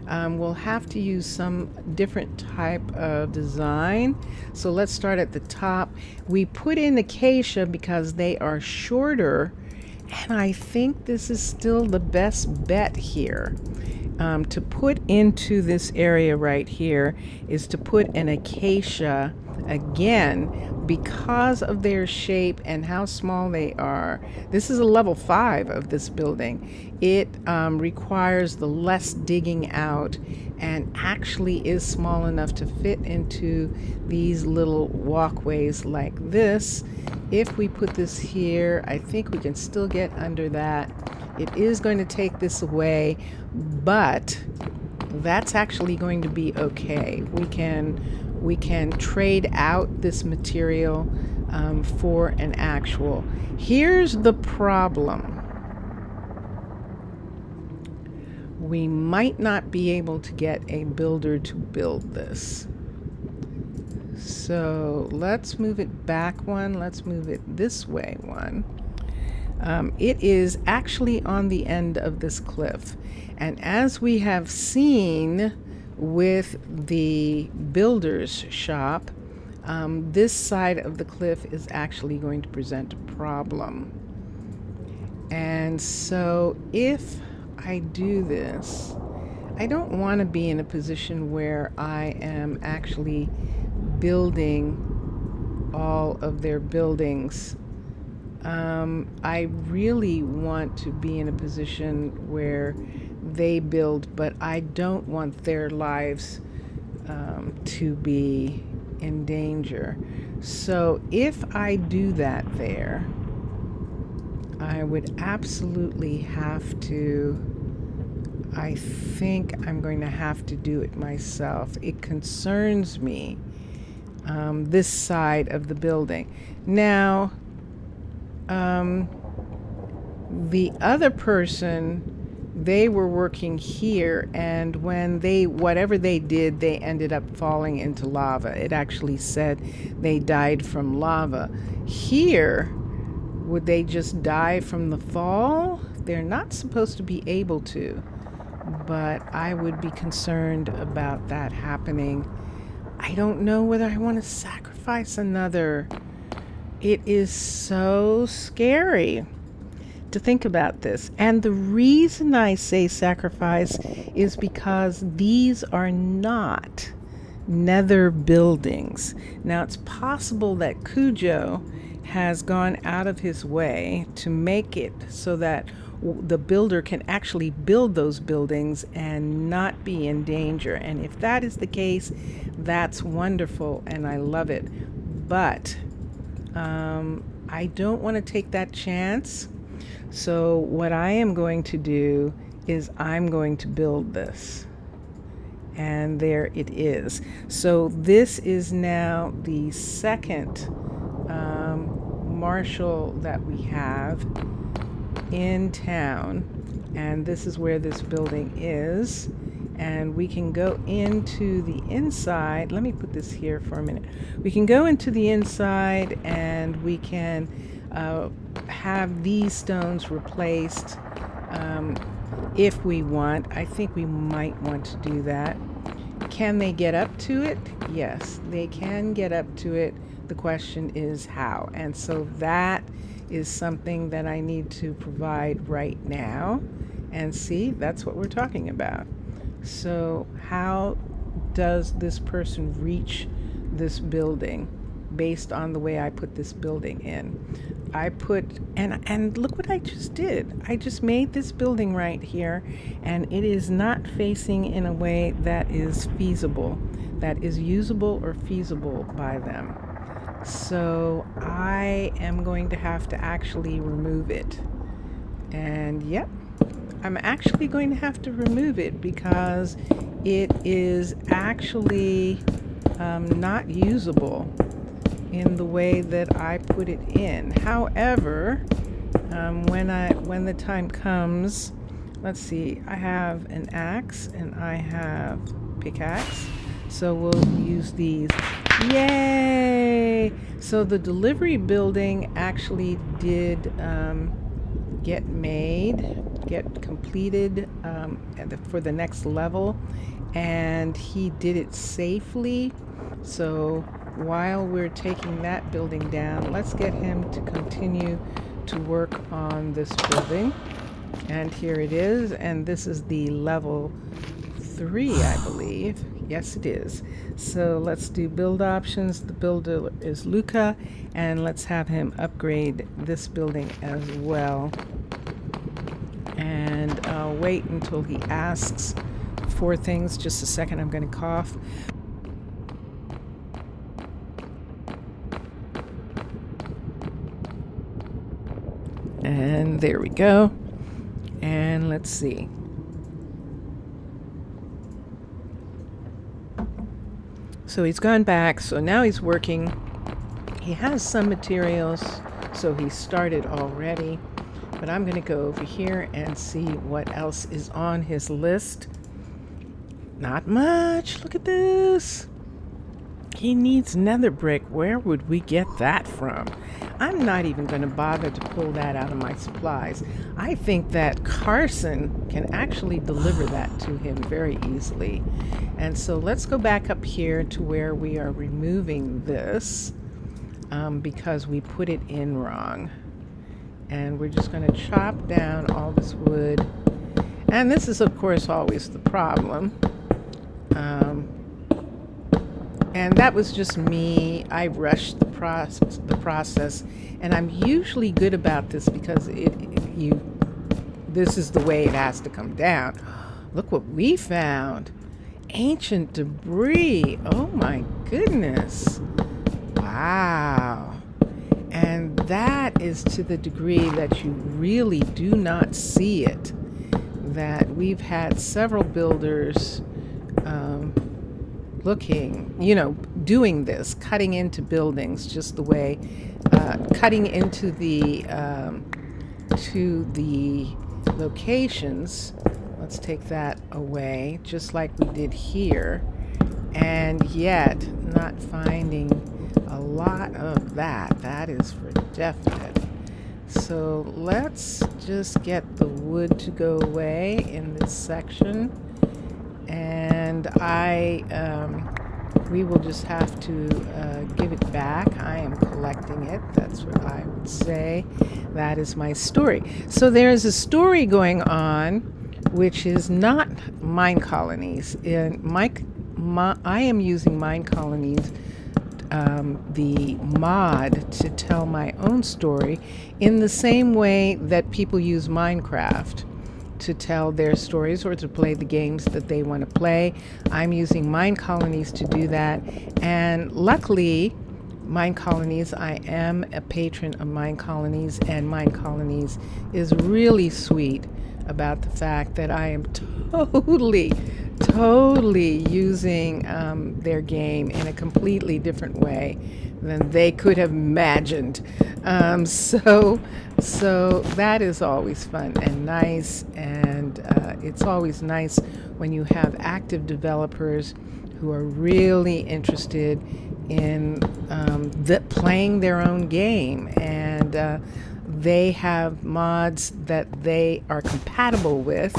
We'll have to use some different type of design. So let's start at the top. We put in acacia because they are shorter, and I think this is still the best bet here. To put into this area right here is to put an acacia again because of their shape and how small they are. This is a level 5 of this building. It requires the less digging out and actually is small enough to fit into these little walkways like this. If we put this here, I think we can still get under that. It is going to take this away, but that's actually going to be okay. We can trade out this material for an actual. Here's the problem. We might not be able to get a builder to build this. So let's move it back one. Let's move it this way one. It is actually on the end of this cliff. And as we have seen with the builder's shop, this side of the cliff is actually going to present a problem. And so if I do this, I don't want to be in a position where I am actually building all of their buildings. I really want to be in a position where they build, but I don't want their lives to be in danger. So if I do that there, I would absolutely have to, I think I'm going to have to do it myself. It concerns me, this side of the building. Now, the other person, they were working here, and when whatever they did, they ended up falling into lava. It actually said they died from lava. Here, would they just die from the fall? They're not supposed to be able to, but I would be concerned about that happening. I don't know whether I want to sacrifice another. It is so scary to think about this. And the reason I say sacrifice is because these are not nether buildings. Now, it's possible that Cujo has gone out of his way to make it so that the builder can actually build those buildings and not be in danger. And if that is the case, that's wonderful and I love it. But I don't want to take that chance. So what I am going to do is I'm going to build this. And there it is. So this is now the second marshal that we have in town. And this is where this building is. And we can go into the inside. Let me put this here for a minute. We can go into the inside and we can have these stones replaced if we want. I think we might want to do that. Can they get up to it? Yes, they can get up to it. The question is how. And so that is something that I need to provide right now. And see, that's what we're talking about. So how does this person reach this building based on the way I put this building in? I put, and look what I just did. I just made this building right here, and it is not facing in a way that is feasible, that is usable or feasible by them. So I am going to have to actually remove it. And yep, I'm actually going to have to remove it because it is actually not usable in the way that I put it in. However, when the time comes, let's see, I have an axe and I have pickaxe, so we'll use these. Yay! So the delivery building actually did get completed for the next level, and he did it safely. So while we're taking that building down, let's get him to continue to work on this building. And here it is, and this is the level 3, I believe. Yes, it is. So let's do build options. The builder is Luca, and let's have him upgrade this building as well. And I'll wait until he asks for things. Just a second, I'm going to cough. And there we go. And let's see. So he's gone back. So now he's working. He has some materials, so he started already. But I'm going to go over here and see what else is on his list. Not much. Look at this. He needs nether brick. Where would we get that from? I'm not even going to bother to pull that out of my supplies. I think that Carson can actually deliver that to him very easily. And so let's go back up here to where we are removing this because we put it in wrong. And we're just going to chop down all this wood. And this is, of course, always the problem. And that was just me. I rushed the process, and I'm usually good about this because this is the way it has to come down. Look what we found. Ancient debris. Oh my goodness. Wow. And that is to the degree that you really do not see it. That we've had several builders doing this, cutting into buildings just the way, cutting into to the locations. Let's take that away, just like we did here, and yet not finding a lot of that. That is for definite. So let's just get the wood to go away in this section, and we will just have to give it back. I am collecting it. That's what I would say. That is my story. So there is a story going on, which is not Minecolonies. I am using Minecolonies, the mod, to tell my own story in the same way that people use Minecraft to tell their stories or to play the games that they want to play. I'm using Minecolonies to do that. And luckily, Minecolonies, I am a patron of Minecolonies, and Minecolonies is really sweet about the fact that I am totally using their game in a completely different way than they could have imagined. So that is always fun and nice, and it's always nice when you have active developers who are really interested in playing their own game, and they have mods that they are compatible with.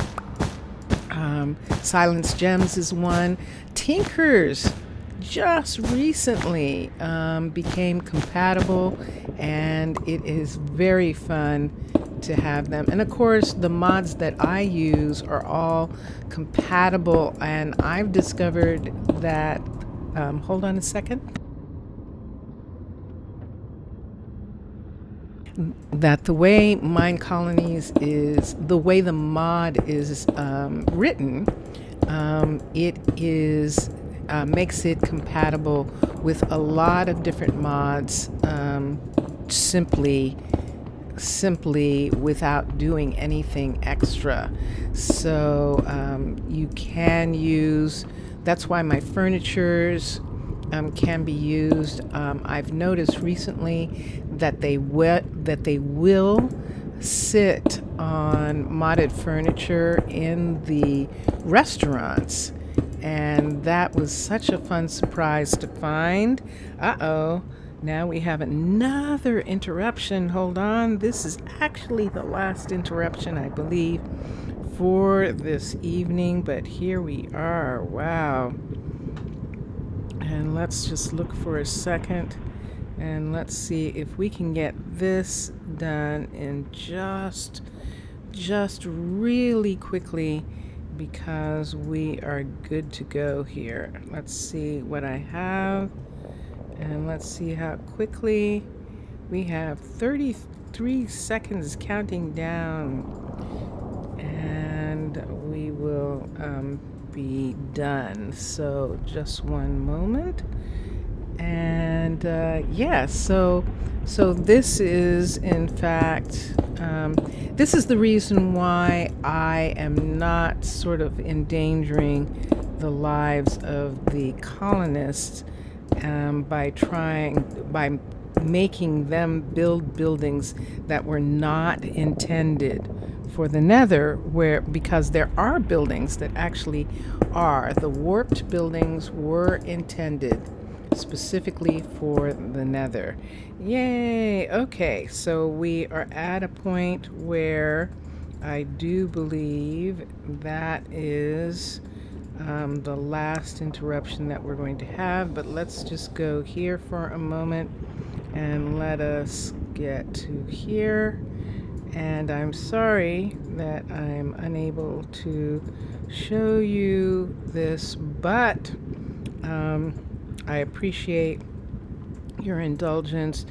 Silence Gems is one. Tinkers just recently became compatible, and it is very fun to have them. And of course, the mods that I use are all compatible, and I've discovered that, hold on a second, that the way Minecolonies is, the way the mod is written, it is makes it compatible with a lot of different mods, simply without doing anything extra. So you can use, that's why my furnitures can be used. I've noticed recently that they will sit on modded furniture in the restaurants, and that was such a fun surprise to find. Now we have another interruption. Hold on, this is actually the last interruption, I believe, for this evening, but here we are. Wow. And let's just look for a second, and let's see if we can get this done in just really quickly, because we are good to go here. Let's see what I have, and let's see how quickly. We have 33 seconds counting down, and we will be done. So just one moment. And so this is, in fact, this is the reason why I am not sort of endangering the lives of the colonists by making them build buildings that were not intended for the Nether, because there are buildings that actually are. The warped buildings were intended specifically for the Nether. Yay! Okay, so we are at a point where I do believe that is the last interruption that we're going to have, but let's just go here for a moment and let us get to here. And I'm sorry that I'm unable to show you this, but I appreciate your indulgence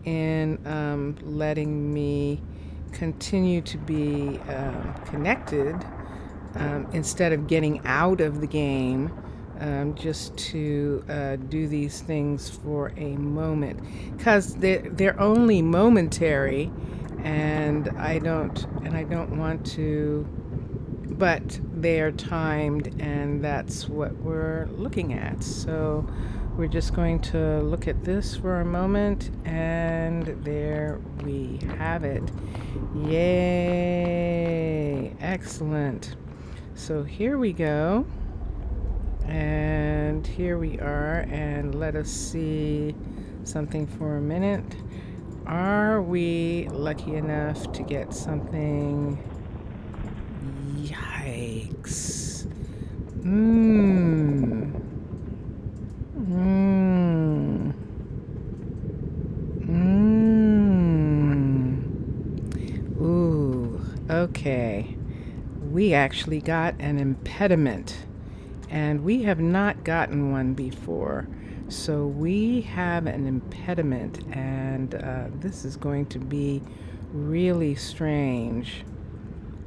in letting me continue to be connected instead of getting out of the game, just to do these things for a moment, because they're only momentary, and I don't want to, but they are timed, and that's what we're looking at. So we're just going to look at this for a moment, and there we have it. Yay! Excellent. So here we go, and here we are, and let us see something for a minute. Are we lucky enough to get something? Yikes. Ooh, okay. We actually got an impediment, and we have not gotten one before. So we have an impediment, and this is going to be really strange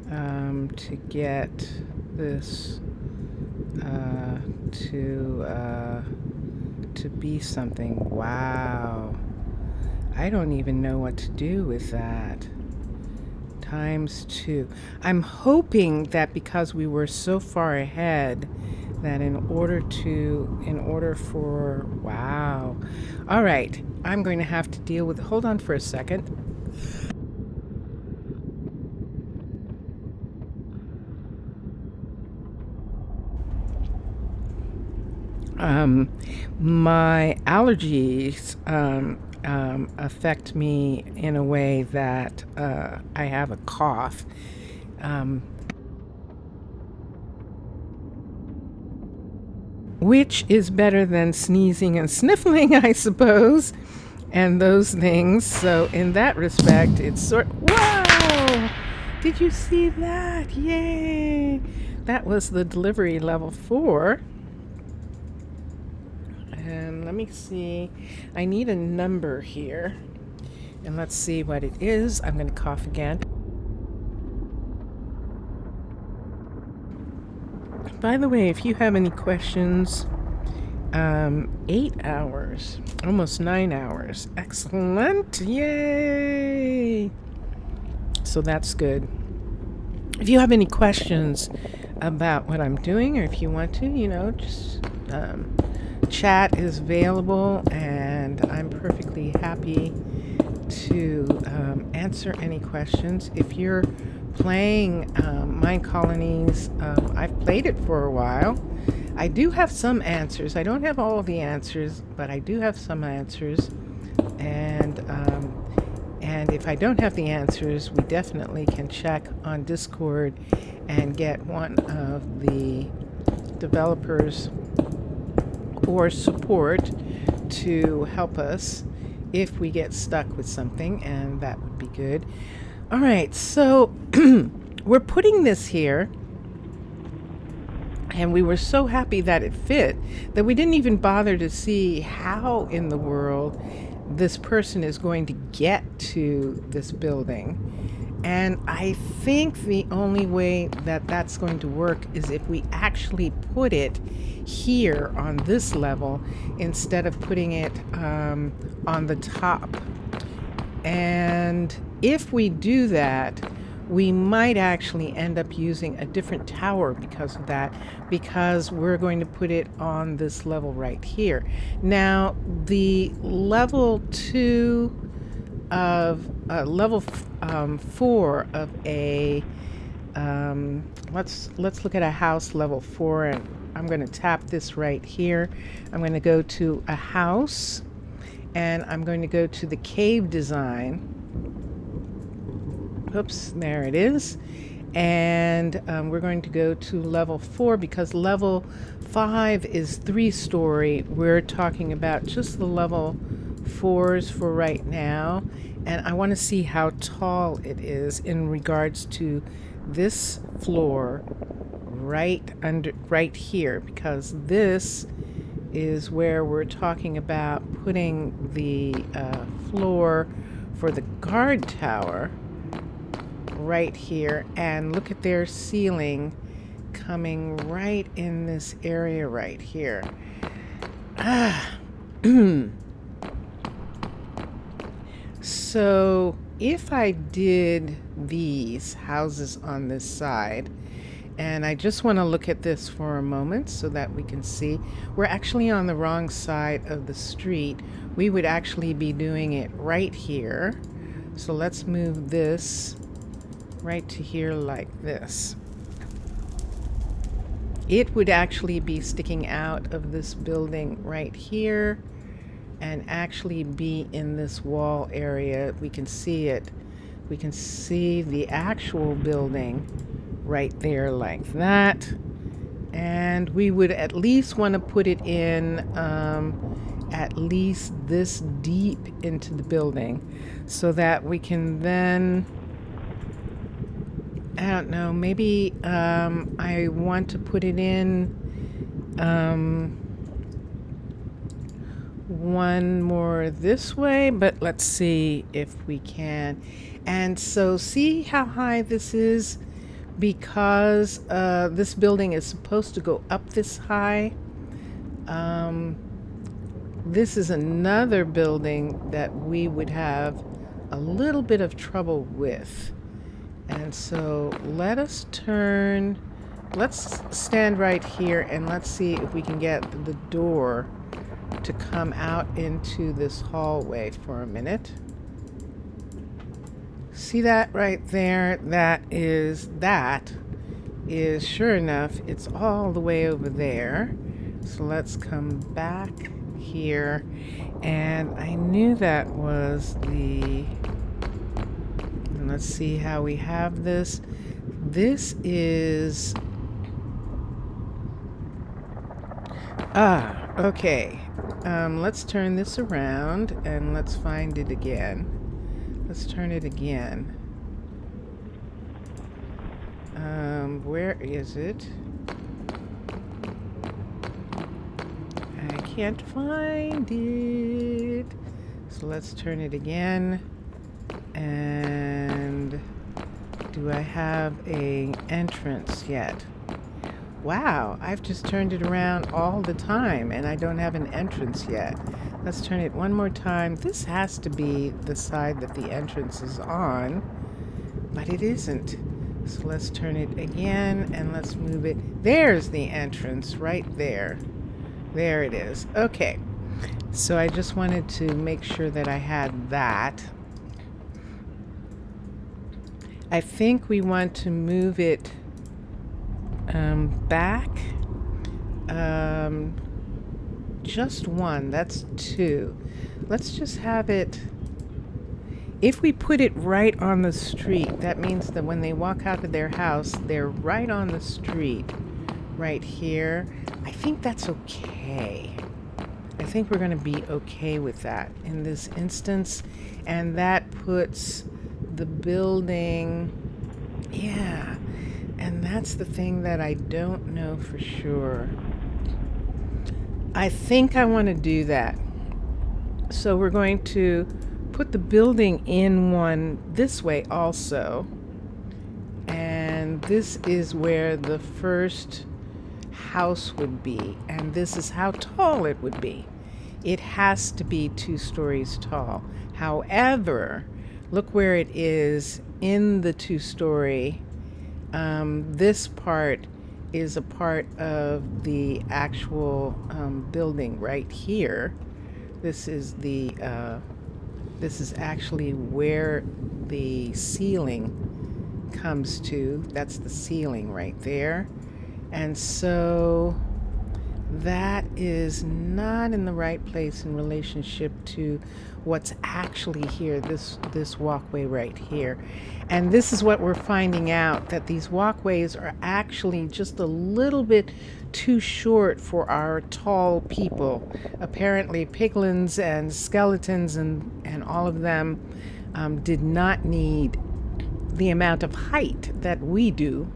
to get this to be something. Wow. I don't even know what to do with that. ×2. I'm hoping that because we were so far ahead, that in order for, wow. All right, I'm going to have to deal with, hold on for a second. My allergies affect me in a way that I have a cough. Which is better than sneezing and sniffling, I suppose, and those things. So in that respect, it's Whoa! Did you see that? Yay! That was the delivery level 4. And let me see. I need a number here. And let's see what it is. I'm going to cough again. By the way, if you have any questions, 8 hours, almost 9 hours. Excellent. Yay! So that's good. If you have any questions about what I'm doing, or if you want to, just chat is available, and I'm perfectly happy to answer any questions. If you're playing Minecolonies, I've played it for a while. I do have some answers. I don't have all of the answers, but I do have some answers. And if I don't have the answers, we definitely can check on Discord and get one of the developers or support to help us if we get stuck with something, and that would be good. All right, so we're putting this here, and we were so happy that it fit that we didn't even bother to see how in the world this person is going to get to this building. And I think the only way that that's going to work is if we actually put it here on this level instead of putting it on the top. And if we do that, we might actually end up using a different tower because of that, because we're going to put it on this level right here. Now, the level 2 of level 4 of a let's look at a house level 4, and I'm going to tap this right here. I'm going to go to a house, and I'm going to go to the cave design. Oops, there it is. And we're going to go to level 4 because level 5 is 3-story. We're talking about just the level 4s for right now. And I want to see how tall it is in regards to this floor right here, because this is where we're talking about putting the floor for the guard tower right here. And look at their ceiling coming right in this area right here. So if I did these houses on this side, and I just want to look at this for a moment so that we can see, we're actually on the wrong side of the street. We would actually be doing it right here. So let's move this right to here like this. It would actually be sticking out of this building right here and actually be in this wall area. We can see it. We can see the actual building right there like that. And we would at least want to put it in at least this deep into the building so that we can then, I don't know, maybe I want to put it in one more this way, but let's see if we can. And so see how high this is, because this building is supposed to go up this high. This is another building that we would have a little bit of trouble with. And so let's stand right here and let's see if we can get the door to come out into this hallway for a minute. See that right there? That is sure enough, it's all the way over there. So let's come back here. And I knew that was the... And let's see how we have this. This is... Okay. Let's turn this around and let's find it again. Let's turn it again. Where is it? I can't find it. So let's turn it again. And do I have an entrance yet? Wow, I've just turned it around all the time and I don't have an entrance yet. Let's turn it one more time. This has to be the side that the entrance is on, but it isn't. So let's turn it again and let's move it. There's the entrance right there. There it is. Okay. So I just wanted to make sure that I had that. I think we want to move it back. Just one. That's two. Let's just have it. If we put it right on the street, that means that when they walk out of their house, they're right on the street, right here. I think that's okay. I think we're going to be okay with that in this instance. And that puts the building, yeah. And that's the thing that I don't know for sure. I think I want to do that. So we're going to put the building in one this way also. And this is where the first house would be. And this is how tall it would be. It has to be 2 stories tall. However, look where it is in the 2-story. This part is a part of the actual building right here. This is the this is actually where the ceiling comes to. That's the ceiling right there. And so that is not in the right place in relationship to what's actually here, this walkway right here. And this is what we're finding out, that these walkways are actually just a little bit too short for our tall people. Apparently piglins and skeletons and all of them did not need the amount of height that we do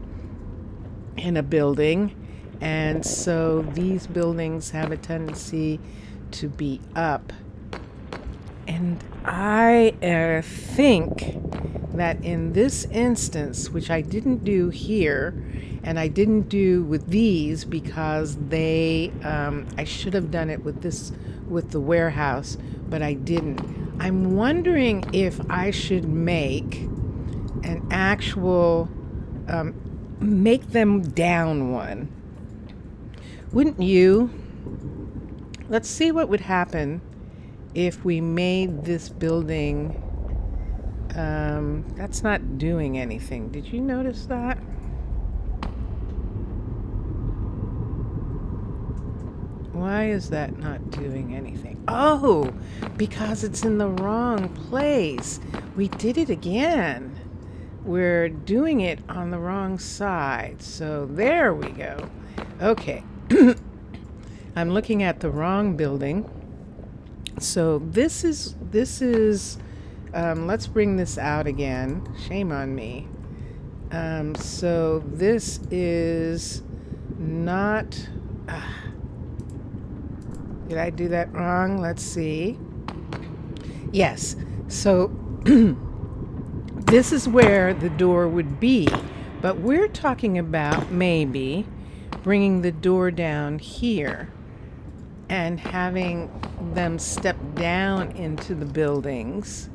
in a building. And so these buildings have a tendency to be up. And I think that in this instance, which I didn't do here, and I didn't do with these because they, I should have done it with the warehouse, but I didn't. I'm wondering if I should make an actual, make them down one. Wouldn't you? Let's see what would happen if we made this building. That's not doing anything. Did you notice that? Why is that not doing anything? Oh, because it's in the wrong place. We did it again. We're doing it on the wrong side. So there we go. Okay. I'm looking at the wrong building. So this is let's bring this out again. Shame on me. So this is not, did I do that wrong? Let's see. Yes. So this is where the door would be, but we're talking about maybe bringing the door down here and having them step down into the buildings,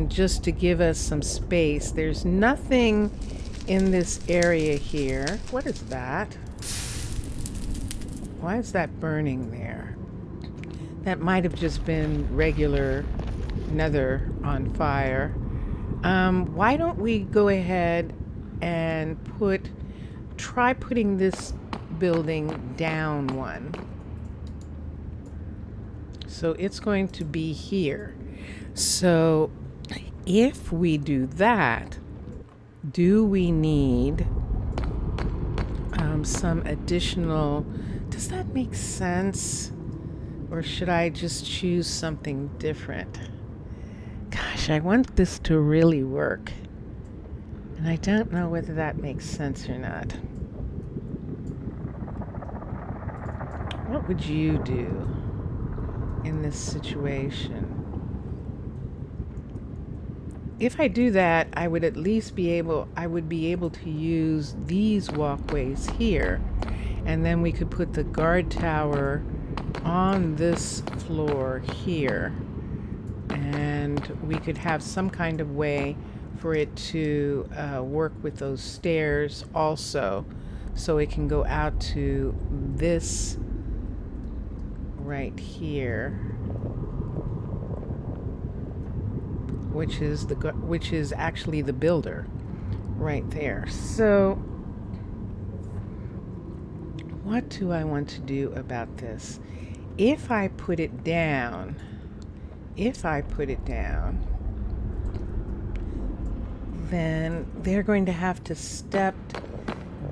just to give us some space. There's nothing in this area here. What is that? Why is that burning there? That might have just been regular Nether on fire. Why don't we go ahead and try putting this building down one. So it's going to be here. So if we do that, do we need some additional, does that make sense? Or should I just choose something different? Gosh, I want this to really work. And I don't know whether that makes sense or not. What would you do in this situation? If I do that, I would at least be able to use these walkways here, and then we could put the guard tower on this floor here, and we could have some kind of way for it to work with those stairs also, so it can go out to this right here, which is actually the builder right there. So what do I want to do about this? If I put it down, then they're going to have to step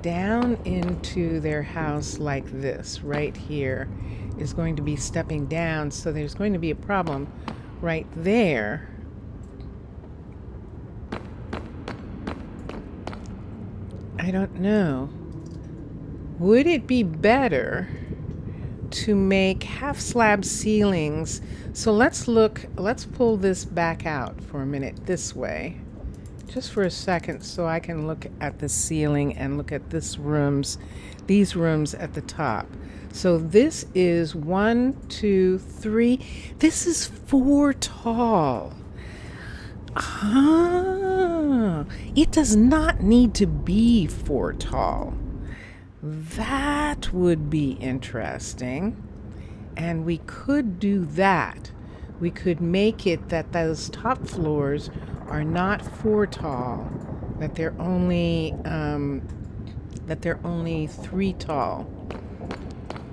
down into their house like this. Right here is going to be stepping down, so there's going to be a problem right there. I don't know. Would it be better to make half slab ceilings? So let's pull this back out for a minute this way, just for a second, so I can look at the ceiling and look at these rooms at the top. So this is 1, 2, 3. This is 4 tall. It does not need to be 4 tall. That would be interesting. And we could do that. We could make it that those top floors are not 4 tall, that they're only 3 tall.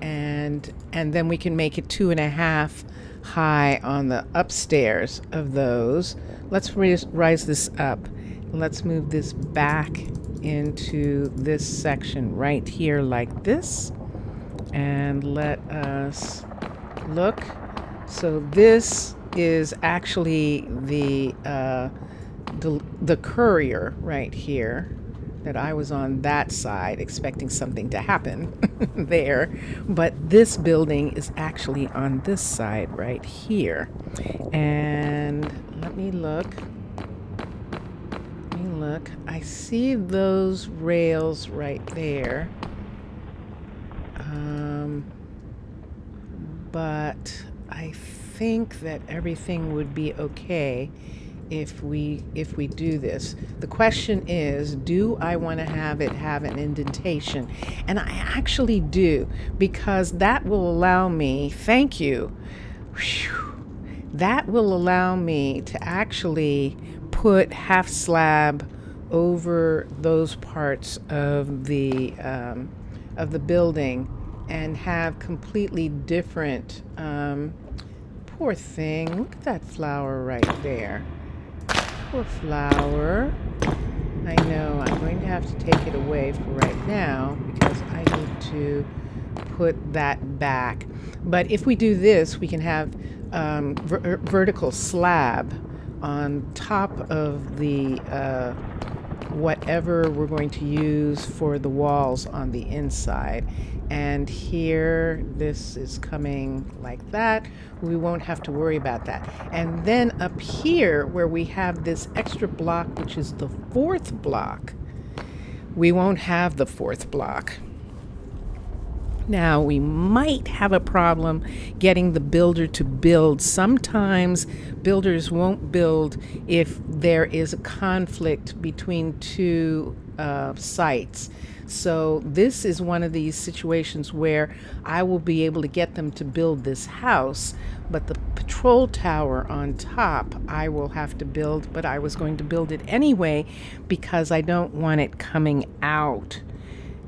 And then we can make it 2.5 high on the upstairs of those. Let's rise this up. Let's move this back into this section right here like this. And let us look. So this is actually the courier right here, that I was on that side expecting something to happen there, but this building is actually on this side right here. And let me look. I see those rails right there, but I think that everything would be okay if we do this. The question is, do I want to have an indentation? And I actually do, because that will allow me, thank you, that will allow me to actually put half slab over those parts of the building and have completely different, poor thing, look at that flower right there. Poor flower. I know I'm going to have to take it away for right now because I need to put that back. But if we do this, we can have vertical slab on top of the whatever we're going to use for the walls on the inside. And here, this is coming like that. We won't have to worry about that. And then up here, where we have this extra block, which is the 4th block, we won't have the 4th block. Now, we might have a problem getting the builder to build. Sometimes builders won't build if there is a conflict between 2 sites. So this is one of these situations where I will be able to get them to build this house, but the patrol tower on top I will have to build, but I was going to build it anyway because I don't want it coming out.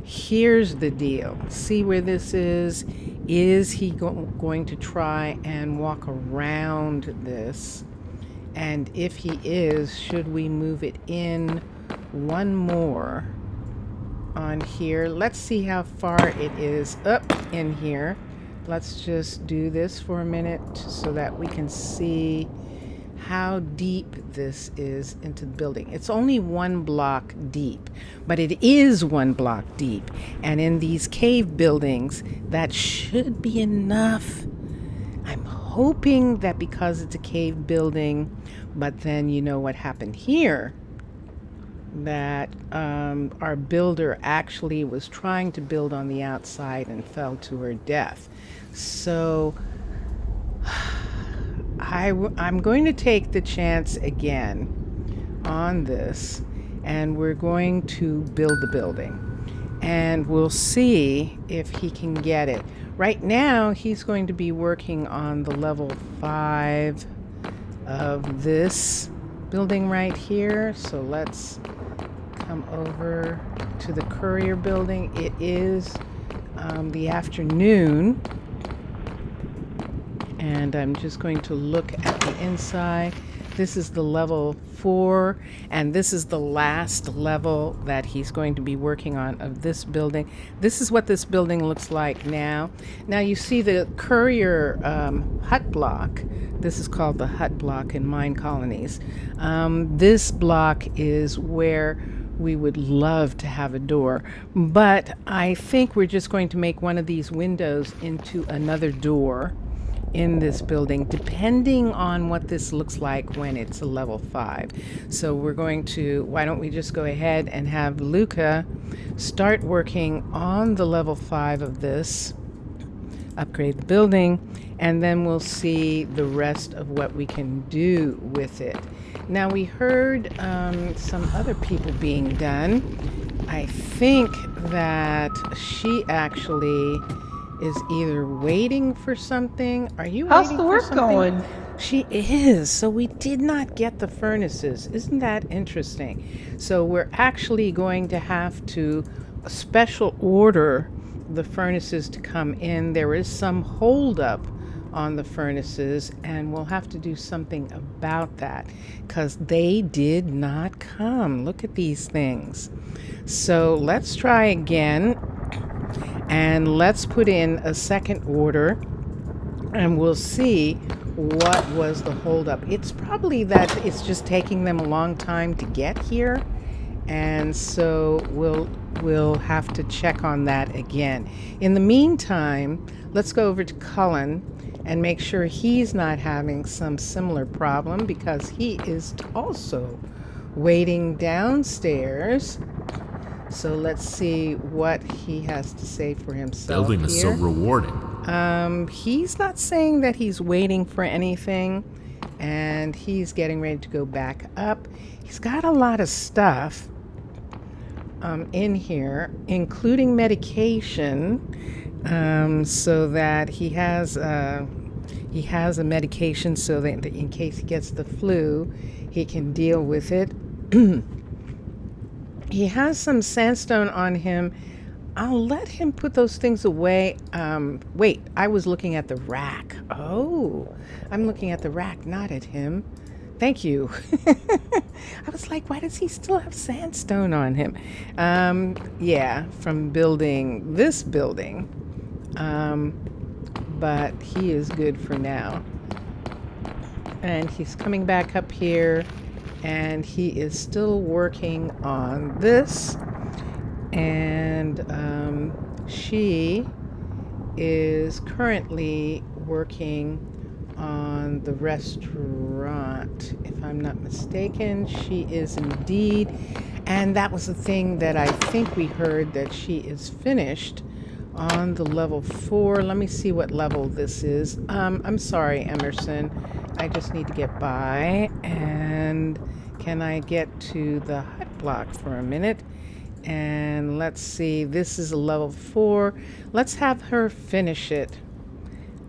Here's the deal. See where this is? Is he going to try and walk around this? And if he is, should we move it in one more on here? Let's see how far it is up in here. Let's just do this for a minute so that we can see how deep this is into the building. It's only 1 block deep, but it is 1 block deep. And in these cave buildings, that should be enough. I'm hoping that because it's a cave building, but then you know what happened here, that our builder actually was trying to build on the outside and fell to her death. So I'm going to take the chance again on this, and we're going to build the building, and we'll see if he can get it. Right now, he's going to be working on the level 5 of this building right here. So let's come over to the courier building. It is the afternoon, and I'm just going to look at the inside. This is the level 4, and this is the last level that he's going to be working on of this building. This is what this building looks like now. Now you see the courier hut block. This is called the hut block in Minecolonies. This block is where we would love to have a door, but I think we're just going to make one of these windows into another door in this building, depending on what this looks like when it's a level 5. So we're going to, why don't we just go ahead and have Luca start working on the level 5 of this, upgrade the building, and then we'll see the rest of what we can do with it. Now we heard some other people being done. I think that she actually is either waiting for something. Are you How's waiting the for work something? going? She is. So we did not get the furnaces. Isn't that interesting? So we're actually going to have to special order the furnaces to come in. There is some holdup on the furnaces, and we'll have to do something about that because they did not come. Look at these things. So let's try again. And let's put in a second order, and we'll see what was the holdup. It's probably that it's just taking them a long time to get here, and so we'll have to check on that again. In the meantime, let's go over to Cullen and make sure he's not having some similar problem, because he is also waiting downstairs. So let's see what he has to say for himself. Building is so here. rewarding. He's not saying that he's waiting for anything, and he's getting ready to go back up. He's got a lot of stuff in here, including medication, so that he has a medication so that in case he gets the flu, he can deal with it. He has some sandstone on him. I'll let him put those things away. Wait, I was looking at the rack. Oh, I'm looking at the rack, not at him. Thank you. I was like, why does he still have sandstone on him? Yeah, from building this building. But he is good for now. And he's coming back up here, and he is still working on this. And she is currently working on the restaurant, if I'm not mistaken. She is indeed. And that was the thing that I think we heard, that she is finished on the level 4. Let me see what level this is. I'm sorry, Emerson. I just need to get by. And can I get to the hut block for a minute? And let's see, this is a level 4. Let's have her finish it.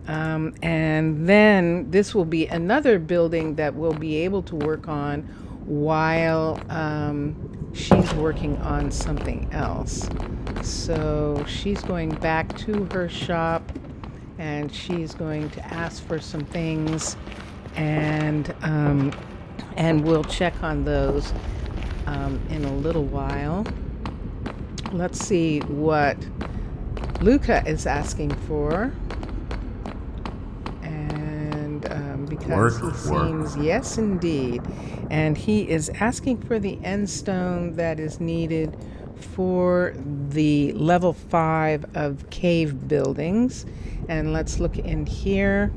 And then this will be another building that we'll be able to work on while she's working on something else. So she's going back to her shop. and she's going to ask for some things, and we'll check on those in a little while. Let's see what Luca is asking for. Because he seems, yes indeed, and he is asking for the end stone that is needed for the level 5 of cave buildings. And let's look in here,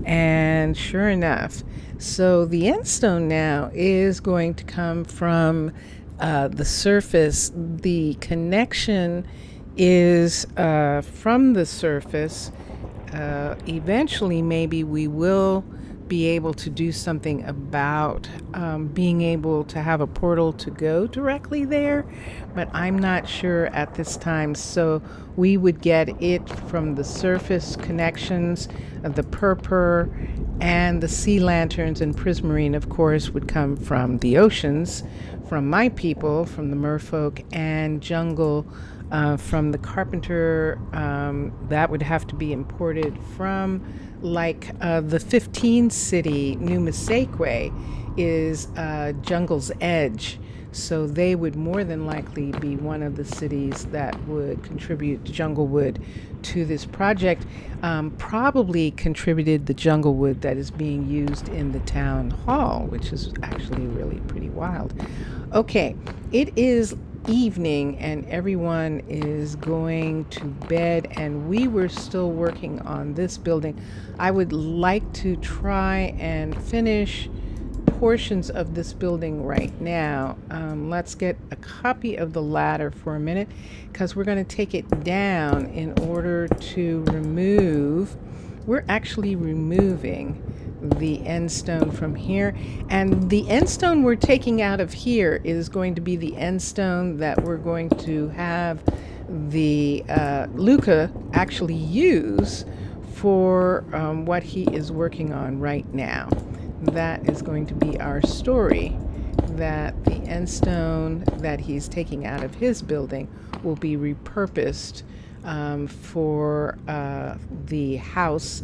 and sure enough, so the end stone now is going to come from the surface. The connection is from the surface. Eventually, maybe we will be able to do something about being able to have a portal to go directly there, but I'm not sure at this time. So we would get it from the surface connections of the purpur, and the sea lanterns and prismarine, of course, would come from the oceans, from my people, from the Mer-Folk, and jungle from the carpenter. That would have to be imported from, like, the 15th city, New Massaquoi, is Jungle's Edge. So they would more than likely be one of the cities that would contribute jungle wood to this project. Probably contributed the jungle wood that is being used in the town hall, which is actually really pretty wild. Okay, it is evening and everyone is going to bed, and we were still working on this building. I would like to try and finish portions of this building right now. Let's get a copy of the ladder for a minute, because we're going to take it down in order to remove. We're actually removing the end stone from here, and the end stone we're taking out of here is going to be the end stone that we're going to have the Luca actually use for what he is working on right now. That is going to be our story, that the end stone that he's taking out of his building will be repurposed for the house,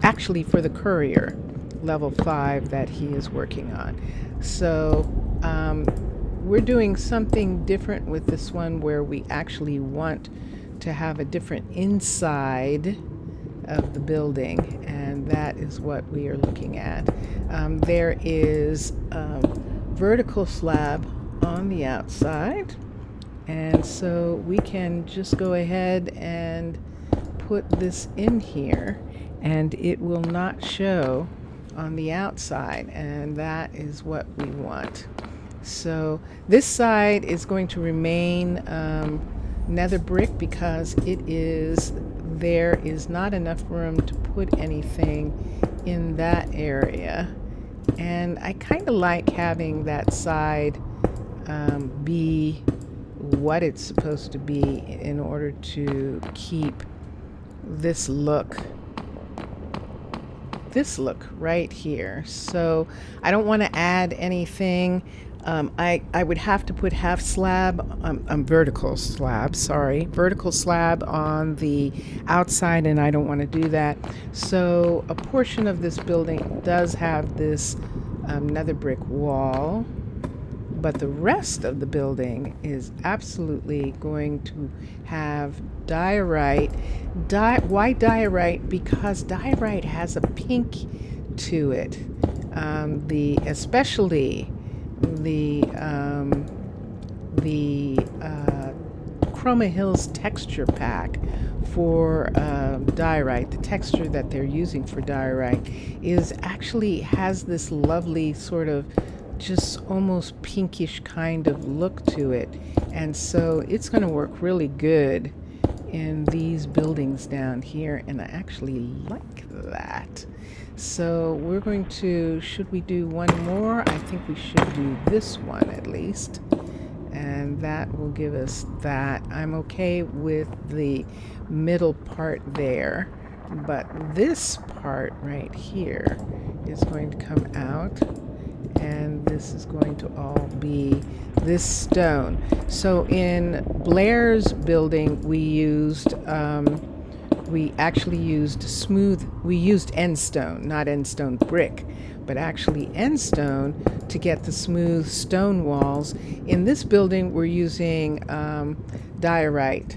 actually for the courier level 5 that he is working on. So we're doing something different with this one, where we actually want to have a different inside of the building, and that is what we are looking at. There is a vertical slab on the outside, and so we can just go ahead and put this in here, and it will not show on the outside, and that is what we want. So this side is going to remain nether brick, because there is not enough room to put anything in that area, and I kind of like having that side be what it's supposed to be in order to keep this look right here. So I don't want to add anything. I would have to put vertical slab on the outside, and I don't want to do that. So a portion of this building does have this nether brick wall, but the rest of the building is absolutely going to have diorite. Why diorite? Because diorite has a pink to it. Especially the Chroma Hills texture pack for diorite, the texture that they're using for diorite has this lovely sort of just almost pinkish kind of look to it, and so it's going to work really good in these buildings down here, and I actually like that. So we're going to, should we do one more? I think we should do this one at least, and that will give us that. I'm okay with the middle part there, but this part right here is going to come out, and this is going to all be this stone. So in Blair's building, we used we actually used we used end stone, not end stone brick, but actually end stone to get the smooth stone walls. In this building, we're using diorite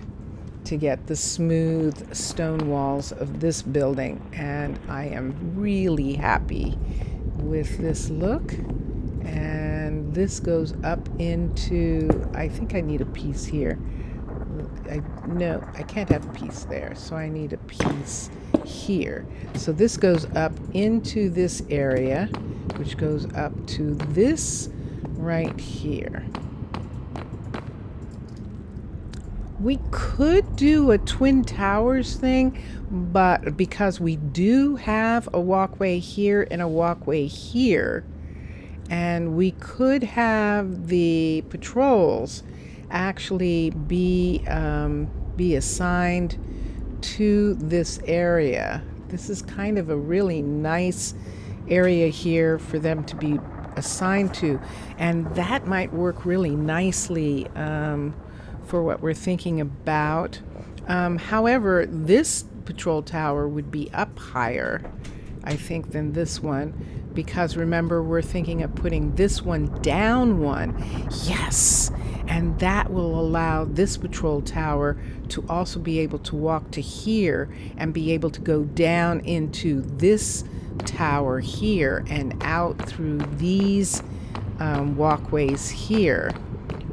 to get the smooth stone walls of this building, and I am really happy with this look. And this goes up into, I think I need a piece here. No, I can't have a piece there, so I need a piece here. So this goes up into this area, which goes up to this right here. We could do a Twin Towers thing, but because we do have a walkway here and a walkway here, and we could have the patrols actually be assigned to this area. This is kind of a really nice area here for them to be assigned to, and that might work really nicely for what we're thinking about. However, this patrol tower would be up higher, I think, than this one, because remember, we're thinking of putting this one down one. Yes, and that will allow this patrol tower to also be able to walk to here and be able to go down into this tower here and out through these walkways here,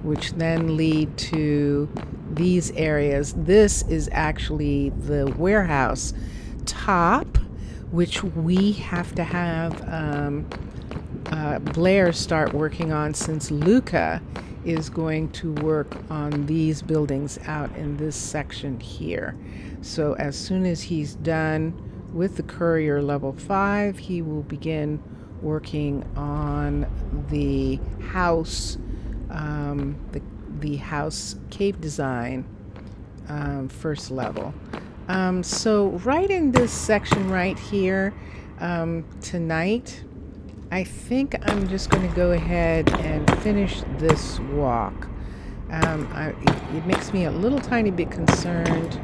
which then lead to these areas. This is actually the warehouse top, which we have to have Blair start working on, since Luca is going to work on these buildings out in this section here. So as soon as he's done with the courier level 5, he will begin working on the house, the house cave design, first level. So right in this section right here, tonight, I think I'm just going to go ahead and finish this walk. It makes me a little tiny bit concerned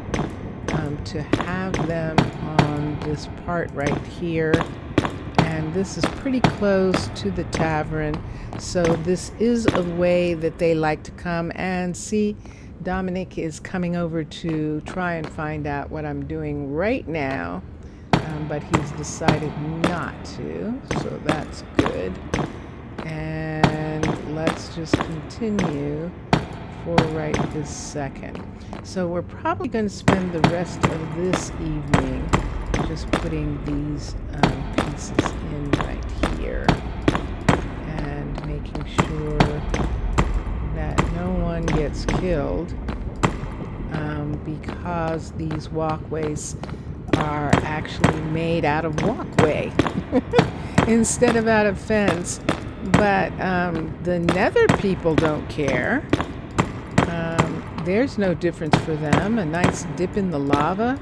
to have them on this part right here. And this is pretty close to the tavern. So this is a way that they like to come and see. Dominic is coming over to try and find out what I'm doing right now. But he's decided not to, so that's good. And let's just continue for right this second. So we're probably going to spend the rest of this evening just putting these pieces in right here and making sure that no one gets killed, because these walkways are actually made out of walkway instead of out of fence. But the Nether people don't care. There's no difference for them. A nice dip in the lava,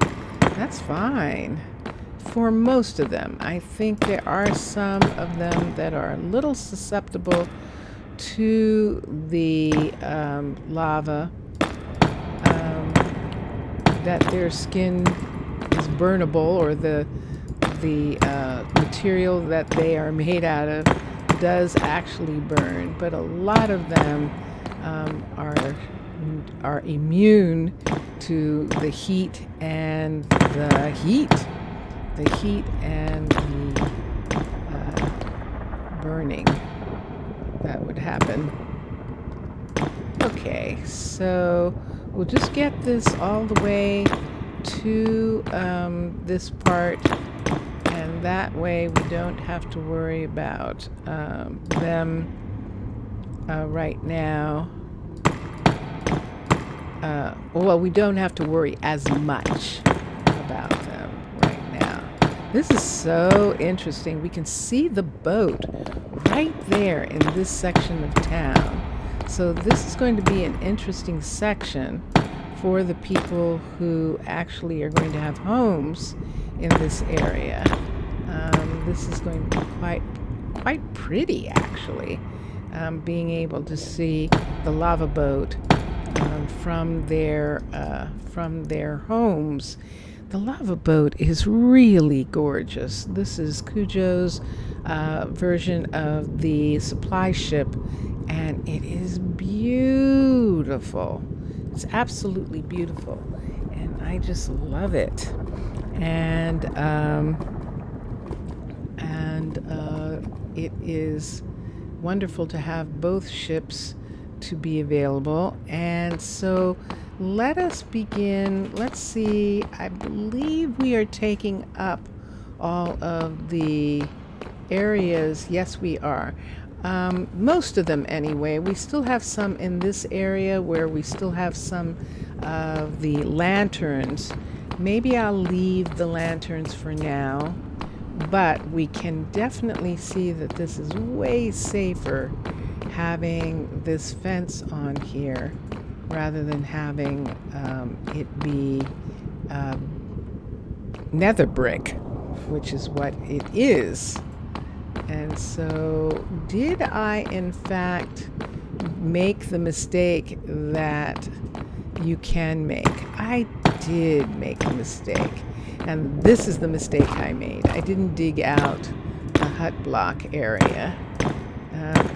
that's fine for most of them. I think there are some of them that are a little susceptible to the lava, that their skin is burnable, or the material that they are made out of does actually burn, but a lot of them are immune to the heat and the burning that would happen. Okay, so we'll just get this all the way to this part, and that way we don't have to worry about them right now. Well, we don't have to worry as much about them right now. This is so interesting. We can see the boat right there in this section of town. So this is going to be an interesting section for the people who actually are going to have homes in this area. This is going to be quite pretty, actually, being able to see the lava boat from their homes. The lava boat is really gorgeous. This is Cujo's version of the supply ship, and it is beautiful. It's absolutely beautiful, and I just love it. And it is wonderful to have both ships to be available. And so let us begin. Let's see, I believe we are taking up all of the areas. Yes, we are. Most of them anyway. We still have some in this area where we still have some of the lanterns. Maybe I'll leave the lanterns for now, but we can definitely see that this is way safer having this fence on here rather than having it be nether brick, which is what it is. And so did I in fact make the mistake that you can make? I did make a mistake, and this is the mistake I made. I didn't dig out a hut block area,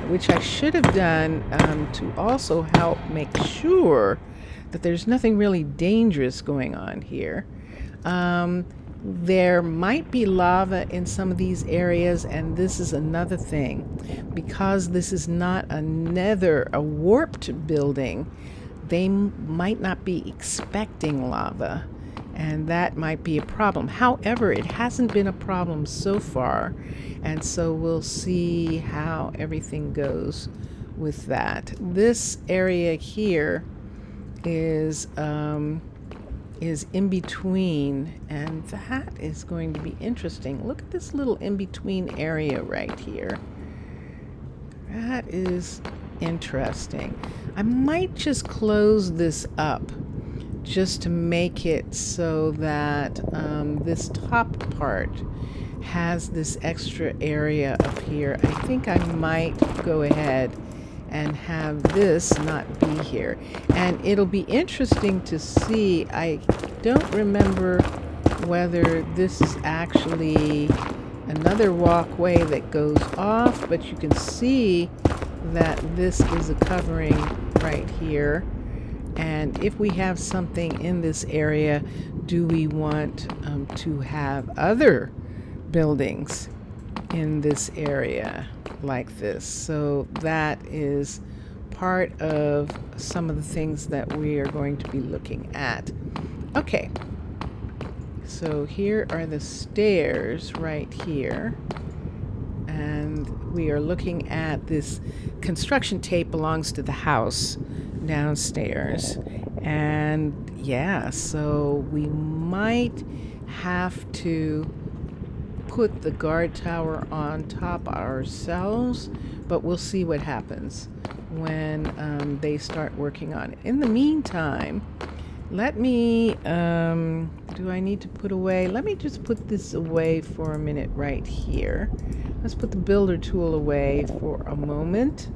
which I should have done to also help make sure that there's nothing really dangerous going on here. There might be lava in some of these areas, and this is another thing. Because this is not a warped building, they might not be expecting lava, and that might be a problem. However, it hasn't been a problem so far, and so we'll see how everything goes with that. This area here is in between, and that is going to be interesting. Look at this little in-between area right here. That is interesting. I might just close this up just to make it so that this top part has this extra area up here. I think I might go ahead and have this not be here. And it'll be interesting to see. I don't remember whether this is actually another walkway that goes off, but you can see that this is a covering right here. And if we have something in this area, do we want to have other buildings in this area like this? So that is part of some of the things that we are going to be looking at. Okay, so here are the stairs right here, and we are looking at this construction tape belongs to the house downstairs. And yeah, so we might have to put the guard tower on top ourselves, but we'll see what happens when they start working on it. In the meantime, let me do I need to put away? Let me just put this away for a minute right here. Let's put the builder tool away for a moment.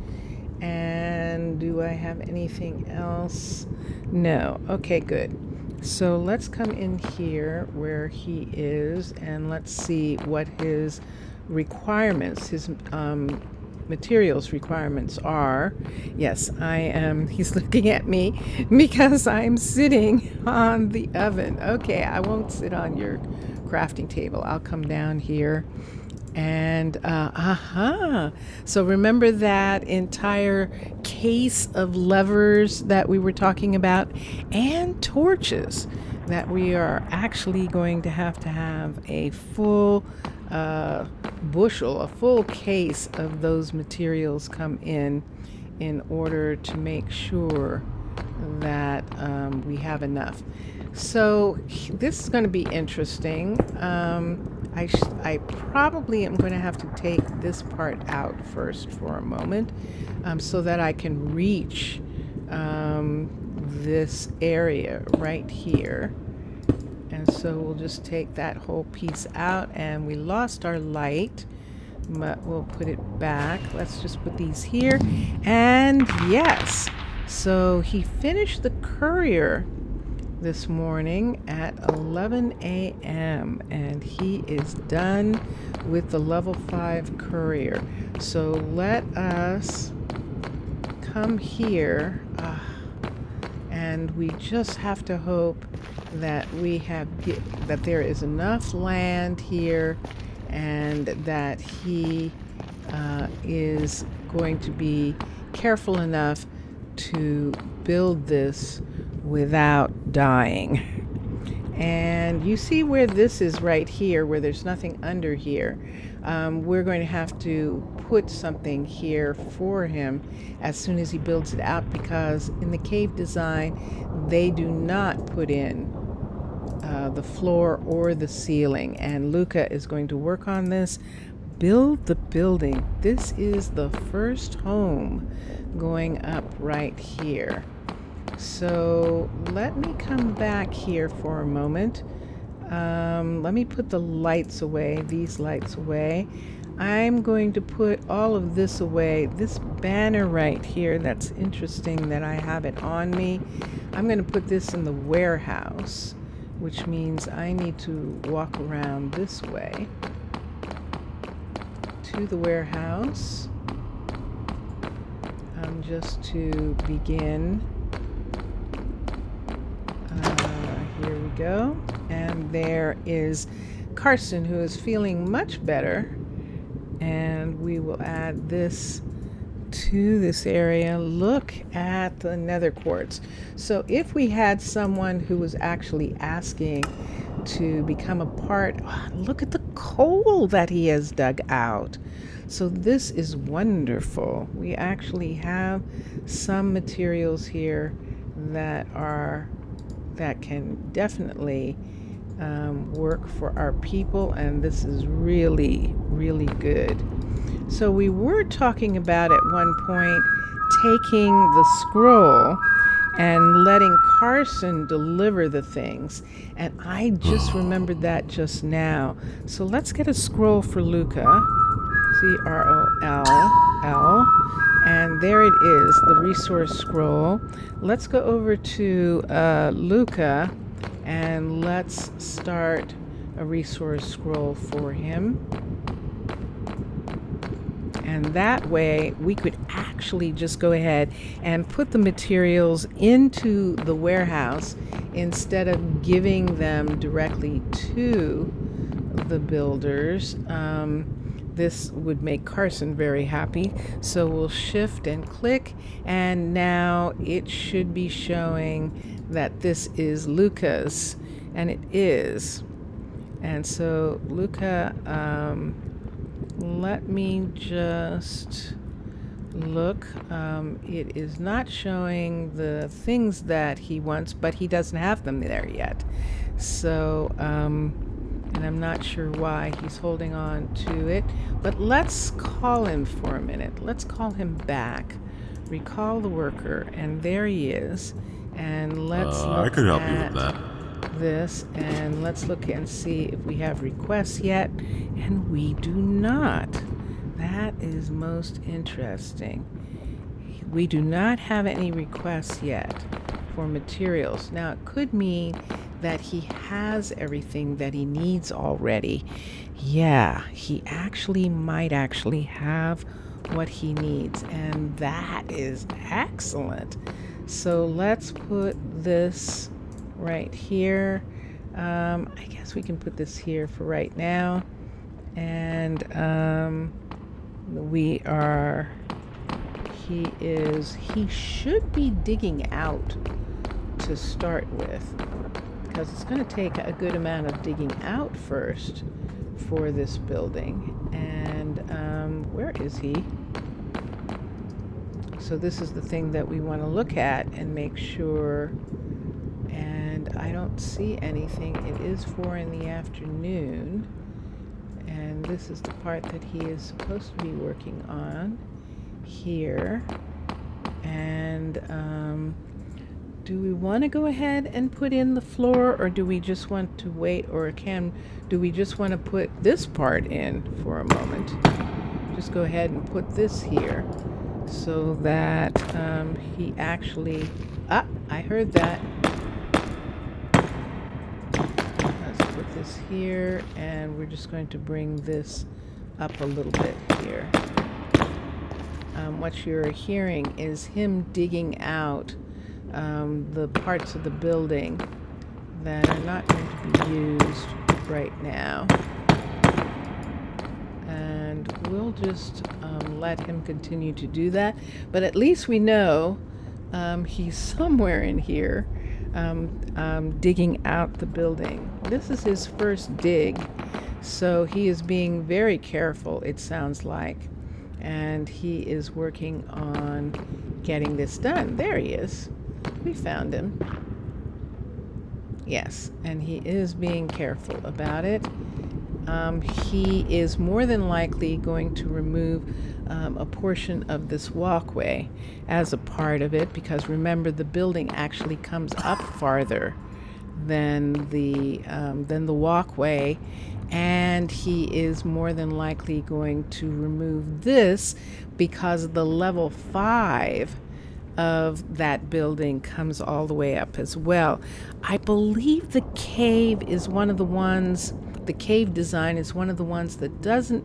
And do I have anything else? No. Okay, good. So let's come in here where he is, and let's see what his requirements, his materials requirements are. Yes, I am. He's looking at me because I'm sitting on the oven. Okay, I won't sit on your crafting table. I'll come down here. And so remember that entire case of levers that we were talking about, and torches, that we are actually going to have a full bushel, a full case of those materials come in order to make sure that we have enough. So this is going to be interesting. I probably am going to have to take this part out first for a moment, so that I can reach this area right here. And so we'll just take that whole piece out, and we lost our light, but we'll put it back. Let's just put these here. And yes, so he finished the courier this morning at 11 a.m. and he is done with the level 5 courier. So let us come here and we just have to hope that that there is enough land here and that he is going to be careful enough to build this without dying. And you see where this is right here, where there's nothing under here. We're going to have to put something here for him as soon as he builds it out, because in the cave design they do not put in the floor or the ceiling, and Luca is going to work on this. Build the building. This is the first home going up right here. So let me come back here for a moment. Let me put the lights away, these lights away. I'm going to put all of this away. This banner right here, that's interesting that I have it on me. I'm going to put this in the warehouse, which means I need to walk around this way to the warehouse, just to begin. Here we go. And there is Carson, who is feeling much better. And we will add this to this area. Look at the nether quartz. So if we had someone who was actually asking to become a part, look at the coal that he has dug out. So this is wonderful. We actually have some materials here that can definitely work for our people, and this is really, really good. So we were talking about at one point taking the scroll and letting Carson deliver the things, and I just remembered that just now. So let's get a scroll for Luca. C-R-O-L-L. And there it is, the resource scroll. Let's go over to Luca and let's start a resource scroll for him. And that way we could actually just go ahead and put the materials into the warehouse instead of giving them directly to the builders. This would make Carson very happy. So we'll shift and click, and now it should be showing that this is Luca's, and it is. And so Luca, let me just look. It is not showing the things that he wants, but he doesn't have them there yet. So, and I'm not sure why he's holding on to it, but let's call him for a minute. Let's call him back. Recall the worker, and there he is. And let's look I could help you at with that. this, and let's look and see if we have requests yet, and we do not. That is most interesting. We do not have any requests yet for materials. Now, it could mean that he has everything that he needs already. Yeah, he might actually have what he needs, and that is excellent. So let's put this right here. I guess we can put this here for right now. And he should be digging out to start with, because it's going to take a good amount of digging out first for this building. And where is he? So this is the thing that we want to look at and make sure. And I don't see anything. It is 4 in the afternoon, and this is the part that he is supposed to be working on here. And do we want to go ahead and put in the floor, or do we just want to wait, or do we just want to put this part in for a moment? Just go ahead and put this here so that he actually, I heard that. this here, and we're just going to bring this up a little bit here. What you're hearing is him digging out the parts of the building that are not going to be used right now. And we'll just let him continue to do that. But at least we know he's somewhere in here digging out the building. This is his first dig, so he is being very careful, it sounds like. And he is working on getting this done. There he is. We found him. Yes, and he is being careful about it. He is more than likely going to remove a portion of this walkway as a part of it, because remember, the building actually comes up farther than the walkway, and he is more than likely going to remove this because the level 5 of that building comes all the way up as well. I believe the cave is one of the ones, the cave design is one of the ones that doesn't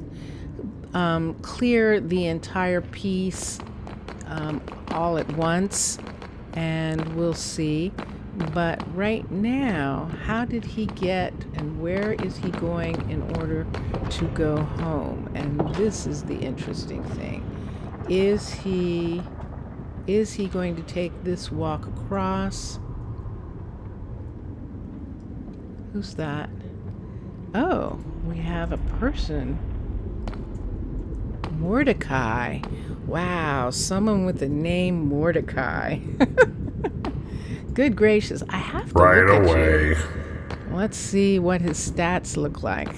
clear the entire piece all at once, and we'll see. But right now, how did he get and where is he going in order to go home? And this is the interesting thing. Is he going to take this walk across? Who's that? Oh, we have a person. Mordecai. Wow, someone with the name Mordecai. Good gracious, I have to Right look away. at you. Let's see what his stats look like.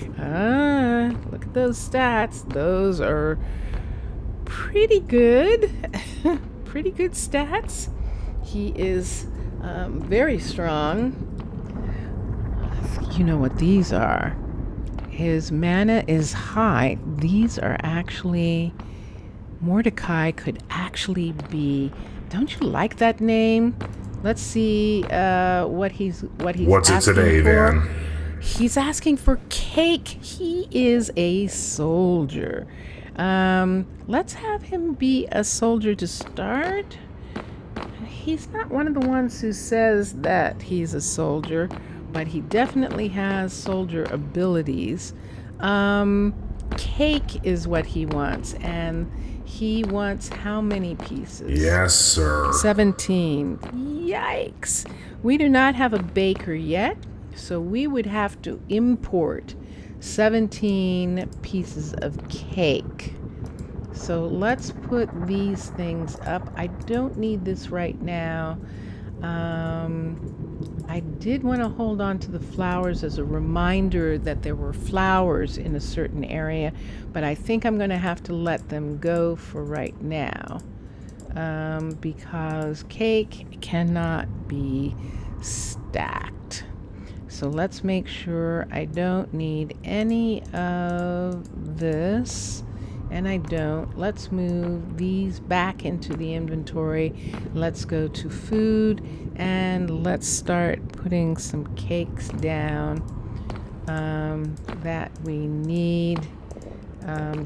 Look at those stats. Those are pretty good. Pretty good stats. He is very strong. You know what these are. His mana is high. These are actually, Mordecai could actually be, don't you like that name? Let's see what he's What's it asking today, for. then? He's asking for cake. He is a soldier. Let's have him be a soldier to start. He's not one of the ones who says that he's a soldier, but he definitely has soldier abilities. Cake is what he wants, and he wants how many pieces? Yes, sir. 17. Yikes. We do not have a baker yet, so we would have to import 17 pieces of cake. So let's put these things up. I don't need this right now. I did want to hold on to the flowers as a reminder that there were flowers in a certain area, but I think I'm going to have to let them go for right now, because cake cannot be stacked. So let's make sure I don't need any of this. And I don't. Let's move these back into the inventory. Let's go to food and let's start putting some cakes down that we need.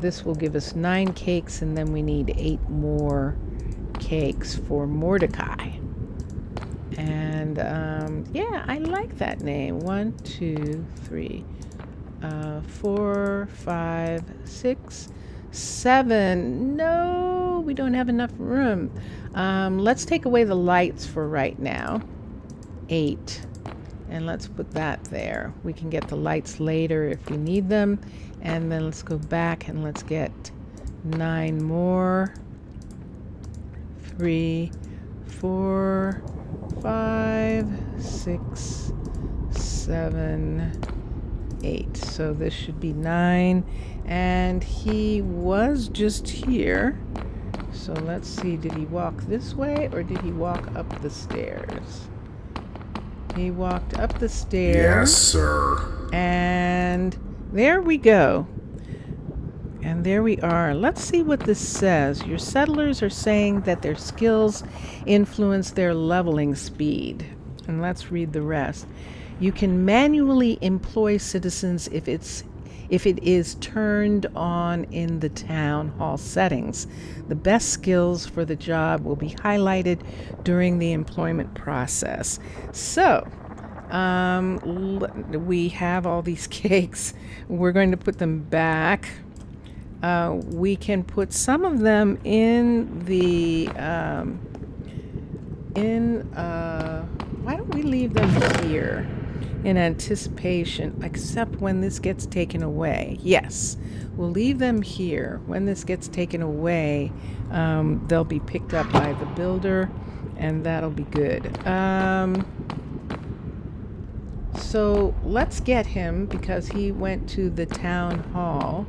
This will give us 9 cakes, and then we need 8 more cakes for Mordecai. And yeah, I like that name. 1, 2, 3, 4, 5, 6, 7. No, we don't have enough room. Let's take away the lights for right now. 8. And let's put that there. We can get the lights later if we need them. And then let's go back and let's get 9 more. 3, 4, 5, 6, 7, 8. So this should be 9. And he was just here. So let's see, did he walk this way or did he walk up the stairs? He walked up the stairs. Yes, sir. And there we go. And there we are. Let's see what this says. Your settlers are saying that their skills influence their leveling speed. And let's read the rest. You can manually employ citizens if it is turned on in the town hall settings. The best skills for the job will be highlighted during the employment process. So, we have all these cakes. We're going to put them back. We can put some of them in the why don't we leave them here in anticipation, except when this gets taken away? Yes, we'll leave them here. When this gets taken away, they'll be picked up by the builder, and that'll be good. So let's get him, because he went to the town hall.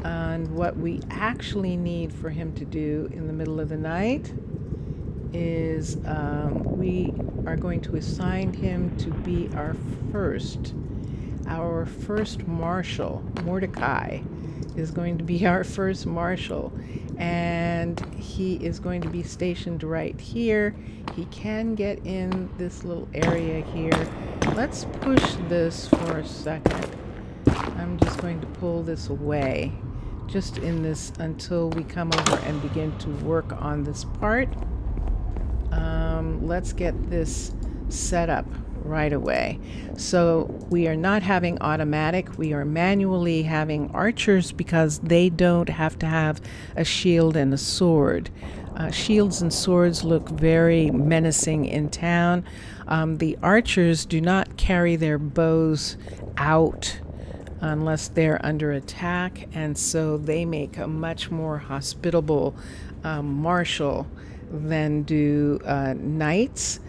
And what we actually need for him to do in the middle of the night is we are going to assign him to be our first marshal. Mordecai is going to be our first marshal, and he is going to be stationed right here. He can get in this little area here. Let's push this for a second. I'm just going to pull this away, just in this, until we come over and begin to work on this part. Let's get this set up right away. So we are not having automatic, we are manually having archers, because they don't have to have a shield and a sword. Shields and swords look very menacing in town. The archers do not carry their bows out unless they're under attack, and so they make a much more hospitable marshal than do knights.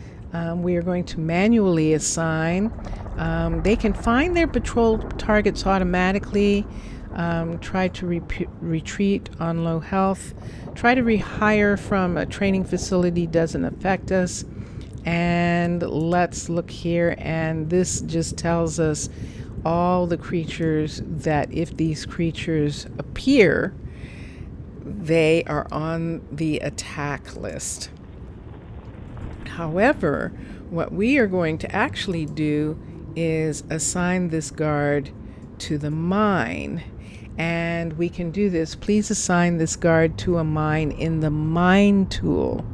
We are going to manually assign. They can find their patrol targets automatically, try to retreat on low health, try to rehire from a training facility, doesn't affect us. And let's look here, and this just tells us all the creatures that if these creatures appear, they are on the attack list. However, what we are going to actually do is assign this guard to the mine, and we can do this. Please assign this guard to a mine in the mine tool.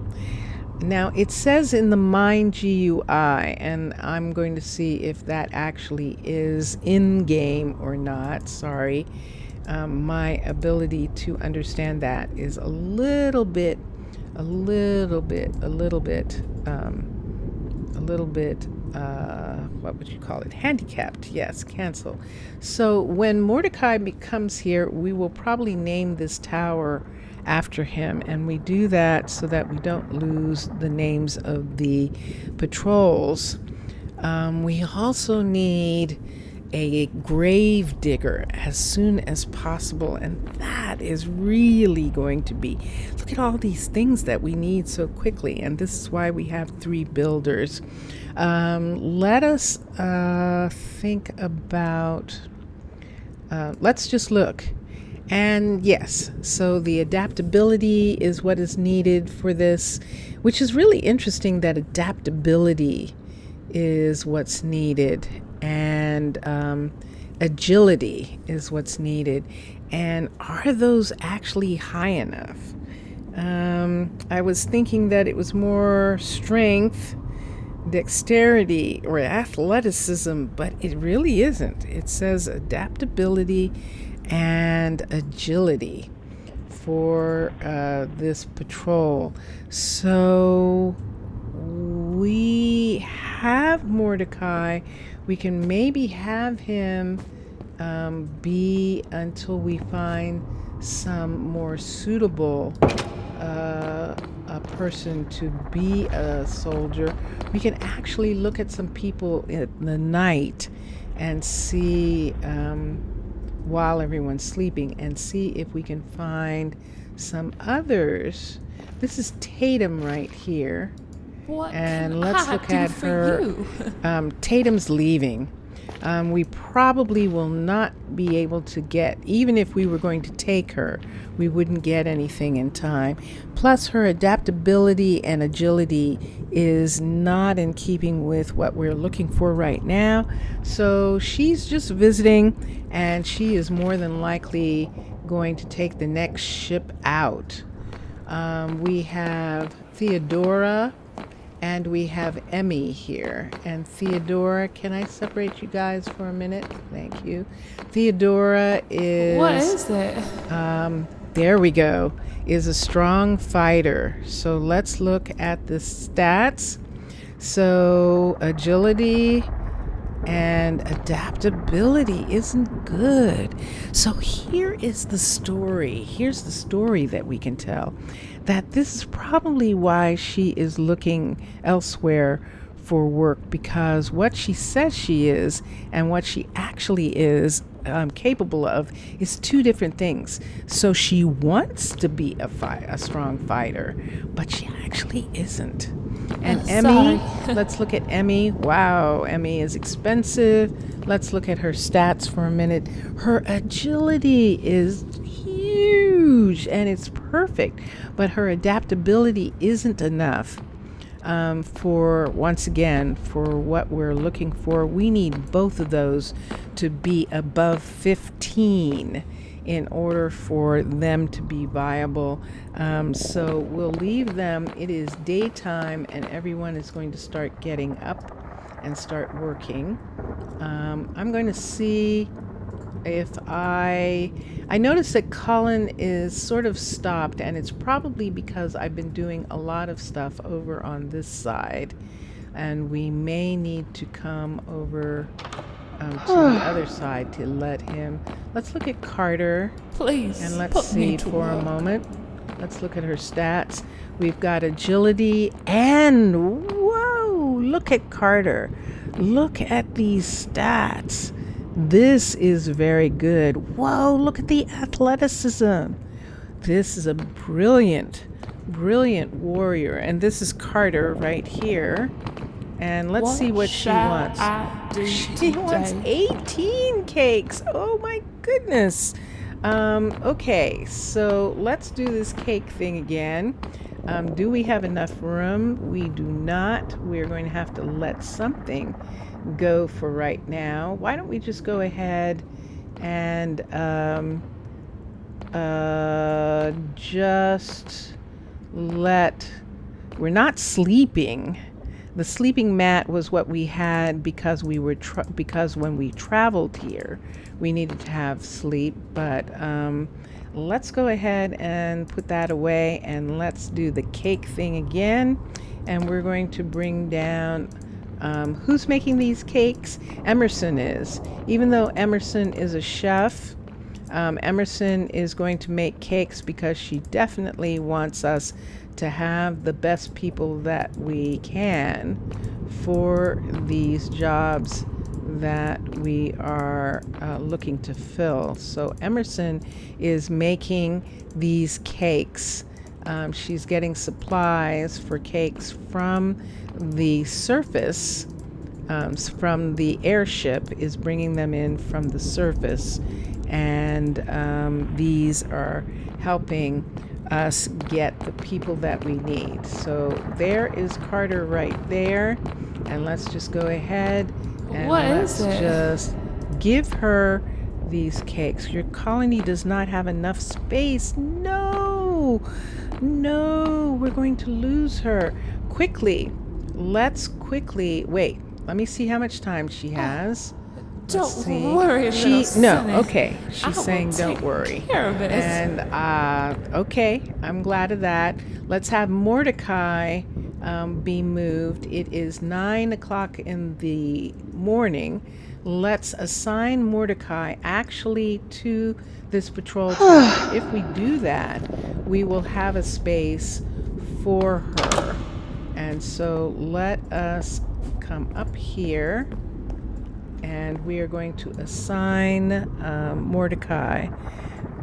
Now it says in the mine GUI, and I'm going to see if that actually is in game or not. Sorry, my ability to understand that is a little bit what would you call it? Handicapped. Yes, cancel. So when Mordecai comes here, we will probably name this tower after him, and we do that so that we don't lose the names of the patrols. We also need a grave digger as soon as possible, and that is really going to be, look at all these things that we need so quickly, and this is why we have 3 builders. Let us think about, let's just look. And yes, so the adaptability is what is needed for this, which is really interesting that adaptability is what's needed, and agility is what's needed. And are those actually high enough? I was thinking that it was more strength, dexterity, or athleticism, but it really isn't. It says adaptability and agility for this patrol. So we have Mordecai. We can maybe have him be until we find some more suitable a person to be a soldier. We can actually look at some people in the night and see while everyone's sleeping, and see if we can find some others. This is Tatum right here. What and can let's I look do at for her. you? Tatum's leaving. We probably will not be able to get, even if we were going to take her, we wouldn't get anything in time. Plus, her adaptability and agility is not in keeping with what we're looking for right now. So she's just visiting, and she is more than likely going to take the next ship out. We have Theodora and we have Emmy here. And Theodora, can I separate you guys for a minute? Thank you. Theodora is... What is it? There we go. Is a strong fighter. So let's look at the stats. So agility and adaptability isn't good. So here is the story. Here's the story that we can tell. That this is probably why she is looking elsewhere for work, because what she says she is and what she actually is capable of is two different things. So she wants to be a strong fighter, but she actually isn't. And Emmy, let's look at Emmy. Wow, Emmy is expensive. Let's look at her stats for a minute. Her agility is huge and it's perfect, but her adaptability isn't enough. For once again, for what we're looking for, we need both of those to be above 15 in order for them to be viable. So we'll leave them. It is daytime and everyone is going to start getting up and start working. I'm going to see if I noticed that Colin is sort of stopped, and it's probably because I've been doing a lot of stuff over on this side, and we may need to come over to the other side to let him. Let's look at Carter. Please, and let's put see me to for a work. moment. Let's look at her stats. We've got agility and whoa, look at Carter. Look at these stats. This is very good. Whoa, look at the athleticism. This is a brilliant warrior. And this is Carter right here. And let's see what she wants. She wants 18 cakes. Oh my goodness. Okay, so let's do this cake thing again. Do we have enough room? We do not. We're going to have to let something go for right now. Why don't we just go ahead and just let... We're not sleeping. The sleeping mat was what we had because we were because when we traveled here, we needed to have sleep. But let's go ahead and put that away, and let's do the cake thing again. And we're going to bring down who's making these cakes? Emerson is. Even though Emerson is a chef, Emerson is going to make cakes because she definitely wants us to have the best people that we can for these jobs that we are looking to fill. So Emerson is making these cakes. She's getting supplies for cakes from the surface, from the airship is bringing them in from the surface, and these are helping us get the people that we need. So there is Carter right there, and let's just go ahead and let's just give her these cakes. Your colony does not have enough space. No, we're going to lose her. Let's quickly wait. Let me see how much time she has. Don't worry, little Sonny. Okay. She's saying don't worry. Care of it. And okay, I'm glad of that. Let's have Mordecai be moved. It is 9 o'clock in the morning. Let's assign Mordecai actually to this patrol tower. If we do that, we will have a space for her. And so let us come up here, and we are going to assign Mordecai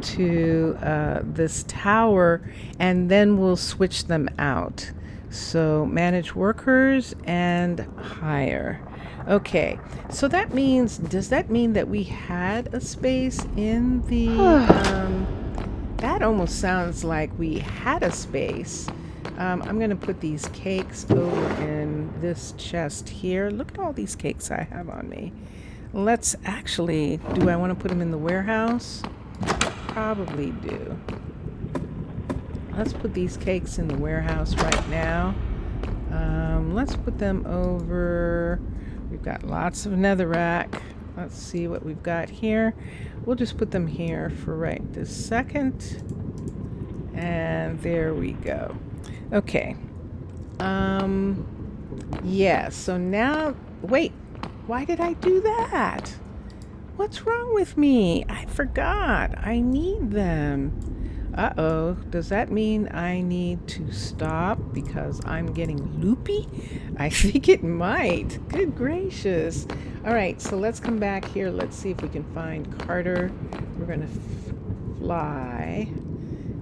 to this tower, and then we'll switch them out. So manage workers and hire. Okay, so that means, does that mean that we had a space in the, that almost sounds like we had a space. I'm going to put these cakes over in this chest here. Look at all these cakes I have on me. Let's actually, do I want to put them in the warehouse? Probably do. Let's put these cakes in the warehouse right now. Let's put them over. We've got lots of netherrack. Let's see what we've got here. We'll just put them here for right this second. And there we go. Okay. Yeah, so now, wait, why did I do that? What's wrong with me? I forgot. I need them. Uh-oh, does that mean I need to stop because I'm getting loopy? I think it might. Good gracious. All right, so let's come back here. Let's see if we can find Carter. We're going to fly,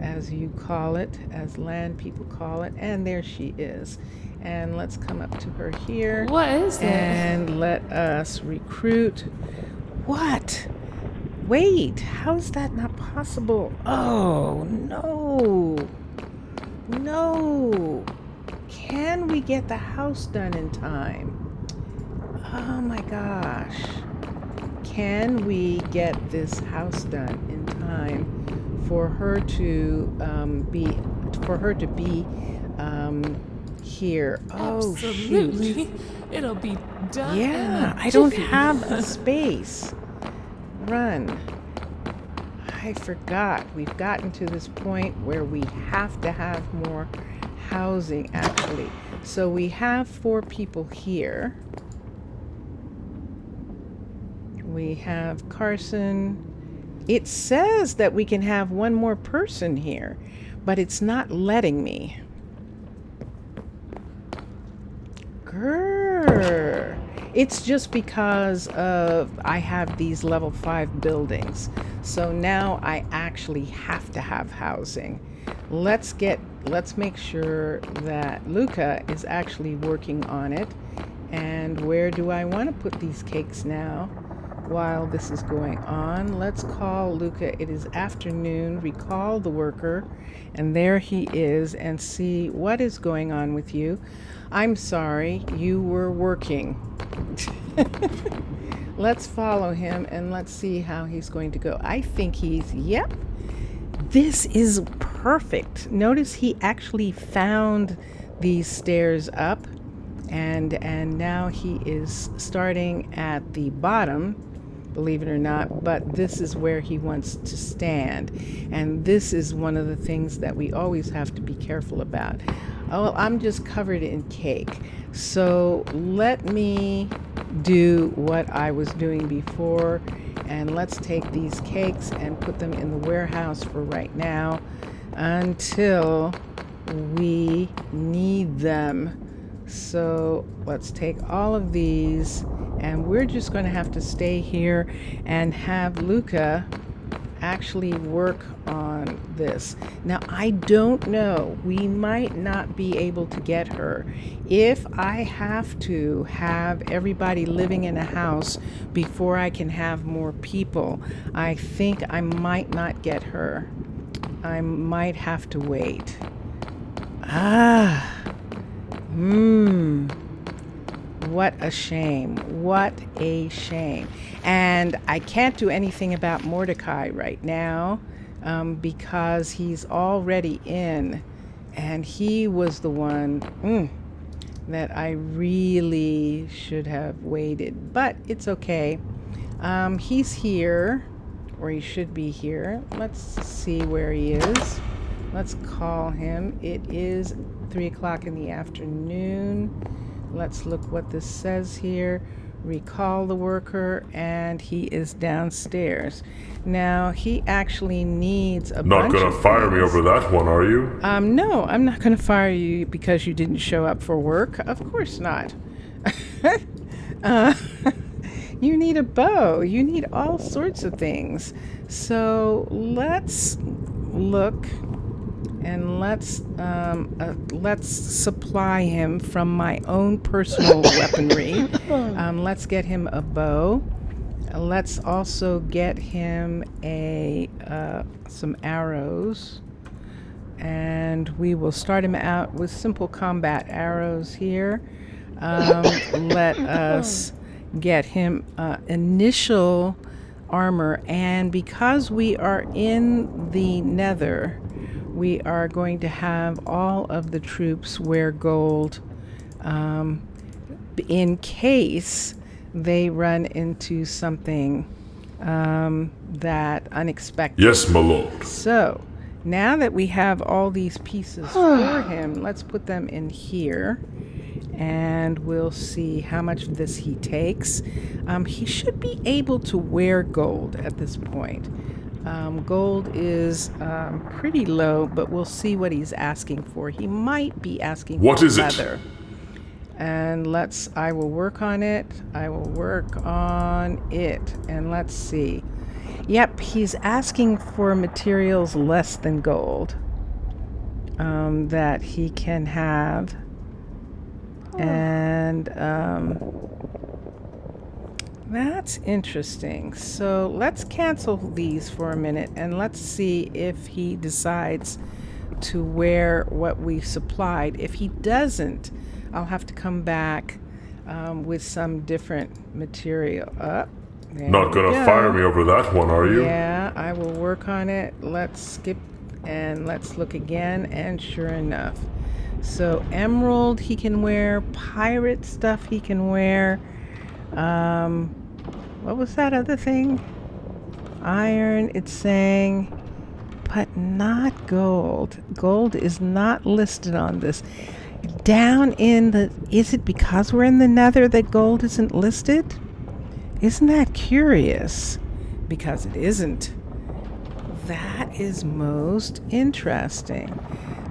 as you call it, as land people call it. And there she is. And let's come up to her here. What is this? And let us recruit. What? Wait, how is that not possible? Oh, no. No. Can we get the house done in time? Oh my gosh. Can we get this house done in time for her to be here? Oh, Absolutely. shoot. It'll be done. Yeah, I don't have a space. Run. I forgot. We've gotten to this point where we have to have more housing, actually. So we have 4 people here. We have Carson. It says that we can have 1 more person here, but it's not letting me. Grrr. It's just because of I have these level 5 buildings. So now I actually have to have housing. Let's make sure that Luca is actually working on it. And where do I want to put these cakes now while this is going on? Let's call Luca. It is afternoon. Recall the worker. And there he is, and see what is going on with you. I'm sorry, you were working. Let's follow him and let's see how he's going to go. I think yep, this is perfect. Notice he actually found these stairs up, and now he is starting at the bottom, believe it or not, but this is where he wants to stand. And this is one of the things that we always have to be careful about. Oh, well, I'm just covered in cake. So let me do what I was doing before, and let's take these cakes and put them in the warehouse for right now until we need them. So let's take all of these, and we're just going to have to stay here and have Luca actually work on this. Now, I don't know. We might not be able to get her. If I have to have everybody living in a house before I can have more people, I think I might not get her. I might have to wait. What a shame. What a shame. And I can't do anything about Mordecai right now because he's already in, and he was the one that I really should have waited. But it's okay. He's here, or he should be here. Let's see where he is. Let's call him. It is 3 o'clock in the afternoon. Let's look what this says here. Recall the worker, and he is downstairs. Now, he actually needs a bunch Not gonna of fire me things. over that one, are you? No, I'm not gonna fire you because you didn't show up for work. Of course not. You need a bow. You need all sorts of things. So let's look And let's supply him from my own personal weaponry. Let's get him a bow. Let's also get him some arrows. And we will start him out with simple combat arrows here. Let us get him initial armor. And because we are in the Nether, we are going to have all of the troops wear gold in case they run into something that unexpected. Yes, my lord. So now that we have all these pieces for him, let's put them in here and we'll see how much of this he takes. He should be able to wear gold at this point. Gold is pretty low, but we'll see what he's asking for. He might be asking What for is it? leather. And I will work on it. And let's see. Yep, he's asking for materials less than gold that he can have. And that's interesting. So let's cancel these for a minute and let's see if he decides to wear what we supplied. If he doesn't, I'll have to come back with some different material. Not gonna fire me over that one, are you? Yeah, I will work on it. Let's skip and let's look again, and sure enough. So emerald he can wear, pirate stuff he can wear. What was that other thing? Iron, it's saying, but not gold. Gold is not listed on this. Down in the, is it because we're in the Nether that gold isn't listed? Isn't that curious? Because it isn't. That is most interesting.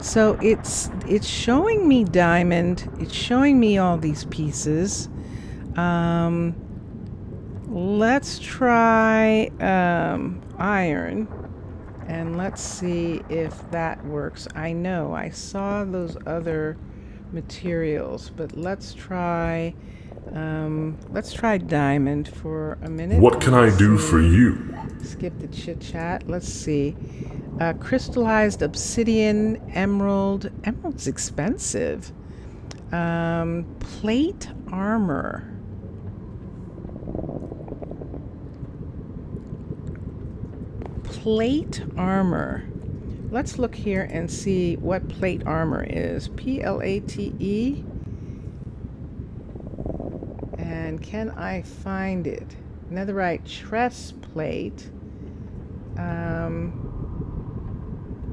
So it's showing me diamond. It's showing me all these pieces. Let's try iron. And let's see if that works. I know I saw those other materials, but let's try diamond for a minute. What can I do for you? Skip the chit chat. Let's see. Crystallized obsidian, emerald. Emerald's expensive. Plate armor. Plate armor. Let's look here and see what plate armor is. Plate. And can I find it? Netherite tress plate.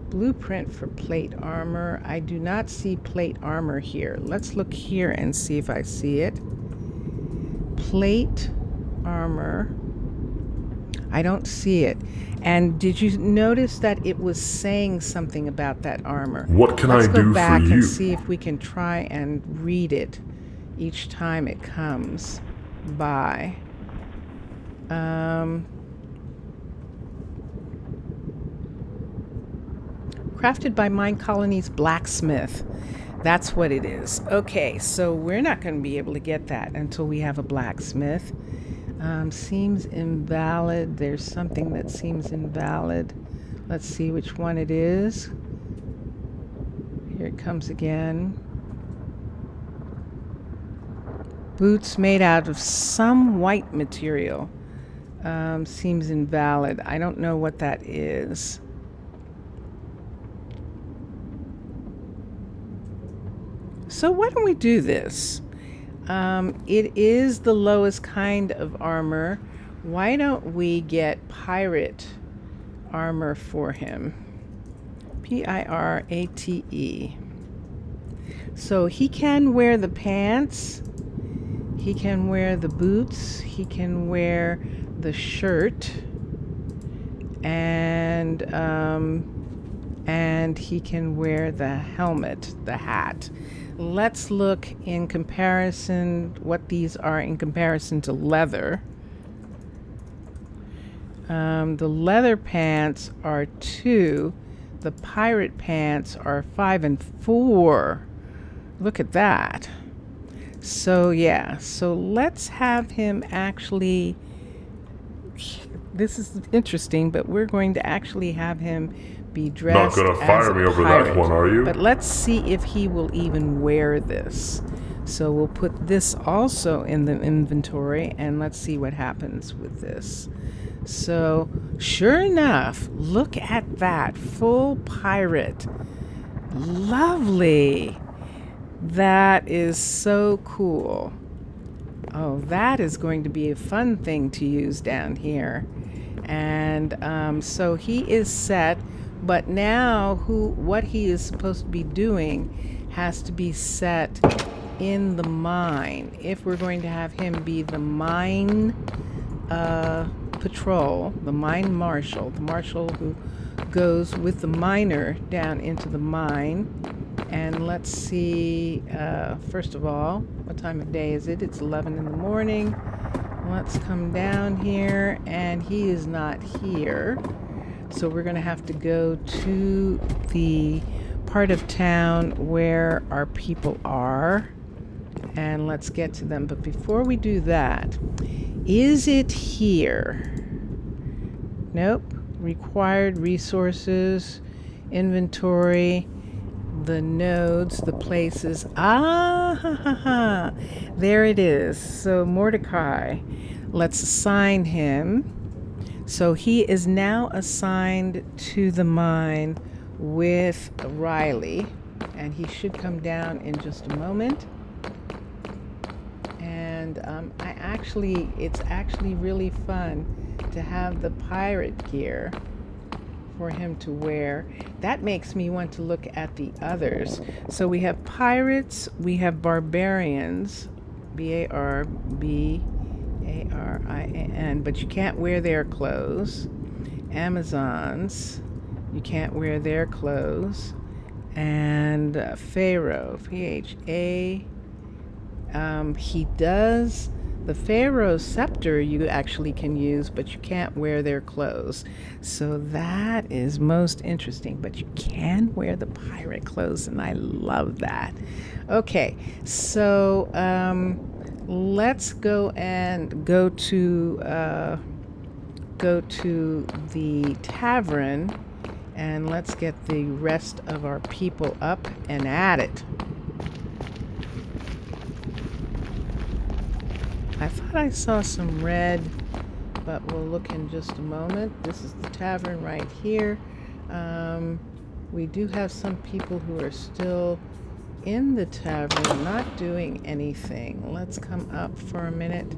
Blueprint for plate armor. I do not see plate armor here. Let's look here and see if I see it. Plate armor. I don't see it. And did you notice that it was saying something about that armor? What can I do for you? Let's go back and see if we can try and read it each time it comes by. Crafted by Minecolonies blacksmith. That's what it is. Okay, so we're not going to be able to get that until we have a blacksmith. Seems invalid. There's something that seems invalid. Let's see which one it is. Here it comes again. Boots made out of some white material. Seems invalid. I don't know what that is. So why don't we do this? It is the lowest kind of armor. Why don't we get pirate armor for him? Pirate. So he can wear the pants. He can wear the boots. He can wear the shirt. And he can wear the helmet, the hat. Let's look in comparison, what these are in comparison to leather. The leather pants are 2. the pirate pants are 5 and 4. Look at that. So yeah, so let's have him actually, this is interesting, but we're going to actually have him be dressed Not gonna as fire a me over pirate. that one, are you? But let's see if he will even wear this. So we'll put this also in the inventory, and let's see what happens with this. So sure enough, look at that, full pirate. Lovely. That is so cool. Oh, that is going to be a fun thing to use down here. And so he is set, but now what he is supposed to be doing has to be set in the mine. If we're going to have him be the mine patrol, the mine marshal, the marshal who goes with the miner down into the mine. And let's see, first of all, what time of day is it? It's 11 in the morning. Let's come down here, and he is not here. So we're going to have to go to the part of town where our people are. And let's get to them. But before we do that, is it here? Nope. Required resources, inventory, the nodes, the places. There it is. So Mordecai, let's assign him. So he is now assigned to the mine with Riley, and he should come down in just a moment. And it's actually really fun to have the pirate gear for him to wear. That makes me want to look at the others. So we have pirates, we have barbarians, B-A-R-B-A-R-I-A-N, but you can't wear their clothes. Amazons, you can't wear their clothes. And Pharaoh, P-H-A, he does. The Pharaoh's scepter you actually can use, but you can't wear their clothes. So that is most interesting, but you can wear the pirate clothes, and I love that. Okay, so let's go to the tavern, and let's get the rest of our people up and at it. I thought I saw some red, but we'll look in just a moment. This is the tavern right here. We do have some people who are still in the tavern, not doing anything. Let's come up for a minute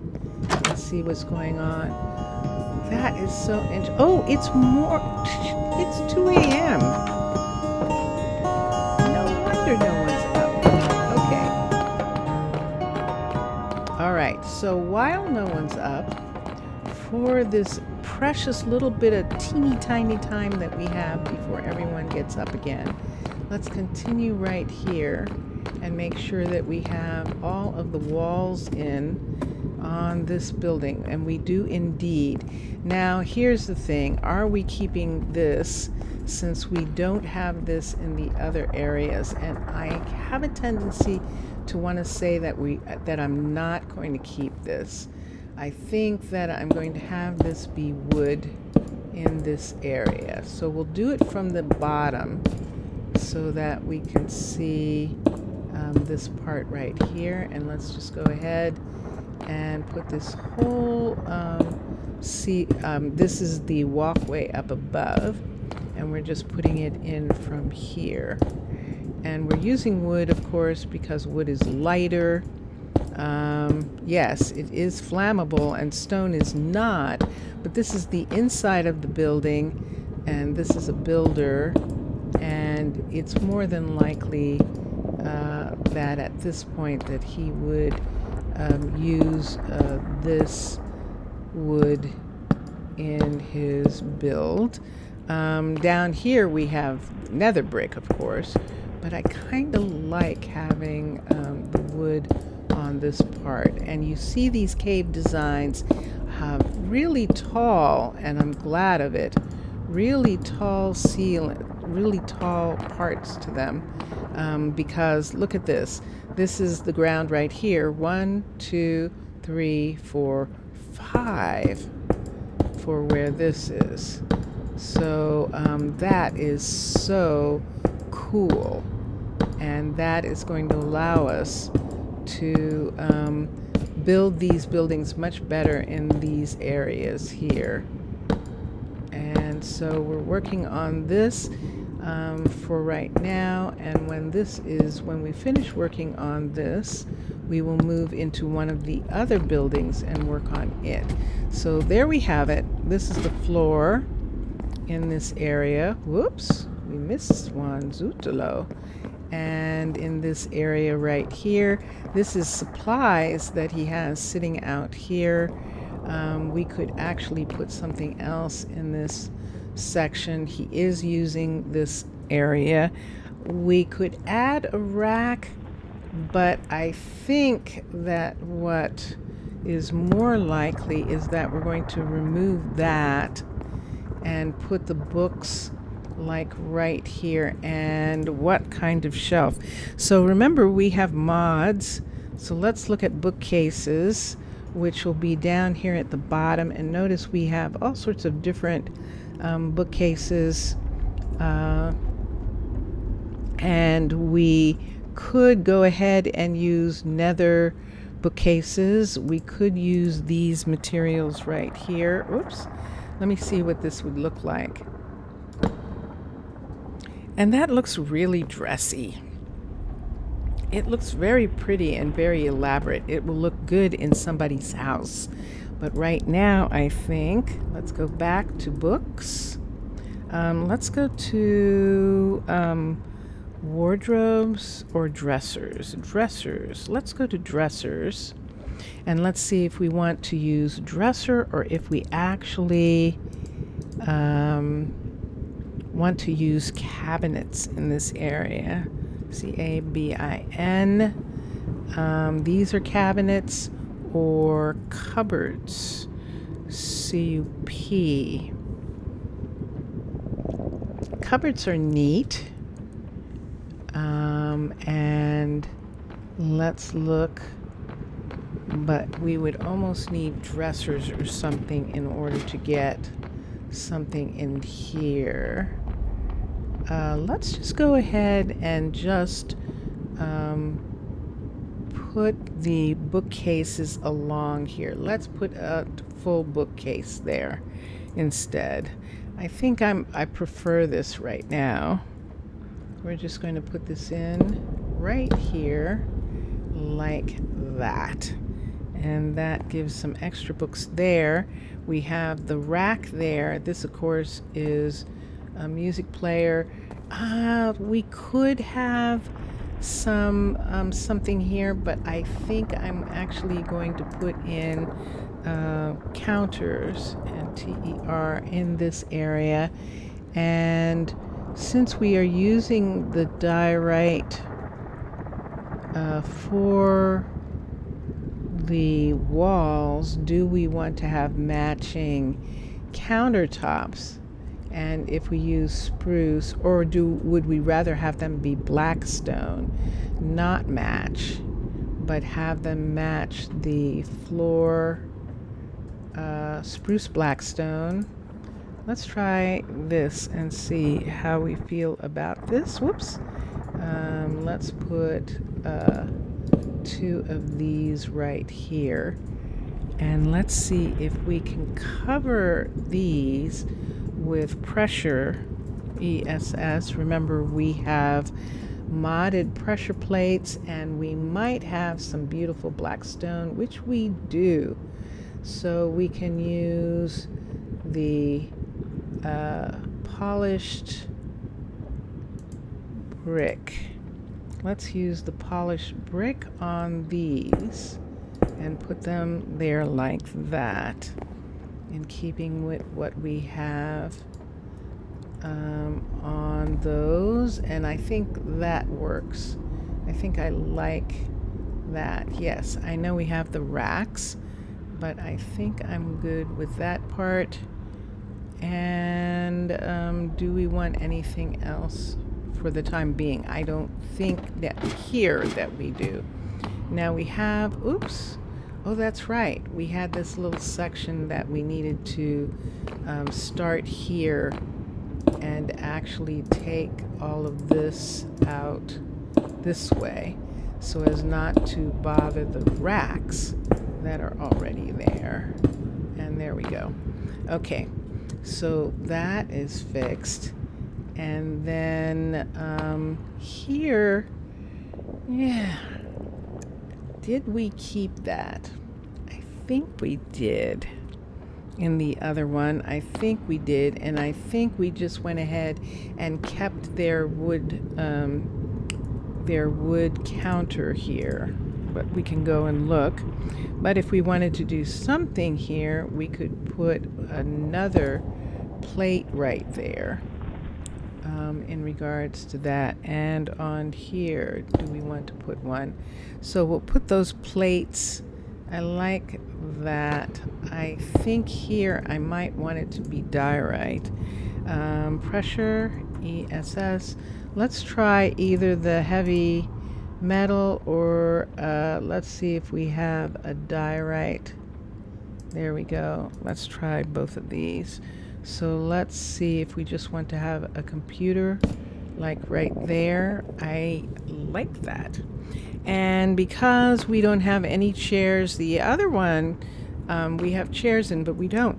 and see what's going on. That is so interesting. Oh, it's 2 a.m. No wonder no one's up. Okay. All right, so while no one's up, for this precious little bit of teeny tiny time that we have before everyone gets up again, let's continue right here and make sure that we have all of the walls in on this building, and we do indeed. Now here's the thing, are we keeping this since we don't have this in the other areas? And I have a tendency to want to say that I'm not going to keep this. I think that I'm going to have this be wood in this area. So we'll do it from the bottom so that we can see this part right here. And let's just go ahead and put this whole, this is the walkway up above, and we're just putting it in from here. And we're using wood, of course, because wood is lighter. Yes, it is flammable and stone is not, but this is the inside of the building, and this is a builder, and it's more than likely that at this point that he would use this wood in his build. Down here we have nether brick, of course, but I kind of like having the wood on this part. And you see these cave designs really tall, and I'm glad of it, really tall ceiling, really tall parts to them, because look at this. This is the ground right here. 1, 2, 3, 4, 5 for where this is. So that is so cool. And that is going to allow us to build these buildings much better in these areas here. And so we're working on this for right now, and when we finish working on this, we will move into one of the other buildings and work on it. So there we have it. This is the floor in this area. Whoops, we missed one, zootalo. And in this area right here, this is supplies that he has sitting out here. We could actually put something else in this section. He is using this area. We could add a rack, but I think that what is more likely is that we're going to remove that and put the books like right here. And what kind of shelf? So remember, we have mods. So let's look at bookcases, which will be down here at the bottom. And notice we have all sorts of different bookcases. And we could go ahead and use Nether bookcases. We could use these materials right here. Oops. Let me see what this would look like. And that looks really dressy. It looks very pretty and very elaborate. It will look good in somebody's house. But right now, I think, let's go back to books. Let's go to wardrobes or dressers. Dressers. Let's go to dressers. And let's see if we want to use dresser or if we actually want to use cabinets in this area. C-A-B-I-N. These are cabinets or cupboards. C-U-P. Cupboards are neat. And let's look. But we would almost need dressers or something in order to get something in here. Let's just go ahead and just put the bookcases along here. Let's put a full bookcase there instead. I think I prefer this right now. We're just going to put this in right here like that. And that gives some extra books there. We have the rack there. This, of course, is a music player. We could have something here, but I think I'm actually going to put in counters and TER in this area. And since we are using the diorite for the walls, do we want to have matching countertops? And if we use spruce, or would we rather have them be black stone, not match, but have them match the floor spruce black stone? Let's try this and see how we feel about this. Whoops. Let's put 2 of these right here. And let's see if we can cover these with pressure, ESS. Remember, we have modded pressure plates, and we might have some beautiful black stone, which we do. So we can use the polished brick. Let's use the polished brick on these and put them there like that, in keeping with what we have on those. And I think that works. I think I like that. Yes, I know we have the racks, but I think I'm good with that part. And And do we want anything else for the time being? I don't think that here that we do. Now we have, oops, oh, that's right. We had this little section that we needed to start here and actually take all of this out this way so as not to bother the racks that are already there. And there we go. Okay, so that is fixed. And then here, yeah, did we keep that? I think we did. In the other one, I think we did, and I think we just went ahead and kept their wood counter here. But we can go and look. But if we wanted to do something here, we could put another plate right there in regards to that. And on here, do we want to put one? So we'll put those plates. I like that. I think here I might want it to be diorite. Pressure, ESS. Let's try either the heavy metal or let's see if we have a diorite. There we go. Let's try both of these. So let's see if we just want to have a computer like right there. I like that. And because we don't have any chairs, the other one we have chairs in, but we don't.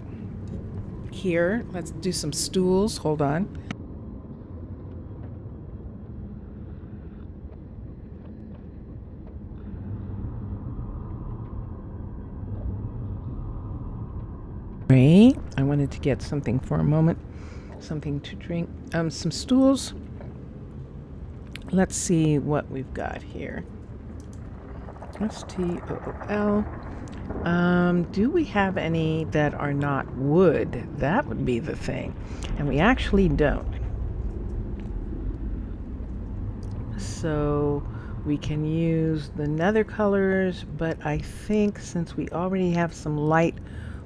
Here, let's do some stools. Hold on. I wanted to get something for a moment, something to drink. Some stools. Let's see what we've got here. STOOL. Do we have any that are not wood? That would be the thing. And we actually don't. So we can use the nether colors, but I think since we already have some light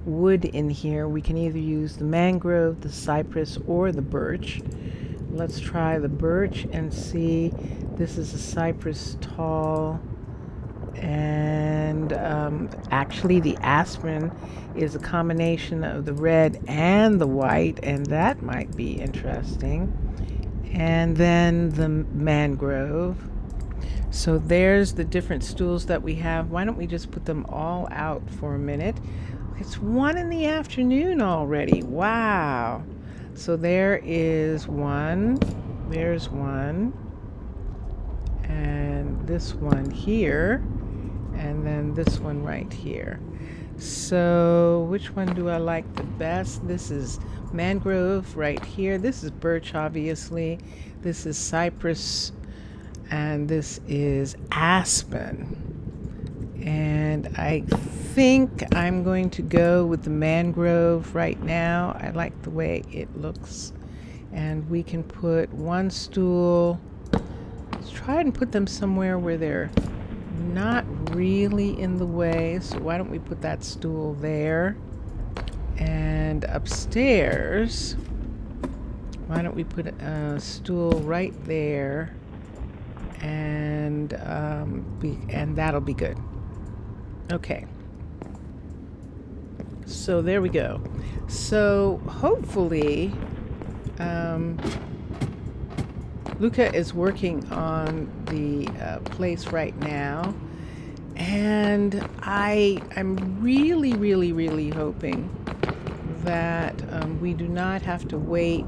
wood in here, we can either use the mangrove, the cypress, or the birch. Let's try the birch and see. This is a cypress tall, and actually the aspen is a combination of the red and the white, and that might be interesting. And then the mangrove. So there's the different stools that we have. Why don't we just put them all out for a minute? It's 1 in the afternoon already. Wow. So there is one. There's one. And this one here. And then this one right here. So which one do I like the best? This is mangrove right here. This is birch, obviously. This is cypress. And this is aspen. And I think I'm going to go with the mangrove right now. I like the way it looks. And we can put one stool. Let's try and put them somewhere where they're not really in the way. So why don't we put that stool there? And upstairs, why don't we put a stool right there? And that'll be good. Okay. So there we go. So hopefully, Luca is working on the place right now, and I'm really, really, really hoping that we do not have to wait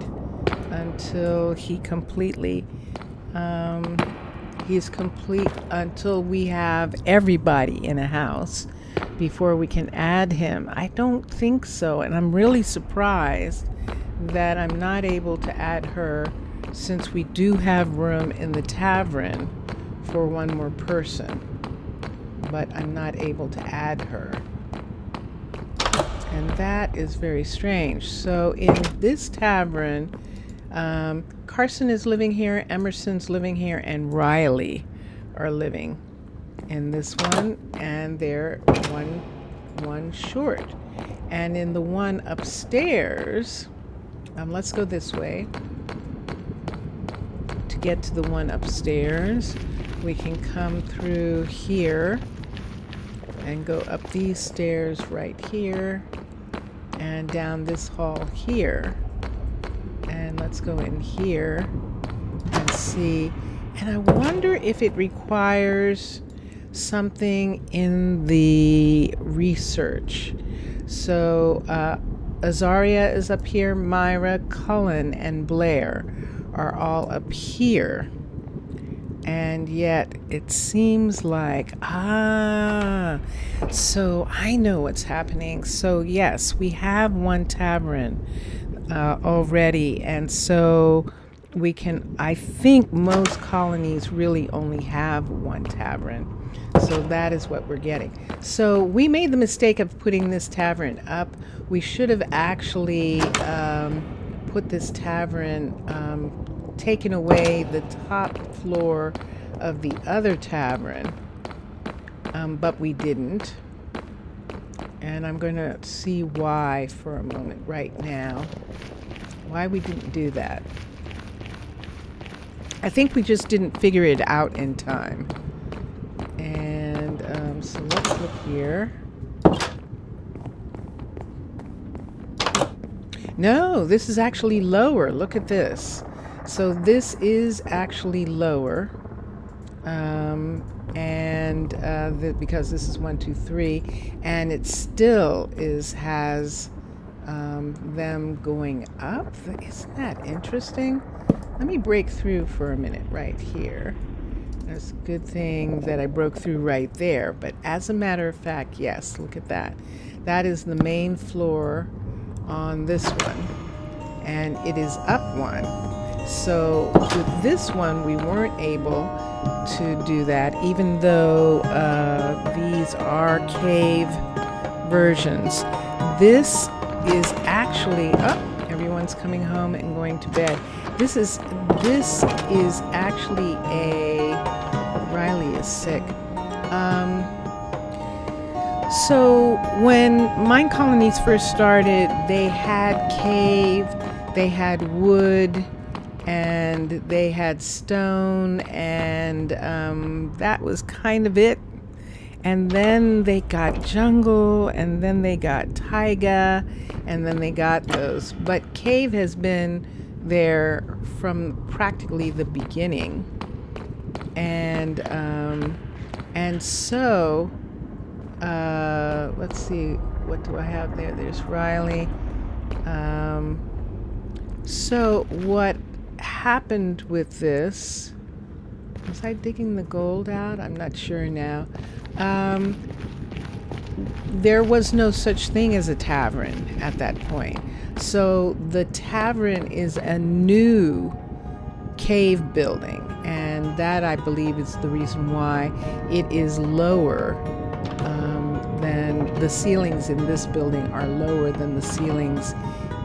until he completely until we have everybody in a house before we can add him. I don't think so, and I'm really surprised that I'm not able to add her, since we do have room in the tavern for one more person, but I'm not able to add her. And that is very strange. So in this tavern, Carson is living here, Emerson's living here, and Riley are living in this one, and they're one short. And in the one upstairs, let's go this way. To get to the one upstairs, we can come through here and go up these stairs right here and down this hall here. And let's go in here and see. And I wonder if it requires something in the research. So Azaria is up here, Myra, Cullen, and Blair are all up here. And yet it seems like, so I know what's happening. So yes, we have one tavern already. And so we can, I think most colonies really only have one tavern. So that is what we're getting. So we made the mistake of putting this tavern up. We should have actually put this tavern, taken away the top floor of the other tavern, but we didn't. And I'm going to see why for a moment right now, why we didn't do that. I think we just didn't figure it out in time. And so let's look here. No, this is actually lower. Look at this. So this is actually lower. Because this is 1, 2, 3, and it still has them going up. Isn't that interesting? Let me break through for a minute right here. It's a good thing that I broke through right there. But as a matter of fact, yes, look at that. That is the main floor on this one. And it is up one. So with this one, we weren't able to do that, even though these are cave versions. This is actually, everyone's coming home and going to bed. This is actually Riley is sick. So when Minecolonies first started, they had cave, they had wood, and they had stone, and that was kind of it. And then they got jungle, and then they got taiga, and then they got those. But cave has been there from practically the beginning. And so let's see, what do I have there? There's Riley. So what happened with this, was I digging the gold out? I'm not sure now. There was no such thing as a tavern at that point. So the tavern is a new cave building, and that, I believe, is the reason why it is lower than the ceilings in this building are lower than the ceilings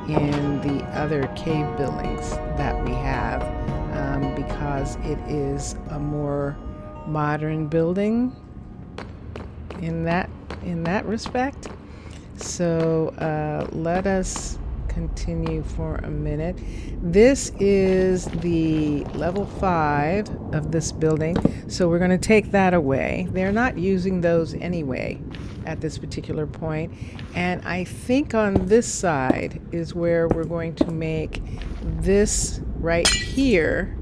in the other cave buildings that we have, because it is a more modern building in that respect. So let us continue for a minute. This is the level 5 of this building, so we're going to take that away. They're not using those anyway at this particular point. And I think on this side is where we're going to make this right here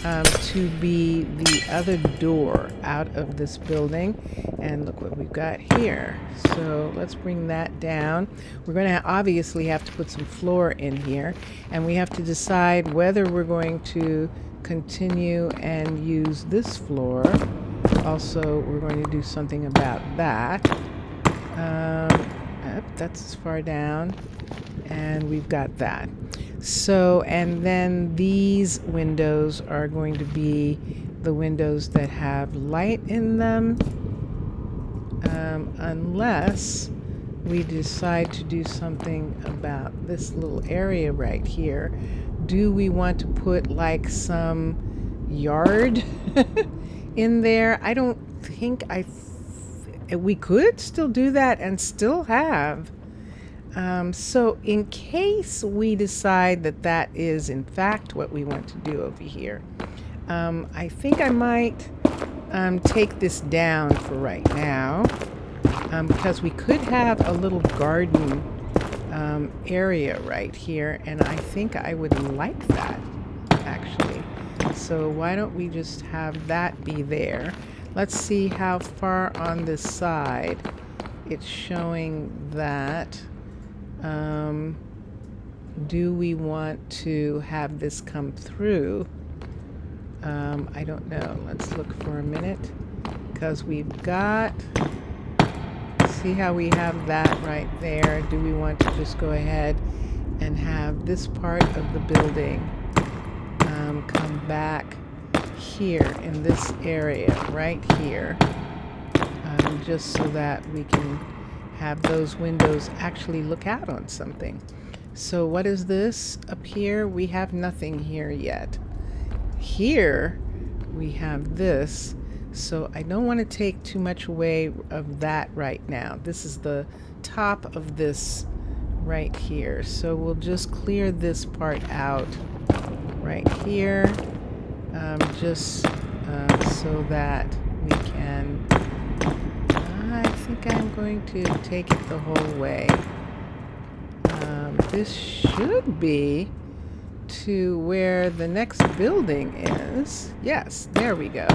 to be the other door out of this building. And look what we've got here. So let's bring that down. We're going to obviously have to put some floor in here, and we have to decide whether we're going to continue and use this floor. Also, we're going to do something about that. That's as far down, and we've got that. So, and then these windows are going to be the windows that have light in them, unless we decide to do something about this little area right here. Do we want to put like some yard in there? I don't think we could still do that and still have So in case we decide that that is in fact what we want to do over here, I think I might take this down for right now, because we could have a little garden area right here, and I think I would like that actually. So why don't we just have that be there? Let's see how far on this side it's showing that. Do we want to have this come through? I don't know. Let's look for a minute, because we've got, see how we have that right there. Do we want to just go ahead and have this part of the building come back here in this area right here, just so that we can have those windows actually look out on something. So what is this up here? We have nothing here yet. Here we have this, so I don't want to take too much away of that right now. This is the top of this right here, so we'll just clear this part out right here, just so that we can, I think I'm going to take it the whole way. This should be to where the next building is. Yes, there we go.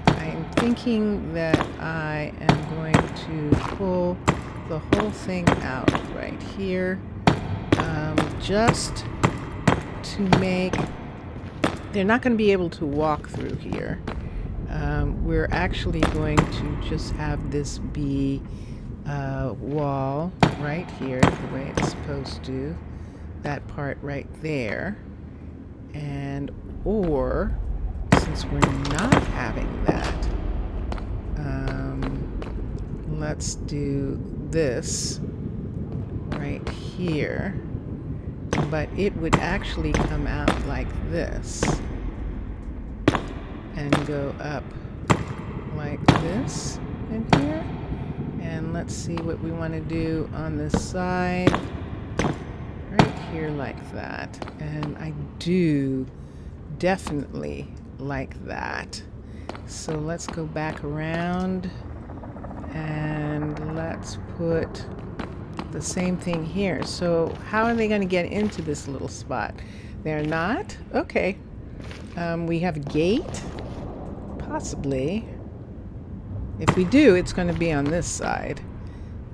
I'm thinking that I am going to pull the whole thing out right here, just to make, they're not going to be able to walk through here. We're actually going to just have this be a wall right here, the way it's supposed to, that part right there. And or since we're not having that, let's do this right here, but it would actually come out like this and go up like this in here. And let's see what we want to do on this side right here like that. And I do definitely like that. So let's go back around and let's put the same thing here. So how are they going to get into this little spot? They're not? Okay. We have a gate, possibly. If we do, it's going to be on this side.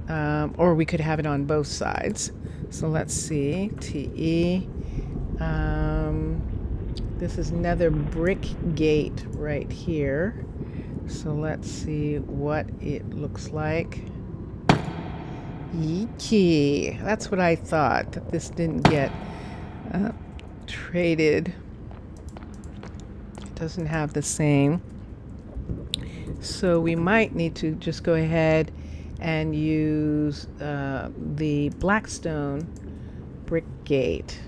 Or we could have it on both sides. So let's see. TE. This is Nether brick gate right here. So let's see what it looks like. Yeeky. That's what I thought, that this didn't get traded. It doesn't have the same. So we might need to just go ahead and use the Blackstone brick gate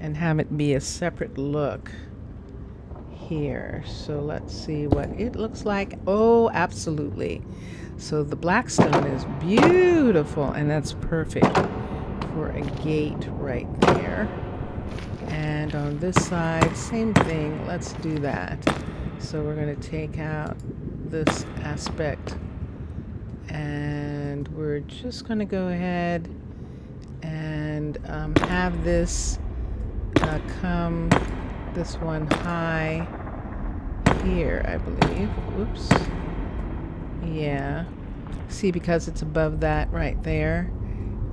and have it be a separate look here. So let's see what it looks like. Oh, absolutely. So the Blackstone is beautiful, and that's perfect for a gate right there. And on this side, same thing. Let's do that. So we're going to take out this aspect, and we're just going to go ahead and have this come this one high here, I believe. Whoops. Yeah. See, because it's above that right there.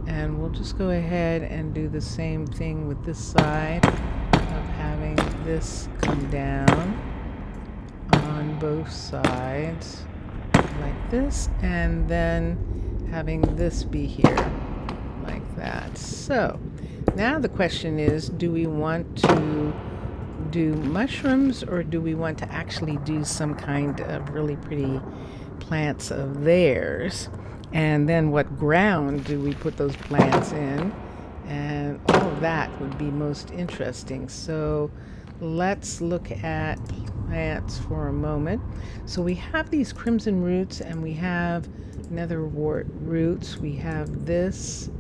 And we'll just go ahead and do the same thing with this side of having this come down on both sides like this, and then having this be here like that. So now the question is, do we want to do mushrooms, or do we want to actually do some kind of really pretty plants of theirs? And then what ground do we put those plants in? And all of that would be most interesting. So let's look at plants for a moment. So we have these crimson roots, and we have netherwort roots. We have this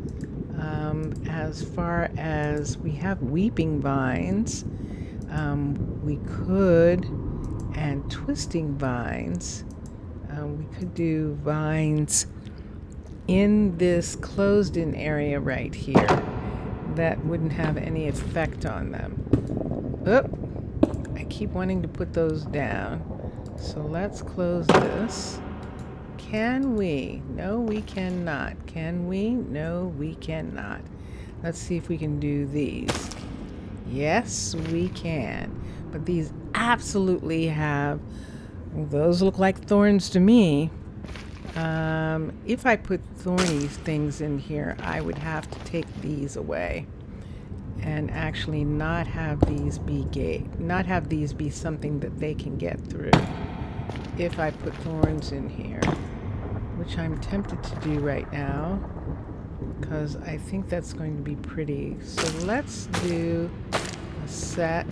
As far as we have weeping vines, we could, and twisting vines, we could do vines in this closed-in area right here that wouldn't have any effect on them. I keep wanting to put those down. So let's close this. Can we? No, we cannot. Can we? No, we cannot. Let's see if we can do these. Yes, we can. But these absolutely have, well, those look like thorns to me. If I put thorny things in here, I would have to take these away and actually not have these be something that they can get through. If I put thorns in here, which I'm tempted to do right now, because I think that's going to be pretty. So let's do a set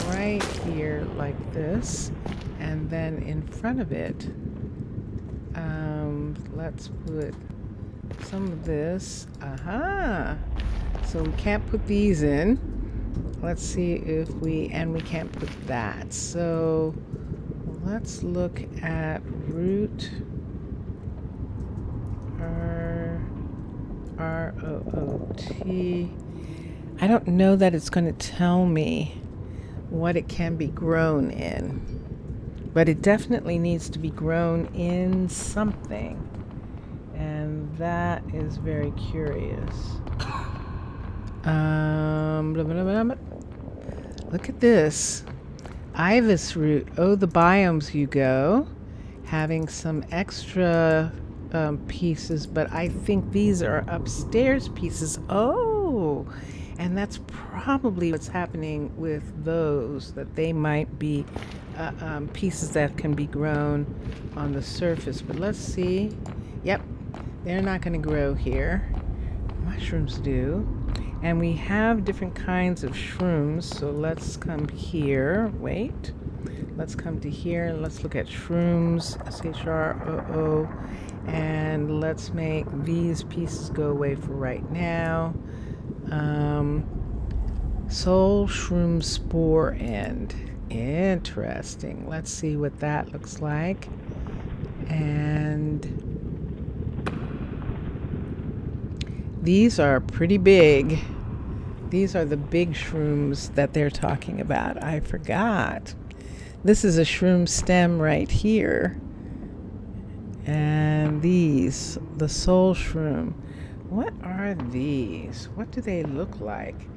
right here like this, and then in front of it, let's put some of this. Aha! So we can't put these in. Let's see if we can't put that. So let's look at root R-O-O-T. I don't know that it's going to tell me what it can be grown in, but it definitely needs to be grown in something, and that is very curious. Look at this. Ibis root. Oh, the biomes you go. Having some extra pieces, but I think these are upstairs pieces. Oh, and that's probably what's happening with those, that they might be pieces that can be grown on the surface. But let's see. Yep, they're not going to grow here. Mushrooms do. And we have different kinds of shrooms, so let's come here. Wait. Let's come to here and let's look at shrooms, S-H-R-O-O, and let's make these pieces go away for right now. Soul shroom spore end. Interesting. Let's see what that looks like. And these are pretty big. These are the big shrooms that they're talking about. I forgot. This is a shroom stem right here. And these, the soul shroom. What are these? What do they look like?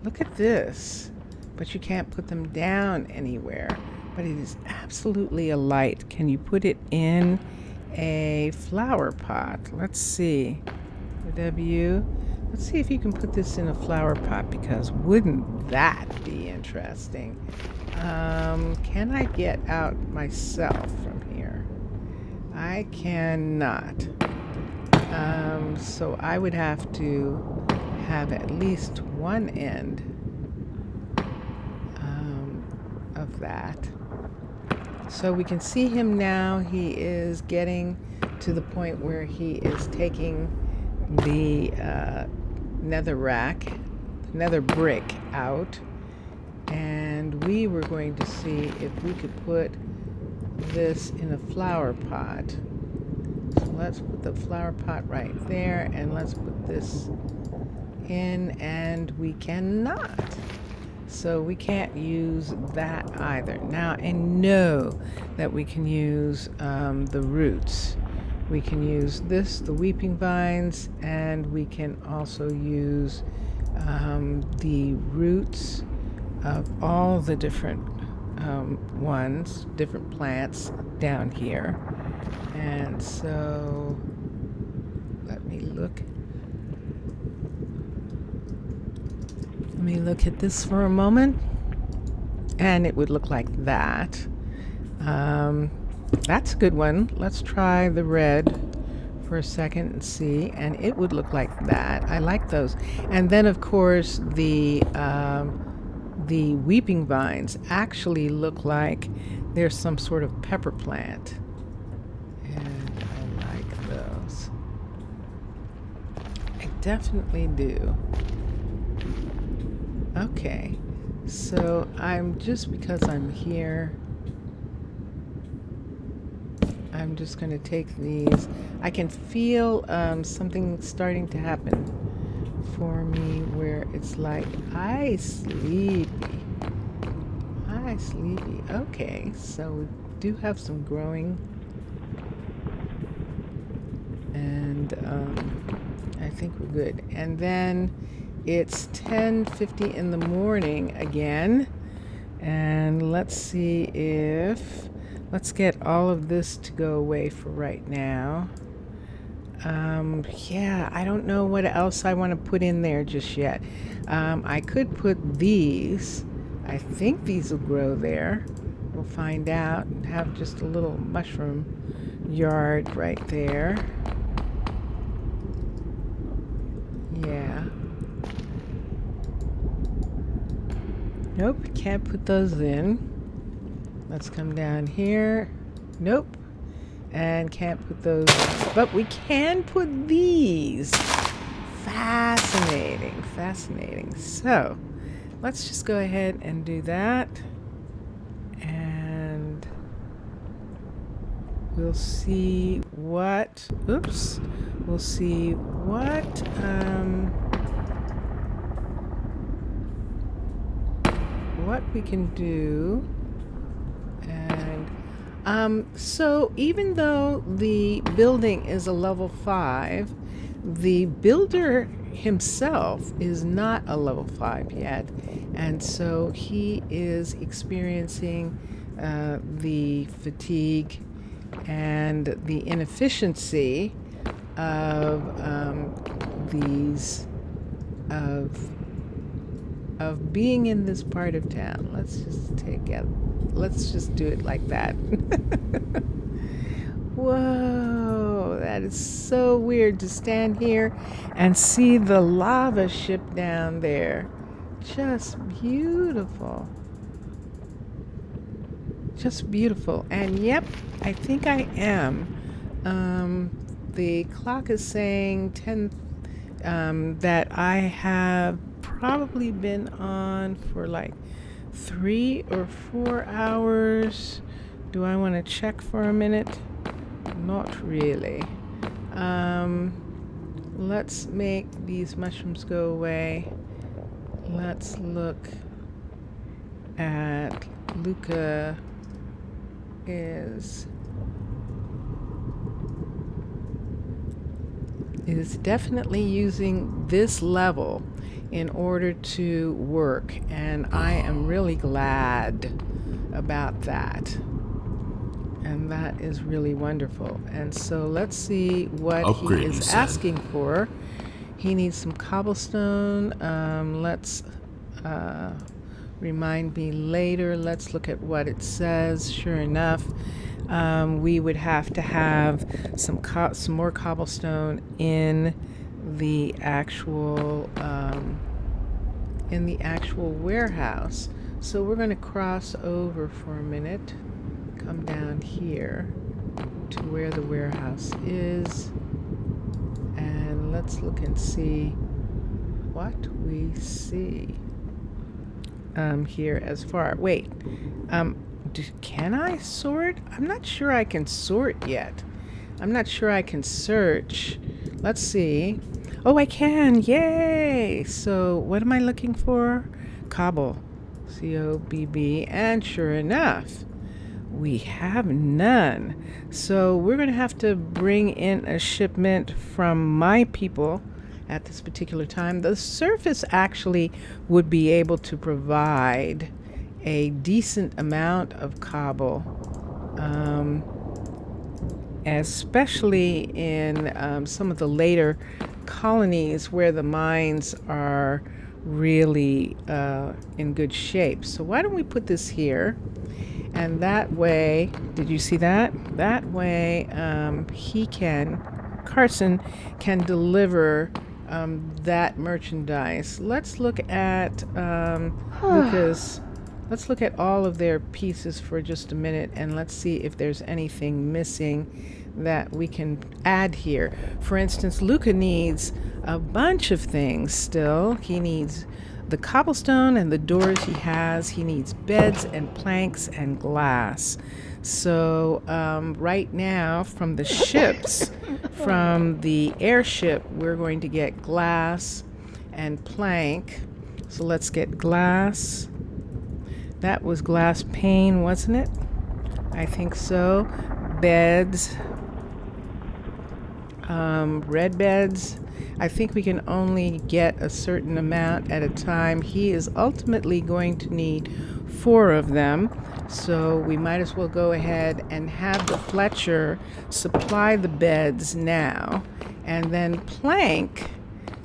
Look at this. But you can't put them down anywhere. But it is absolutely a light. Can you put it in a flower pot? Let's see. W. Let's see if you can put this in a flower pot, because wouldn't that be interesting? Can I get out myself from here? I cannot. So I would have to have at least one end of that. So we can see him now. He is getting to the point where he is taking the nether rack, nether brick out, and we were going to see if we could put this in a flower pot. So let's put the flower pot right there, and let's put this in, and we cannot. So we can't use that either. Now I know that we can use the roots. We can use this, the weeping vines, and we can also use the roots of all the different ones, different plants down here. And so let me look at this for a moment, and it would look like that. That's a good one. Let's try the red for a second and see, and it would look like that. I like those. And then of course the weeping vines actually look like there's some sort of pepper plant, and I like those. definitely do. Okay, so because I'm here, I'm just going to take these. I can feel something starting to happen for me where it's like, I sleepy. Okay, so we do have some growing. And I think we're good. And then it's 10:50 in the morning again. And let's see if... Let's get all of this to go away for right now. Yeah, I don't know what else I want to put in there just yet. I could put these. I think these will grow there. We'll find out. And have just a little mushroom yard right there. Yeah. Nope, can't put those in. Let's come down here. Nope. And can't put those in. But we can put these. Fascinating, fascinating. So, let's just go ahead and do that. And we'll see what... Oops. We'll see what we can do. And so even though the building is a level 5, the builder himself is not a level 5 yet, and so he is experiencing the fatigue and the inefficiency of of being in this part of town. Let's just do it like that. Whoa, that is so weird to stand here and see the lava ship down there. Just beautiful. Just beautiful. And yep, I think I am. The clock is saying 10, that I have probably been on for like 3 or 4 hours. Do I want to check for a minute? Not really. Let's make these mushrooms go away. Let's look at Luca is definitely using this level in order to work, and I am really glad about that. And that is really wonderful. And so let's see what Upgrade, he is asking for. He needs some cobblestone. Let's remind me later. Let's look at what it says. Sure enough, we would have to have some more cobblestone in the actual warehouse. So we're going to cross over for a minute, come down here to where the warehouse is, and let's look and see what we see here as far. Wait, can I sort? I'm not sure I can sort yet. I'm not sure I can search. Let's see. Oh, I can. Yay! So what am I looking for? Cobble. C-O-B-B. And sure enough, we have none. So we're going to have to bring in a shipment from my people at this particular time. The surface actually would be able to provide a decent amount of cobble, especially in some of the later colonies where the mines are really in good shape. So why don't we put this here, and that way, did you see that? That way Carson can deliver that merchandise. Let's look at Lucas. Let's look at all of their pieces for just a minute, and let's see if there's anything missing that we can add here. For instance, Luca needs a bunch of things still. He needs the cobblestone and the doors he has. He needs beds and planks and glass. So right now, from the ships, from the airship, we're going to get glass and plank. So let's get glass. That was glass pane, wasn't it? I think so. Beds. Red beds. I think we can only get a certain amount at a time. He is ultimately going to need 4 of them. So we might as well go ahead and have the Fletcher supply the beds now. And then plank.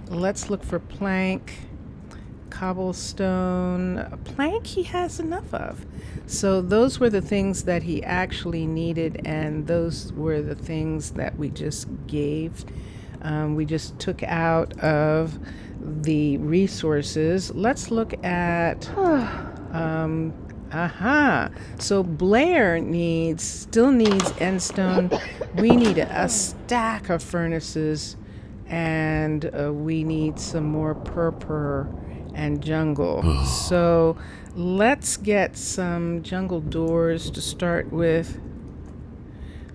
Let's look for plank. Cobblestone. Plank he has enough of. So those were the things that he actually needed, and those were the things that we just gave. We just took out of the resources. Let's look at so Blair still needs endstone. We need a stack of furnaces, and we need some more purple and jungle. So let's get some jungle doors to start with.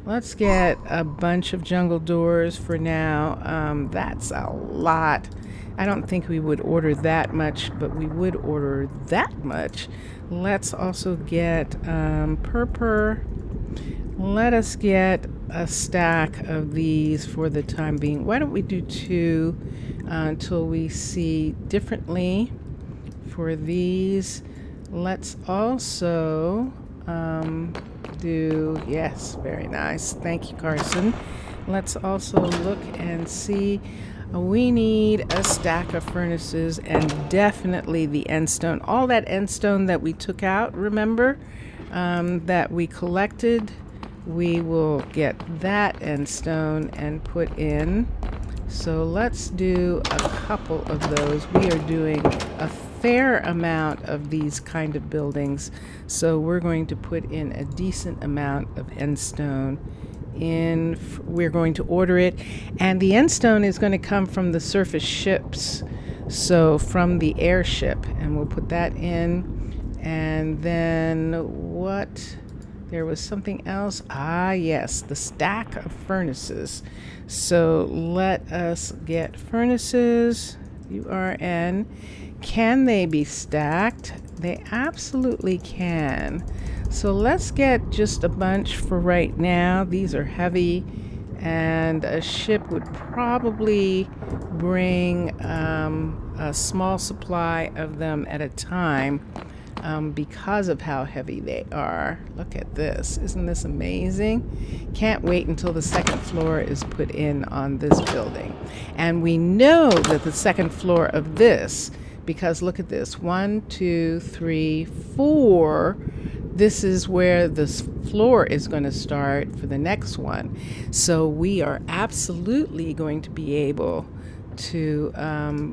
Let's get a bunch of jungle doors for now. That's a lot. I don't think we would order that much, but we would order that much. Let's also get purple. Let us get a stack of these for the time being. Why don't we do 2 until we see differently for these? Let's also do, yes, very nice. Thank you, Carson. Let's also look and see. We need a stack of furnaces and definitely the endstone. All that endstone that we took out, remember, that we collected, we will get that endstone and put in. So let's do a couple of those. We are doing a fair amount of these kind of buildings, so we're going to put in a decent amount of endstone in. We're going to order it, and the endstone is going to come from the surface ships, so from the airship, and we'll put that in. And then what? There was something else. Yes, the stack of furnaces. So let us get furnaces. URN. Can they be stacked? They absolutely can. So let's get just a bunch for right now. These are heavy, and a ship would probably bring a small supply of them at a time. Because of how heavy they are. Look at this. Isn't this amazing? Can't wait until the second floor is put in on this building. And we know that the second floor of this, because look at this, 1, 2, 3, 4. This is where this floor is going to start for the next one. So we are absolutely going to be able to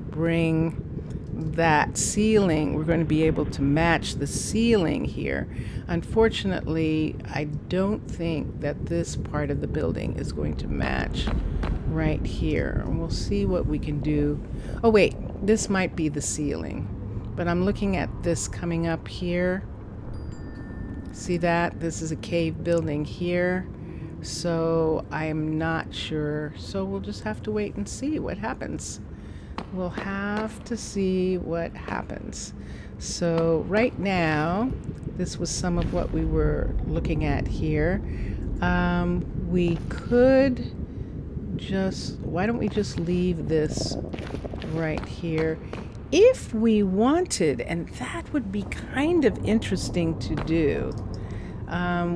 bring that ceiling. We're going to be able to match the ceiling here. Unfortunately, I don't think that this part of the building is going to match right here. We'll see what we can do. Oh wait, this might be the ceiling, but I'm looking at this coming up here. See that? This is a cave building here, so I'm not sure. So we'll just have to wait and see what happens. We'll have to see what happens. So right now, this was some of what we were looking at here. We could just, why don't we just leave this right here if we wanted, and that would be kind of interesting to do.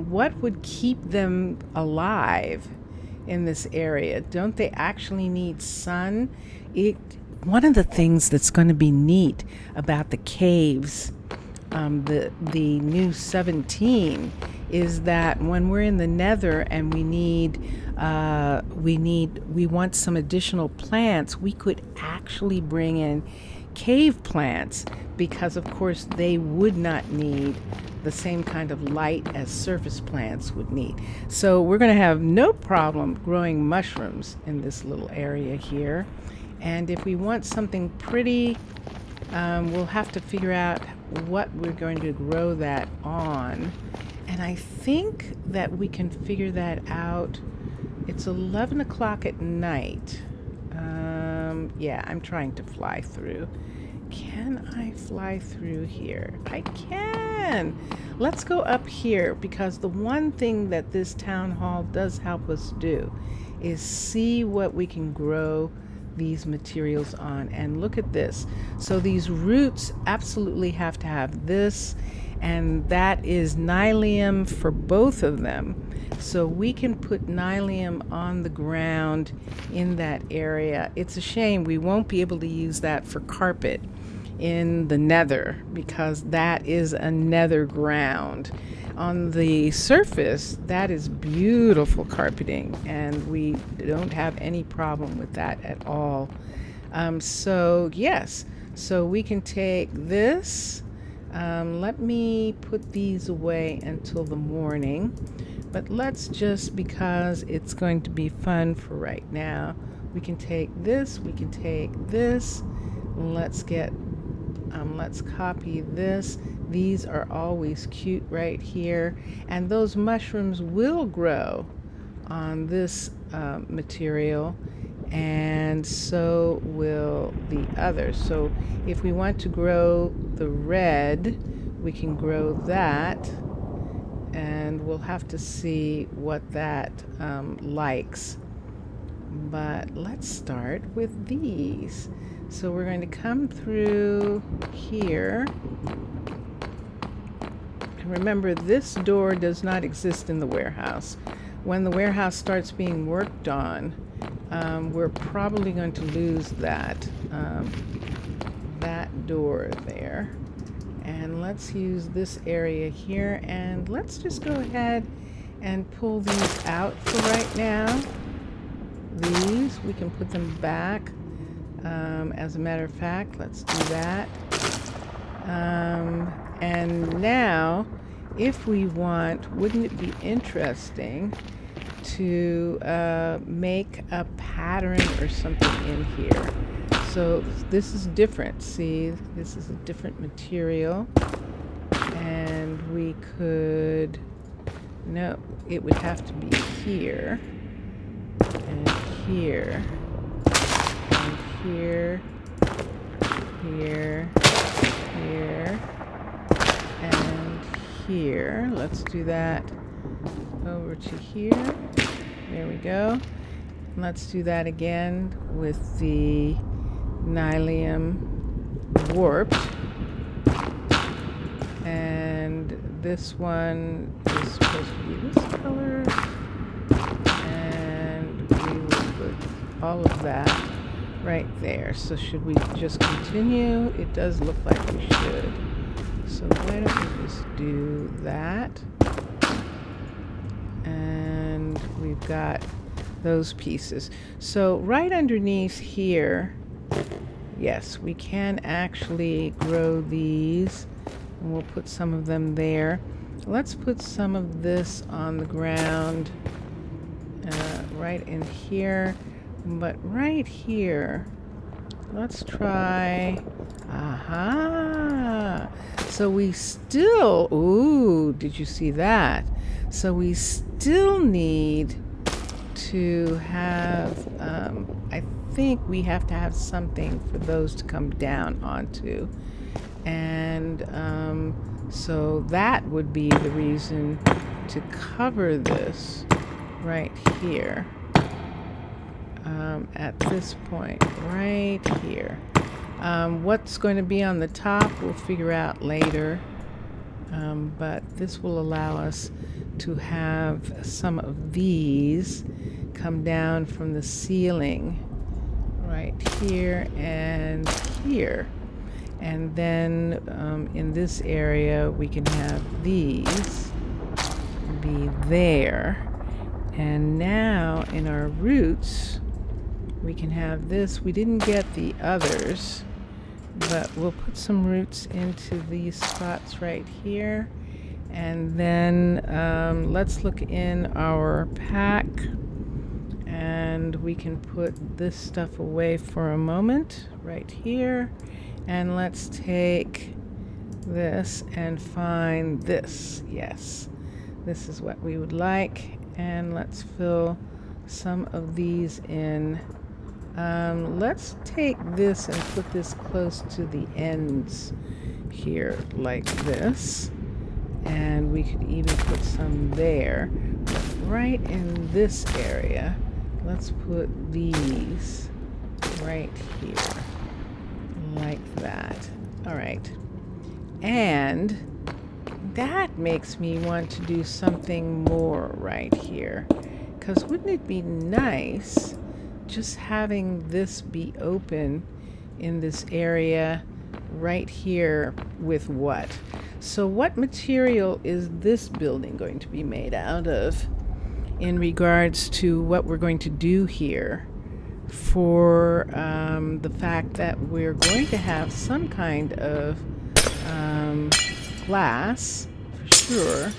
What would keep them alive in this area? Don't they actually need sun? One of the things that's going to be neat about the caves, the new 17, is that when we're in the Nether and we want some additional plants, we could actually bring in cave plants because, of course, they would not need the same kind of light as surface plants would need. So we're going to have no problem growing mushrooms in this little area here. And if we want something pretty, we'll have to figure out what we're going to grow that on. And I think that we can figure that out. It's 11 o'clock at night. Yeah, I'm trying to fly through. Can I fly through here? I can. Let's go up here, because the one thing that this town hall does help us do is see what we can grow these materials on. And look at this. So these roots absolutely have to have this, and that is nylium for both of them. So we can put nylium on the ground in that area. It's a shame we won't be able to use that for carpet in the nether, because that is a nether ground. On the surface, that is beautiful carpeting, and we don't have any problem with that at all. So yes, so we can take this. Let me put these away until the morning, but let's just, because it's going to be fun for right now, we can take this, we can take this. Let's get let's copy this. These are always cute right here, and those mushrooms will grow on this material, and so will the others. So if we want to grow the red, we can grow that, and we'll have to see what that likes. But let's start with these. So we're going to come through here. And remember, this door does not exist in the warehouse. When the warehouse starts being worked on, we're probably going to lose that door there. And let's use this area here, and let's just go ahead and pull these out for right now. These, we can put them back. As a matter of fact, let's do that. And now, if we want, wouldn't it be interesting to make a pattern or something in here? So this is different. See, this is a different material. And we could, no, it would have to be here, and here, and here, here, here, and here. Let's do that over to here. There we go. Let's do that again with the nylium warped. And this one is supposed to be this color. And we will put all of that right there. So should we just continue? It does look like we should. So why don't we just do that? And we've got those pieces. So right underneath here, yes, we can actually grow these, and we'll put some of them there. Let's put some of this on the ground right in here, but right here, let's try, aha, so we still, ooh, did you see that? So we still need to have, I think we have to have something for those to come down onto. And so that would be the reason to cover this right here. At this point, right here. What's going to be on the top, we'll figure out later. But this will allow us to have some of these come down from the ceiling right here and here. And then in this area, we can have these be there. And now in our roots, we can have this. We didn't get the others. but we'll put some roots into these spots right here. And then let's look in our pack, and we can put this stuff away for a moment right here. And let's take this and find this. Yes, this is what we would like. And let's fill some of these in. Let's take this and put this close to the ends here like this. And we could even put some there. But right in this area, let's put these right here like that. All right. And that makes me want to do something more right here. Because wouldn't it be nice just having this be open in this area right here with what? So what material is this building going to be made out of in regards to what we're going to do here for the fact that we're going to have some kind of glass for sure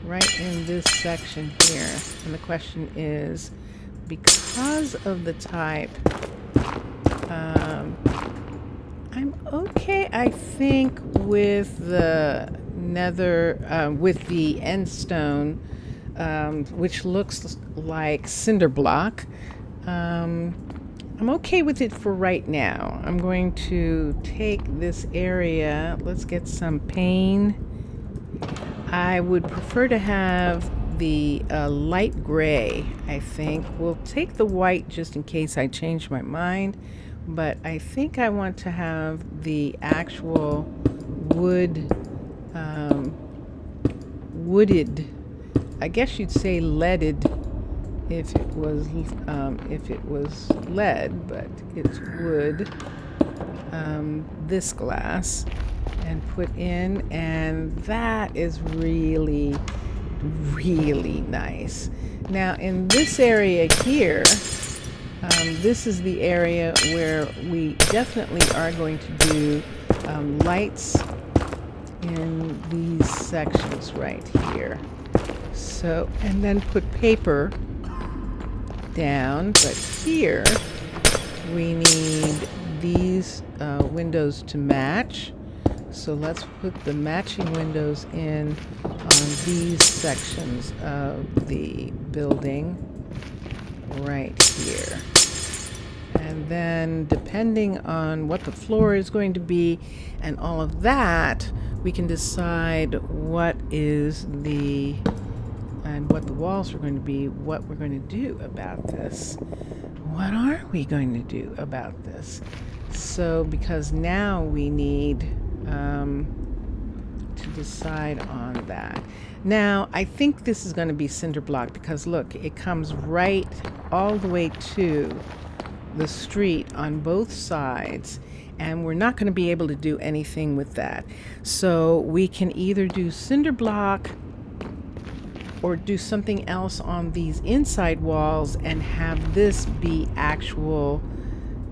right in this section here. And the question is, because of the type, I'm okay, I think, with the nether, with the end stone, which looks like cinder block. I'm okay with it for right now. I'm going to take this area. Let's get some pane. I would prefer to have the light gray, I think. We'll take the white just in case I change my mind. But I think I want to have the actual wooded, I guess you'd say leaded if it was lead, but it's wood, this glass, and put in, and that is really, really nice. Now in this area here, this is the area where we definitely are going to do lights in these sections right here. So, and then put paper down, but here we need these windows to match. So let's put the matching windows in on these sections of the building right here. And then depending on what the floor is going to be and all of that, we can decide what is the, and what the walls are going to be, what we're going to do about this. What are we going to do about this? So, because now we need to decide on that. Now, I think this is going to be cinder block because look, it comes right all the way to the street on both sides, and we're not going to be able to do anything with that. So we can either do cinder block or do something else on these inside walls and have this be actual,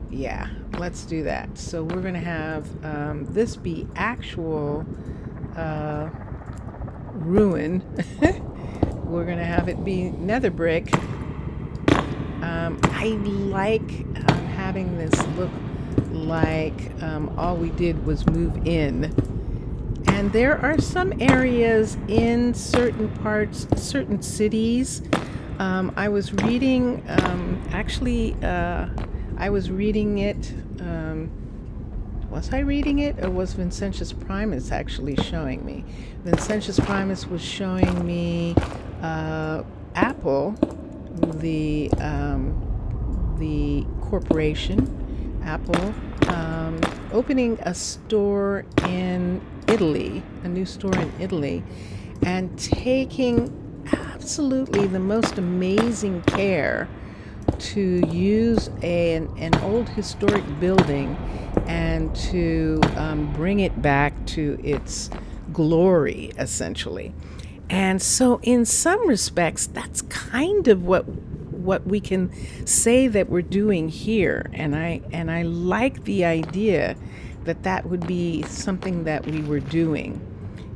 yeah, let's do that. So we're going to have this be actual ruin. We're going to have it be nether brick. I like having this look like all we did was move in. And there are some areas in certain parts, certain cities. I was reading, I was reading it. Was I reading it, or was Vincentius Primus actually showing me? Vincentius Primus was showing me Apple, the corporation, Apple, opening a store in Italy, a new store in Italy, and taking absolutely the most amazing care to use an old historic building and to bring it back to its glory, essentially. And so in some respects, that's kind of what we can say that we're doing here. And I like the idea that would be something that we were doing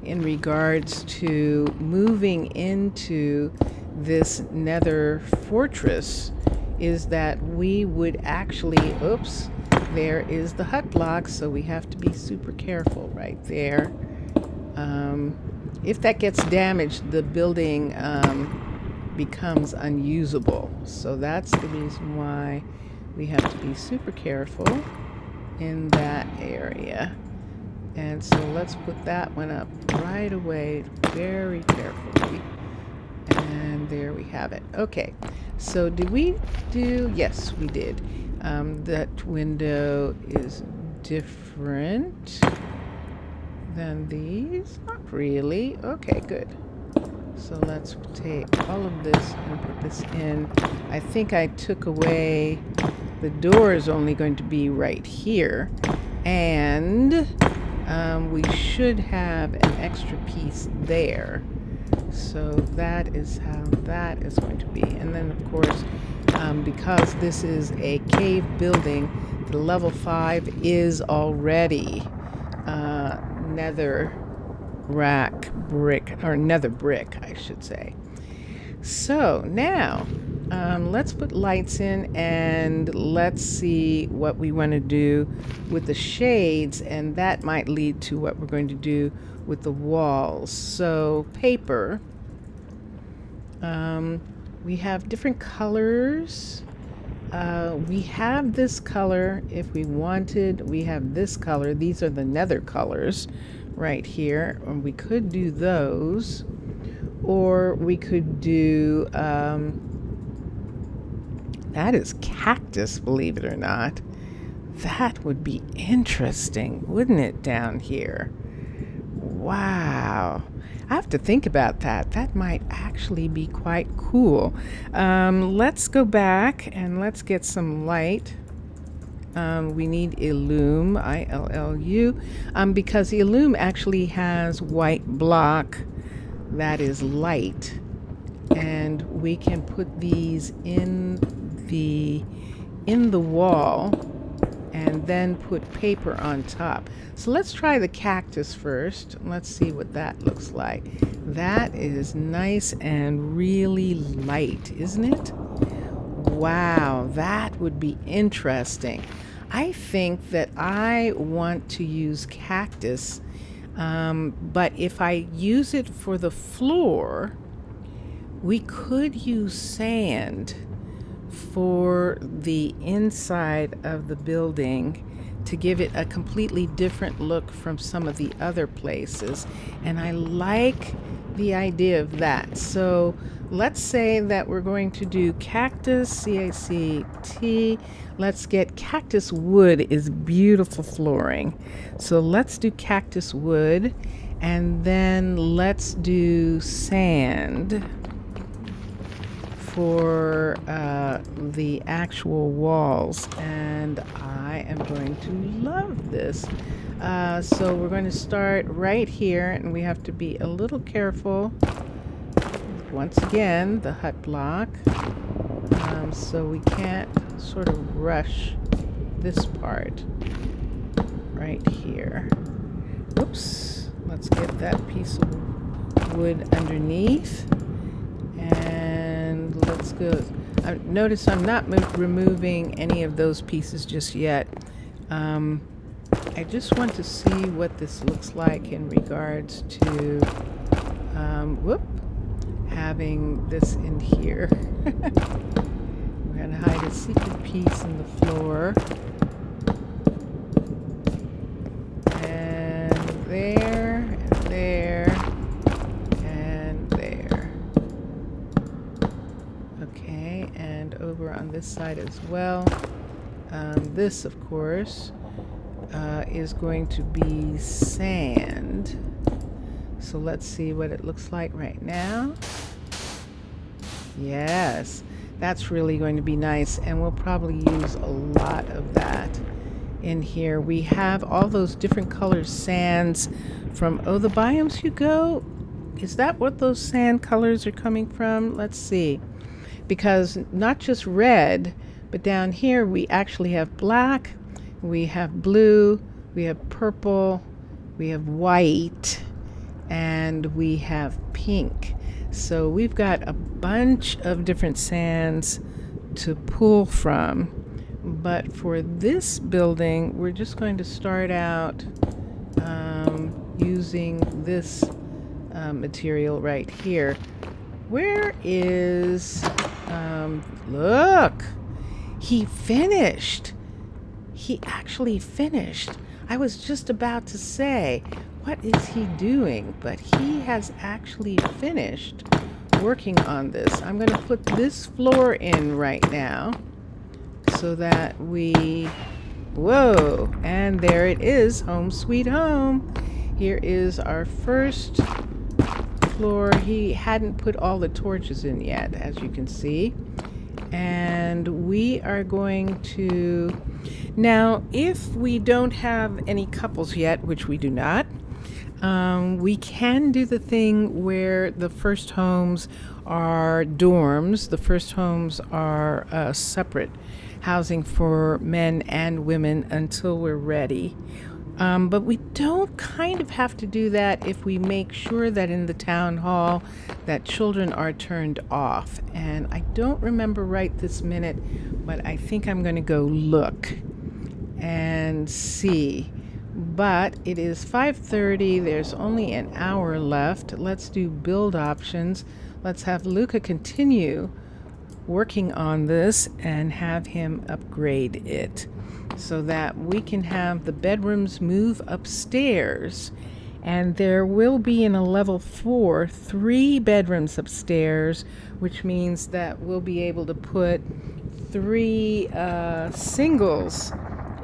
in regards to moving into this nether fortress, is that we would actually, oops, there is the hut block, so we have to be super careful right there. If that gets damaged, the building becomes unusable. So that's the reason why we have to be super careful in that area. And so let's put that one up right away, very carefully. And there we have it. Okay, so did we do, yes, we did. That window is different than these. Not really. Okay, good. So let's take all of this and put this in. I think I took away, the door is only going to be right here. And we should have an extra piece there. So that is how that is going to be. And then of course, because this is a cave building, the level 5 is already nether rack brick, or nether brick, I should say. So now let's put lights in and let's see what we want to do with the shades, and that might lead to what we're going to do with the walls. So paper, we have different colors. We have this color if we wanted. We have this color. These are the nether colors right here. Or we could do those, or we could do that is cactus, believe it or not. That would be interesting, wouldn't it, down here? Wow. I have to think about that. That might actually be quite cool. Let's go back and let's get some light. We need Illum, I-L-L-U, because Illum actually has white block that is light. And we can put these in the wall and then put paper on top. So let's try the cactus first. Let's see what that looks like. That is nice and really light, isn't it? Wow, that would be interesting. I think that I want to use cactus, but if I use it for the floor, we could use sand for the inside of the building to give it a completely different look from some of the other places. And I like the idea of that. So let's say that we're going to do cactus, C-A-C-T. Let's get cactus wood is beautiful flooring. So let's do cactus wood, and then let's do sand for the actual walls, and I am going to love this. So we're going to start right here, and we have to be a little careful. Once again, the hut block, so we can't sort of rush this part right here. Oops, let's get that piece of wood underneath. And let's go. Notice I'm not removing any of those pieces just yet. I just want to see what this looks like in regards to having this in here. We're going to hide a secret piece in the floor. And there, and there. Over on this side as well. This, of course, is going to be sand. So let's see what it looks like right now. Yes, that's really going to be nice, and we'll probably use a lot of that in here. We have all those different color sands from, the biomes you go. Is that what those sand colors are coming from? Let's see. Because not just red, but down here we actually have black, we have blue, We have purple, we have white, and we have pink. So we've got a bunch of different sands to pull from. But for this building, we're just going to start out using this material right here. Where is, look, he finished. He actually finished. I was just about to say, what is he doing? But he has actually finished working on this. I'm going to put this floor in right now so that we, whoa, and there it is, home sweet home. Here is our first floor. He hadn't put all the torches in yet, as you can see. And we are going to, now if we don't have any couples yet, which we do not, we can do the thing where the first homes are dorms. The first homes are separate housing for men and women until we're ready. But we don't kind of have to do that if we make sure that in the town hall that children are turned off. And I don't remember right this minute, but I think I'm going to go look and see. But it is 5:30. There's only an hour left. Let's do build options. Let's have Luca continue working on this and have him upgrade it so that we can have the bedrooms move upstairs. And there will be in a level 4 3 bedrooms upstairs, which means that we'll be able to put 3 singles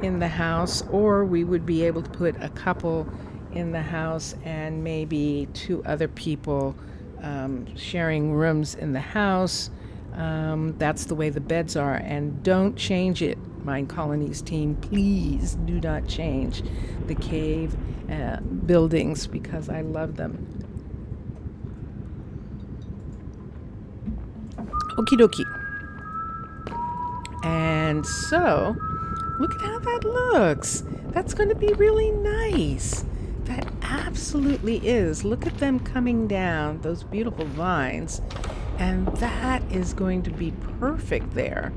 in the house, or we would be able to put a couple in the house and maybe 2 other people sharing rooms in the house. That's the way the beds are. And don't change it, Minecolonies team. Please do not change the cave buildings because I love them. Okie dokie. And so, look at how that looks. That's going to be really nice. That absolutely is. Look at them coming down, those beautiful vines. And that is going to be perfect there.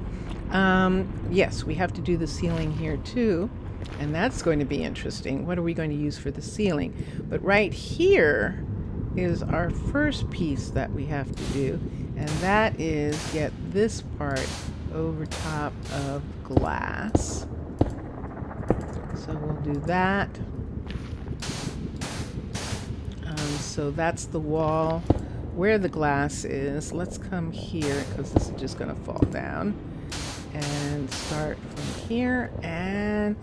Yes, we have to do the ceiling here too. And that's going to be interesting. What are we going to use for the ceiling? But right here is our first piece that we have to do. And that is get this part over top of glass. So we'll do that. So that's the wall where the glass is. Let's come here because this is just going to fall down. And start from here. And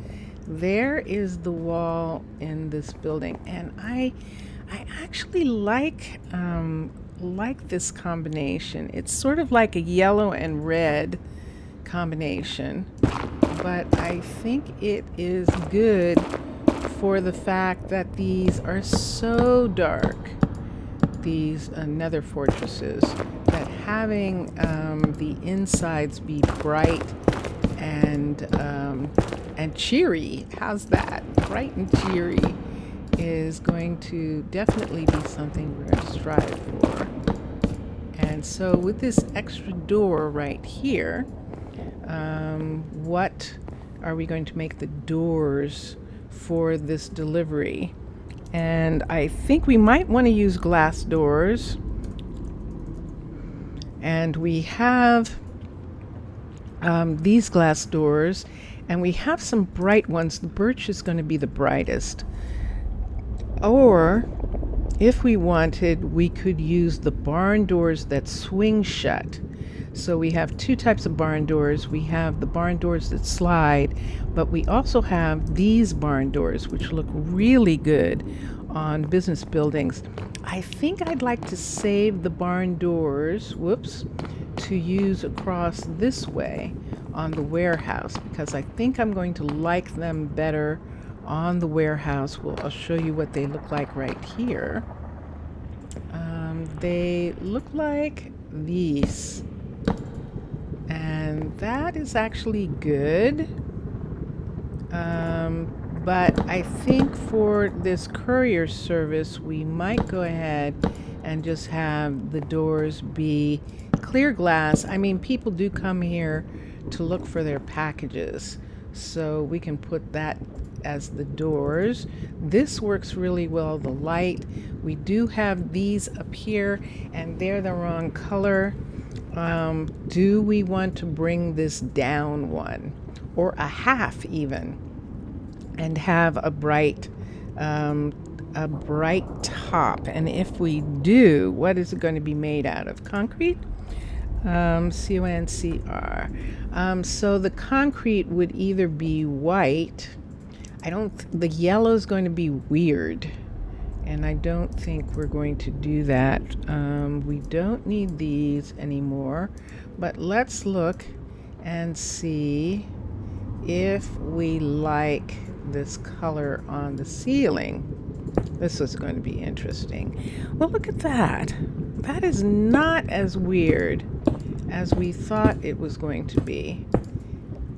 there is the wall in this building. And I actually like this combination. It's sort of like a yellow and red combination, but I think it is good for the fact that these are so dark, these nether fortresses, that having the insides be bright and cheery, how's that? Bright and cheery is going to definitely be something we're going to strive for. And so with this extra door right here, what are we going to make the doors for this delivery? And I think we might want to use glass doors. And we have these glass doors, and we have some bright ones. The birch is going to be the brightest. Or if we wanted, we could use the barn doors that swing shut. So we have 2 types of barn doors. We have the barn doors that slide, but we also have these barn doors, which look really good on business buildings. I think I'd like to save the barn doors, to use across this way on the warehouse, because I think I'm going to like them better on the warehouse. I'll show you what they look like right here. They look like these. And that is actually good. But I think for this courier service, we might go ahead and just have the doors be clear glass. I mean, people do come here to look for their packages, so we can put that as the doors. This works really well, the light. We do have these up here, and they're the wrong color. Do we want to bring this down one, or a half even, and have a bright top? And if we do, what is it going to be made out of? Concrete? CONCR. So the concrete would either be white. The yellow is going to be weird, and I don't think we're going to do that. We don't need these anymore, but let's look and see if we like this color on the ceiling. This is going to be interesting. Well, look at that. That is not as weird as we thought it was going to be.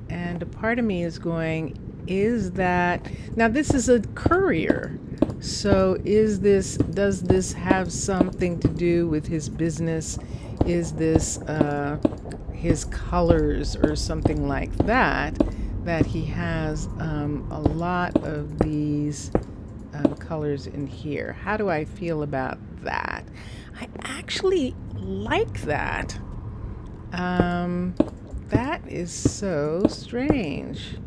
And a part of me is going, is that, now this is a courier, so does this have something to do with his business? Is this his colors or something like that he has a lot of these colors in here? How do I feel about that? I actually like that. That is so strange.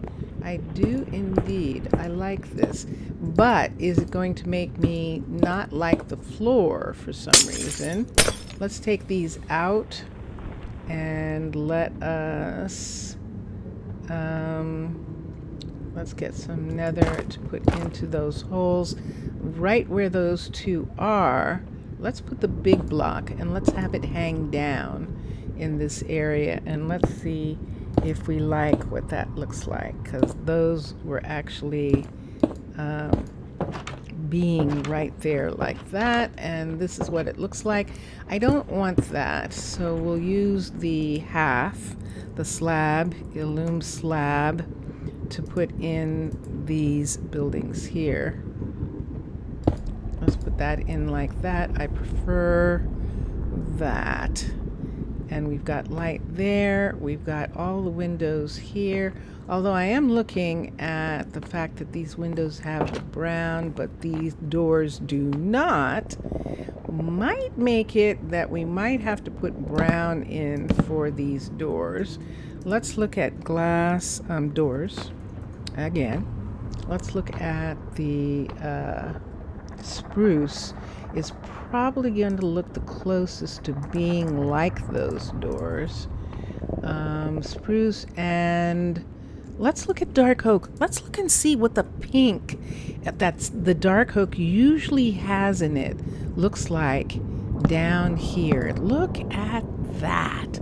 I do indeed. I like this. But is it going to make me not like the floor for some reason? Let's take these out and let us let's get some nether to put into those holes right where those two are. Let's put the big block and let's have it hang down in this area, and let's see if we like what that looks like, because those were actually being right there like that, and this is what it looks like. I don't want that, so we'll use the slab, illume slab, to put in these buildings here. Let's put that in like that. I prefer that. And we've got light there. We've got all the windows here. Although I am looking at the fact that these windows have the brown, but these doors do not, might make it that we might have to put brown in for these doors. Let's look at glass doors again. Let's look at the spruce. Is probably going to look the closest to being like those doors. Spruce, and let's look at dark oak. Let's look and see what the pink that's the dark oak usually has in it looks like down here. Look at that.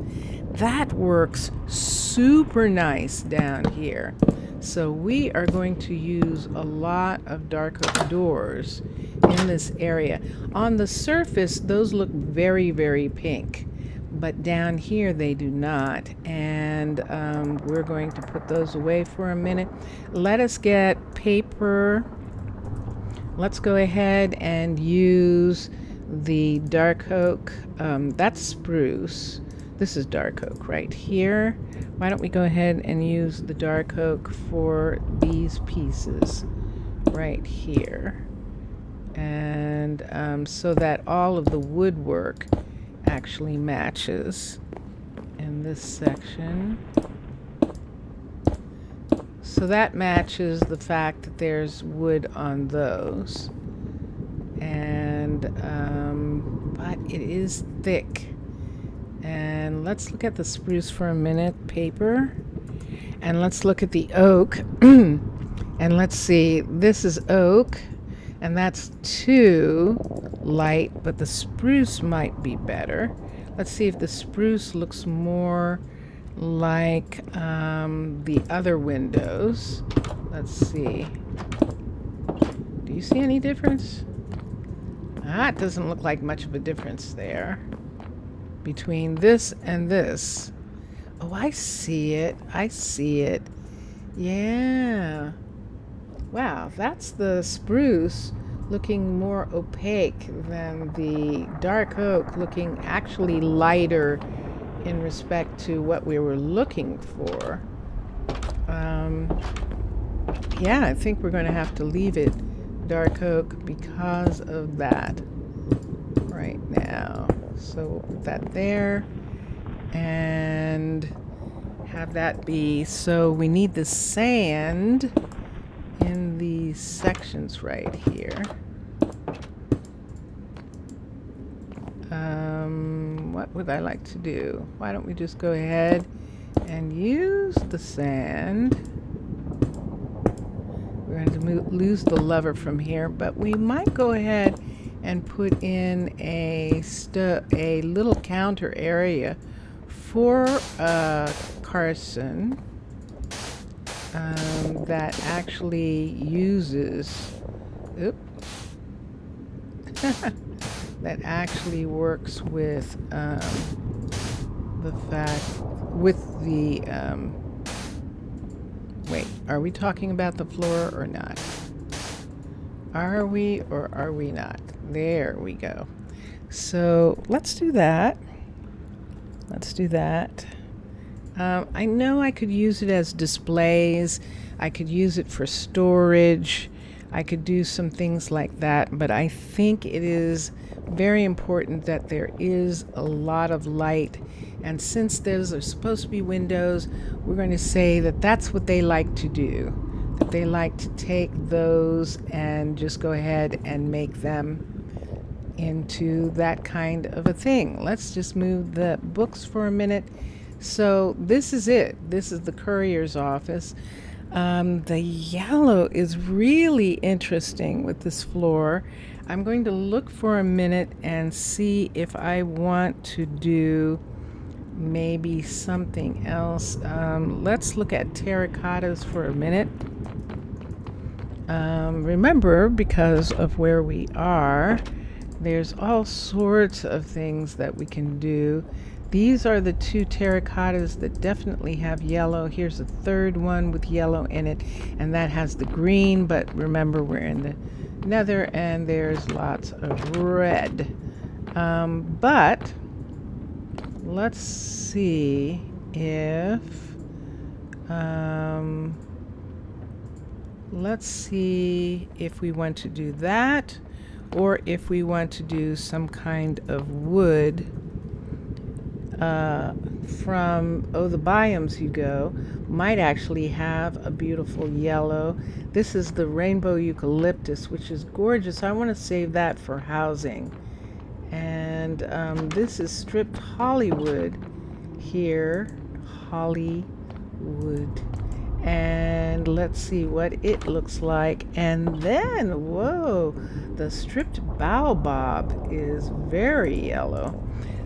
That works super nice down here. So we are going to use a lot of dark oak doors in this area. On the surface, those look very, very pink, but down here they do not. And we're going to put those away for a minute. Let us get paper. Let's go ahead and use the dark oak. That's spruce. This is dark oak right here. Why don't we go ahead and use the dark oak for these pieces right here. And so that all of the woodwork actually matches in this section. So that matches the fact that there's wood on those. And but it is thick. And let's look at the spruce for a minute, paper. And let's look at the oak. And let's see, this is oak, and that's too light, but the spruce might be better. Let's see if the spruce looks more like the other windows. Let's see. Do you see any difference? It doesn't look like much of a difference there between this and this. Oh, I see it. I see it. Yeah. Wow, that's the spruce looking more opaque than the dark oak, looking actually lighter in respect to what we were looking for. Yeah, I think we're going to have to leave it dark oak because of that right now. So we'll put that there and have that be. So we need the sand in these sections right here. What would I like to do? Why don't we just go ahead and use the sand. We're going to lose the lever from here, but we might go ahead and put in a little counter area for Carson that actually uses that actually works with the fact with the wait, are we talking about the floor or not? Are we or are we not? There we go. So let's do that. Let's do that. I know I could use it as displays. I could use it for storage. I could do some things like that, but I think it is very important that there is a lot of light. And since those are supposed to be windows, we're going to say that that's what they like to do. That they like to take those and just go ahead and make them into that kind of a thing. Let's just move the books for a minute. So this is it. This is the courier's office. The yellow is really interesting with this floor. I'm going to look for a minute and see if I want to do maybe something else. Let's look at terracottas for a minute. Remember, because of where we are, there's all sorts of things that we can do. These are the two terracottas that definitely have yellow. Here's a third one with yellow in it, and that has the green, but remember we're in the Nether and there's lots of red. But let's see if we want to do that, or if we want to do some kind of wood from the biomes you go might actually have a beautiful yellow. This is the rainbow eucalyptus, which is gorgeous. I want to save that for housing. And this is stripped Hollywood here, Hollywood. And let's see what it looks like. And then, whoa, the stripped baobab is very yellow.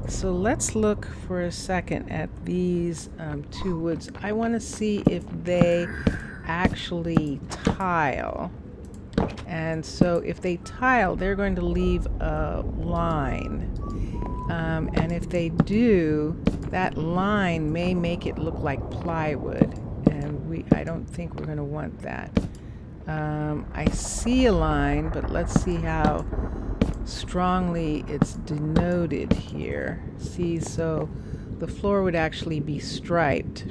So let's look for a second at these two woods. I want to see if they actually tile. And so if they tile, they're going to leave a line. And if they do, that line may make it look like plywood. And I don't think we're going to want that. I see a line, but let's see how strongly it's denoted here. See, so the floor would actually be striped.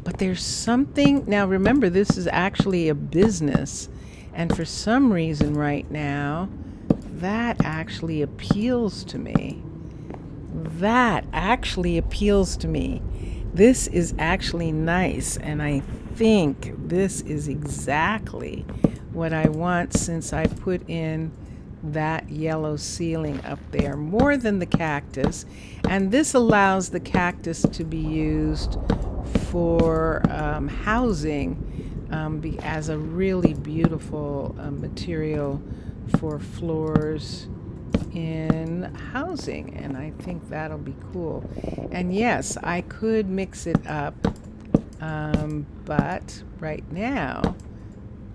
But there's something, now remember, this is actually a business, and for some reason right now, that actually appeals to me. That actually appeals to me. This is actually nice, and I think this is exactly what I want, since I put in that yellow ceiling up there, more than the cactus. And this allows the cactus to be used for housing as a really beautiful material for floors in housing, and I think that'll be cool. And yes, I could mix it up, but right now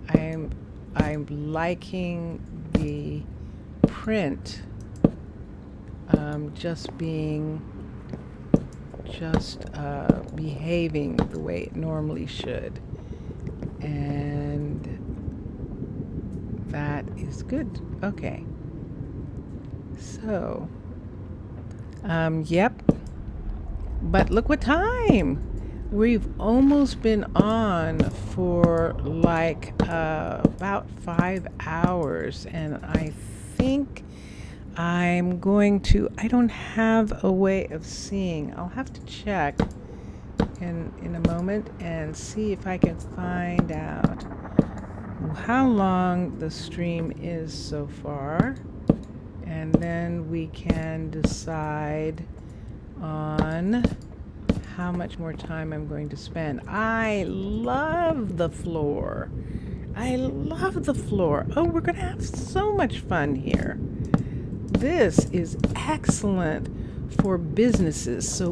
I'm liking the print behaving the way it normally should. And is good. Okay. So, yep. But look what time! We've almost been on for like about 5 hours, and I think I'm going to, I don't have a way of seeing. I'll have to check in a moment and see if I can find out how long the stream is so far, and then we can decide on how much more time I'm going to spend. I love the floor. I love the floor. Oh, we're going to have so much fun here. This is excellent for businesses. So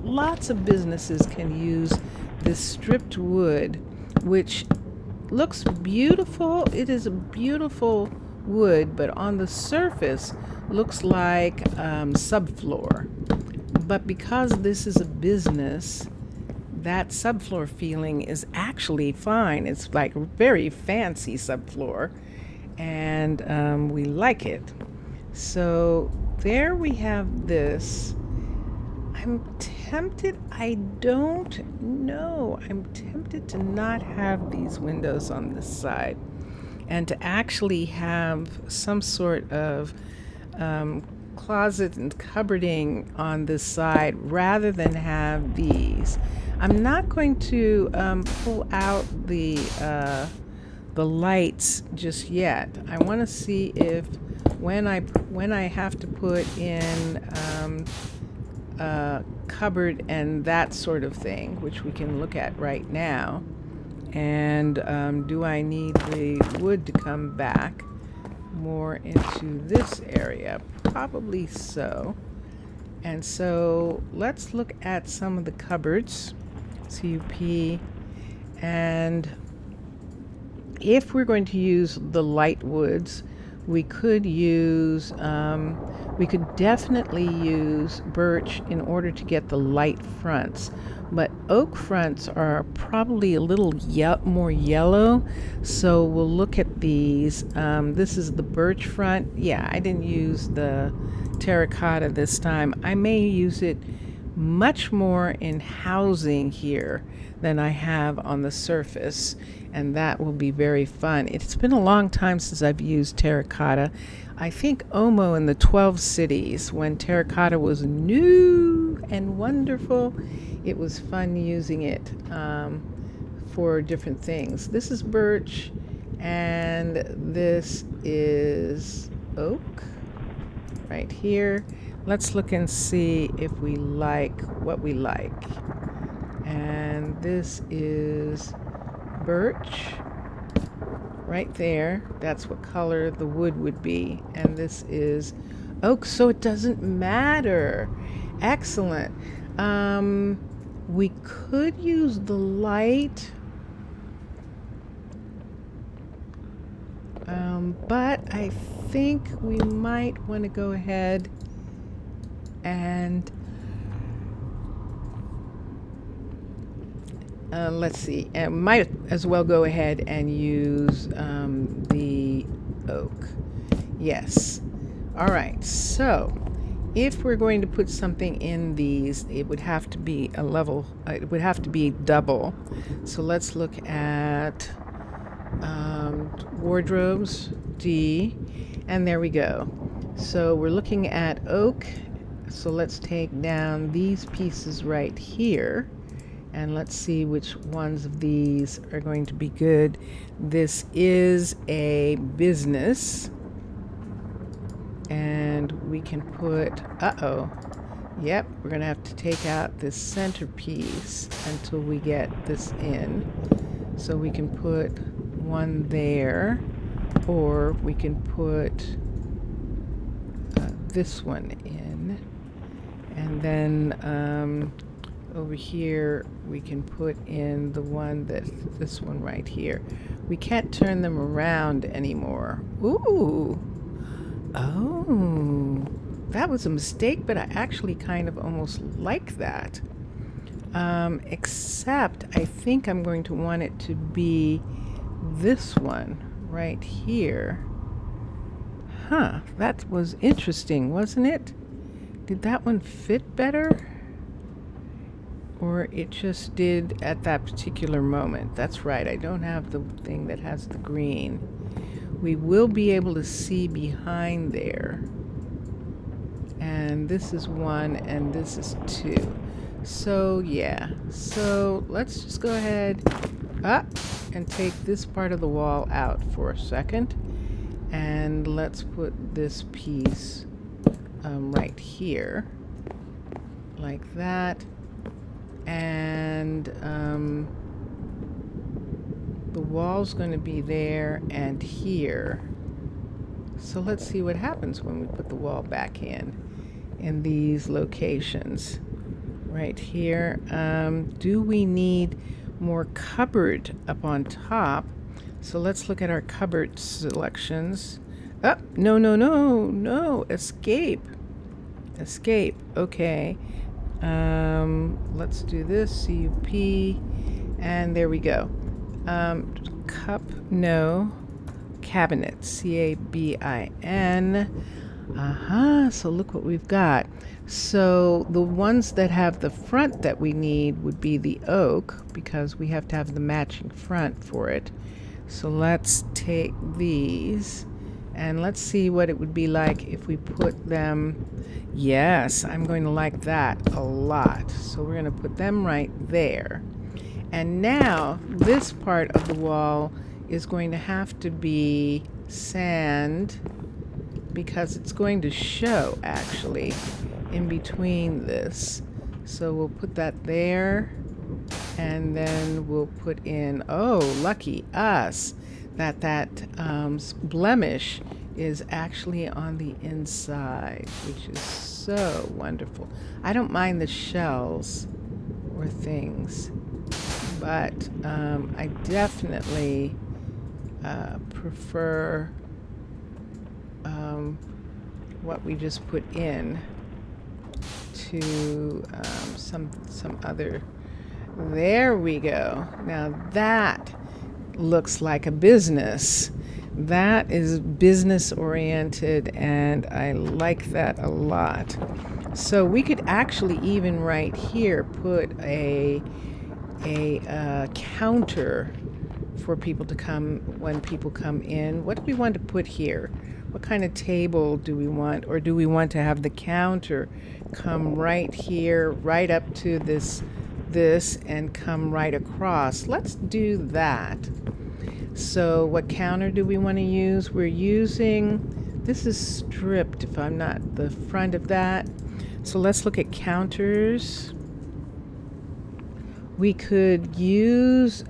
lots of businesses can use this stripped wood, which looks beautiful. It is a beautiful wood, but on the surface looks like subfloor. But because this is a business, that subfloor feeling is actually fine. It's like very fancy subfloor, and we like it. So there we have this. I'm tempted, I don't know. I'm tempted to not have these windows on this side and to actually have some sort of closet and cupboarding on this side rather than have these. I'm not going to pull out the lights just yet. I want to see if when I have to put in cupboard and that sort of thing, which we can look at right now, and do I need the wood to come back more into this area? Probably so. And so let's look at some of the cupboards, CUP, and if we're going to use the light woods, we could use, we could definitely use birch in order to get the light fronts, but oak fronts are probably a little more yellow, so we'll look at these. This is the birch front. Yeah, I didn't use the terracotta this time. I may use it much more in housing here than I have on the surface, and that will be very fun. It's been a long time since I've used terracotta. I think Omo in the 12 cities, when terracotta was new and wonderful, it was fun using it for different things. This is birch, and this is oak right here. Let's look and see if we like what we like. And this is birch right there. That's what color the wood would be. And this is oak, so it doesn't matter. Excellent. We could use the light, but I think we might want to go ahead and let's see, might as well go ahead and use the oak. Yes. All right, so if we're going to put something in these, it would have to be a level, it would have to be double. So let's look at wardrobes, D, and there we go. So we're looking at oak. So let's take down these pieces right here, and let's see which ones of these are going to be good. This is a business, and we can put, yep, we're gonna have to take out this centerpiece until we get this in. So we can put one there, or we can put this one in, and then over here we can put in the one this one right here. We can't turn them around anymore. Ooh, oh, that was a mistake, but I actually kind of almost like that. Except I think I'm going to want it to be this one right here. Huh, that was interesting, wasn't it? Did that one fit better? Or it just did at that particular moment? That's right, I don't have the thing that has the green. We will be able to see behind there. And this is 1 and this is 2. So yeah, so let's just go ahead and take this part of the wall out for a second. And let's put this piece right here, like that. And the wall's going to be there and here. So let's see what happens when we put the wall back in these locations. Right here. Do we need more cupboard up on top? So let's look at our cupboard selections. Oh, no. Escape. Okay. Let's do this. CUP. And there we go. Cabinet. CABIN. So look what we've got. So the ones that have the front that we need would be the oak, because we have to have the matching front for it. So let's take these and let's see what it would be like if we put them. Yes, I'm going to like that a lot. So we're going to put them right there. And now this part of the wall is going to have to be sand, because it's going to show actually in between this. So we'll put that there, and then we'll put in, oh, lucky us, that blemish is actually on the inside, which is so wonderful. I don't mind the shells or things, but I definitely prefer what we just put in to some other. There we go. Now that looks like a business. That is business oriented, and I like that a lot. So we could actually even right here put a counter for people to come when people come in. What do we want to put here? What kind of table do we want? Or do we want to have the counter come right here, right up to this and come right across? Let's do that. So what counter do we want to use? We're using, this is stripped if I'm not the front of that. So let's look at counters. We could use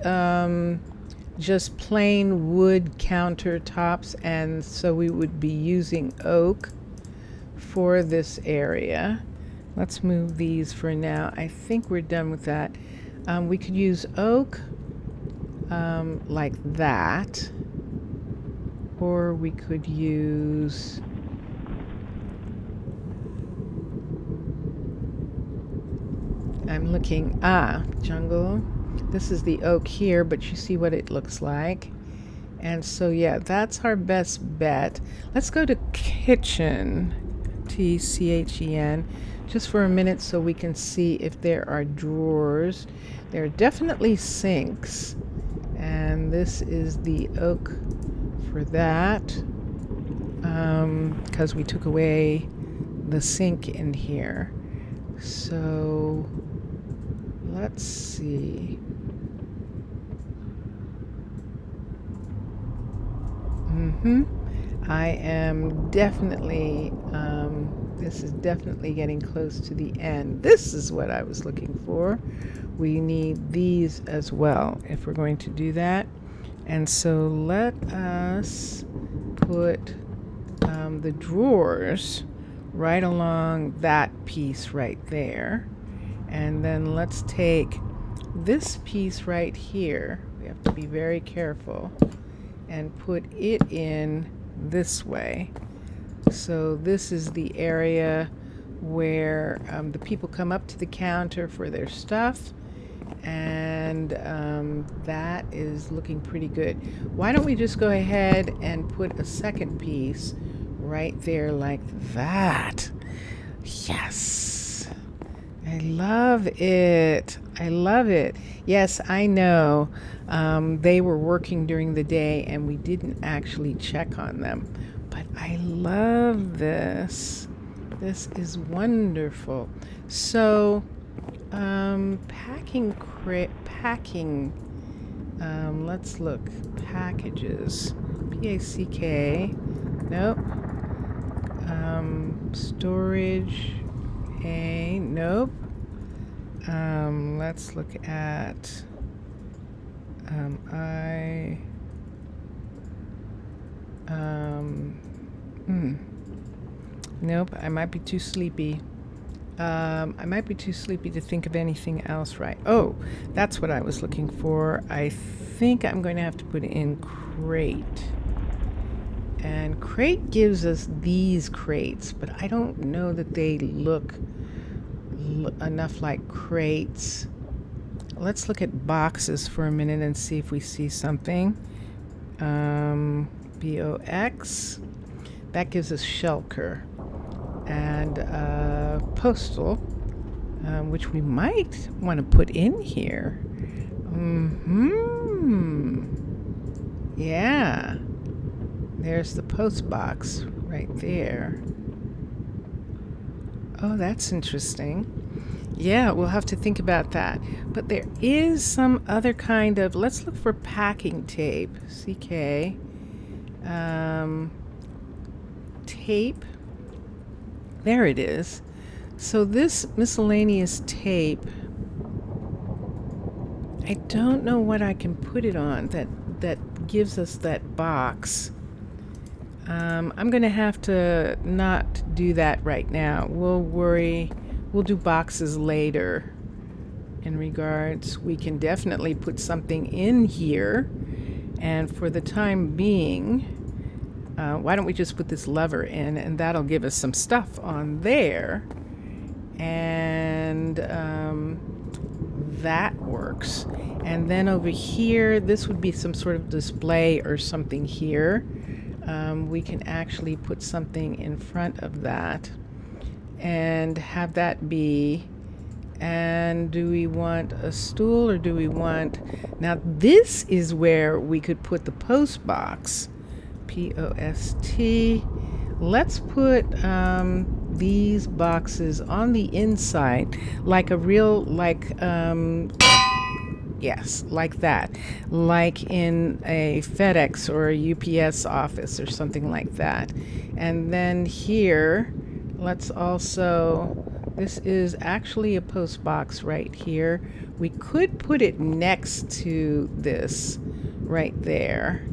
just plain wood countertops, and so we would be using oak for this area. Let's move these for now. I think we're done with that. We could use oak like that, or we could use I'm looking, jungle. This is the oak here, but you see what it looks like. And so yeah, that's our best bet. Let's go to kitchen, TCHEN, just for a minute so we can see if there are drawers. There are definitely sinks, and this is the oak for that, because we took away the sink in here. So let's see. I am definitely, this is definitely getting close to the end. This is what I was looking for. We need these as well if we're going to do that. And so let us put the drawers right along that piece right there. And then let's take this piece right here. We have to be very careful, and put it in this way. So this is the area where the people come up to the counter for their stuff, and that is looking pretty good. Why don't we just go ahead and put a second piece right there like that. Yes. I love it. I love it. Yes, I know. They were working during the day and we didn't actually check on them. But I love this. This is wonderful. So, packing, let's look. Packages. P-A-C-K. Nope. Storage. A. Nope. Let's look at nope, I might be too sleepy. I might be too sleepy to think of anything else right. Oh, that's what I was looking for. I think I'm going to have to put in crate. And crate gives us these crates, but I don't know that they look enough like crates. Let's look at boxes for a minute and see if we see something. BOX. That gives us shulker. And postal, which we might want to put in here. Yeah. There's the post box right there. Oh, that's interesting. Yeah, we'll have to think about that. But there is some other kind of, let's look for packing tape. CK. Tape. There it is. So this miscellaneous tape, I don't know what I can put it on that gives us that box. I'm going to have to not do that right now. We'll do boxes later. In regards, we can definitely put something in here. And for the time being, why don't we just put this lever in and that'll give us some stuff on there. And that works. And then over here, this would be some sort of display or something here. We can actually put something in front of that and have that be. And do we want a stool or do we want... Now this is where we could put the post box. P-O-S-T. Let's put these boxes on the inside like a real, yes, like that. Like in a FedEx or a UPS office or something like that. And then here, let's also... This is actually a post box right here. We could put it next to this right there.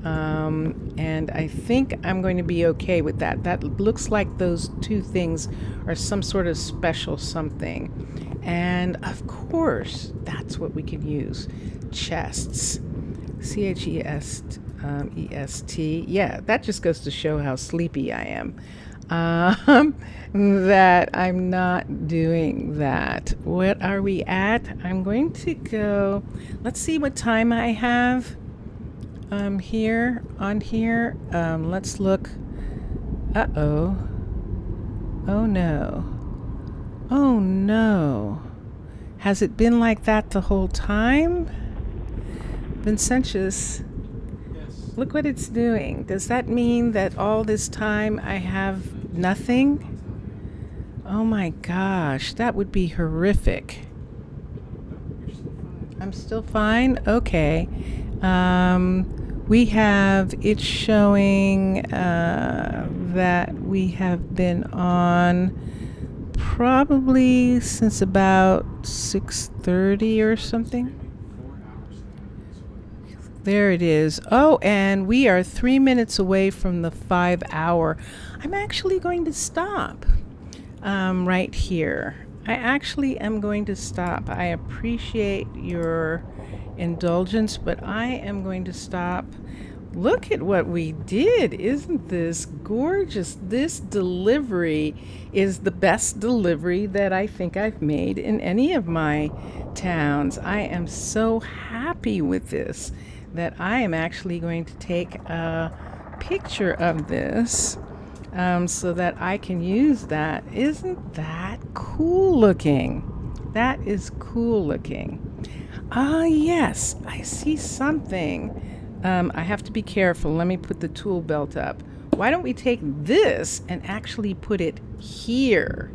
And I think I'm going to be okay with that. That looks like those two things are some sort of special something. And of course, that's what we can use. Chests. C-H-E-S-E-S-T. Yeah, that just goes to show how sleepy I am. That I'm not doing that. What are we at? I'm going to go, let's see what time I have here, on here. Let's look. Uh-oh. Oh no. Oh no. Has it been like that the whole time? Vincentius, Yes. look what it's doing. Does that mean that all this time I have nothing? Oh my gosh, that would be horrific. You're still fine. I'm still fine? Okay. We have, it's showing that we have been on probably since about 6:30 or something. 4 hours. There it is. Oh, and we are 3 minutes away from the 5 hour. I'm actually going to stop right here. I actually am going to stop. I appreciate your indulgence, but I am going to stop. Look at what we did. Isn't this gorgeous? This delivery is the best delivery that I think I've made in any of my towns. I am so happy with this that I am actually going to take a picture of this so that I can use that. Isn't that cool looking? That is cool looking. Ah, yes, I see something. I have to be careful. Let me put the tool belt up. Why don't we take this and actually put it here?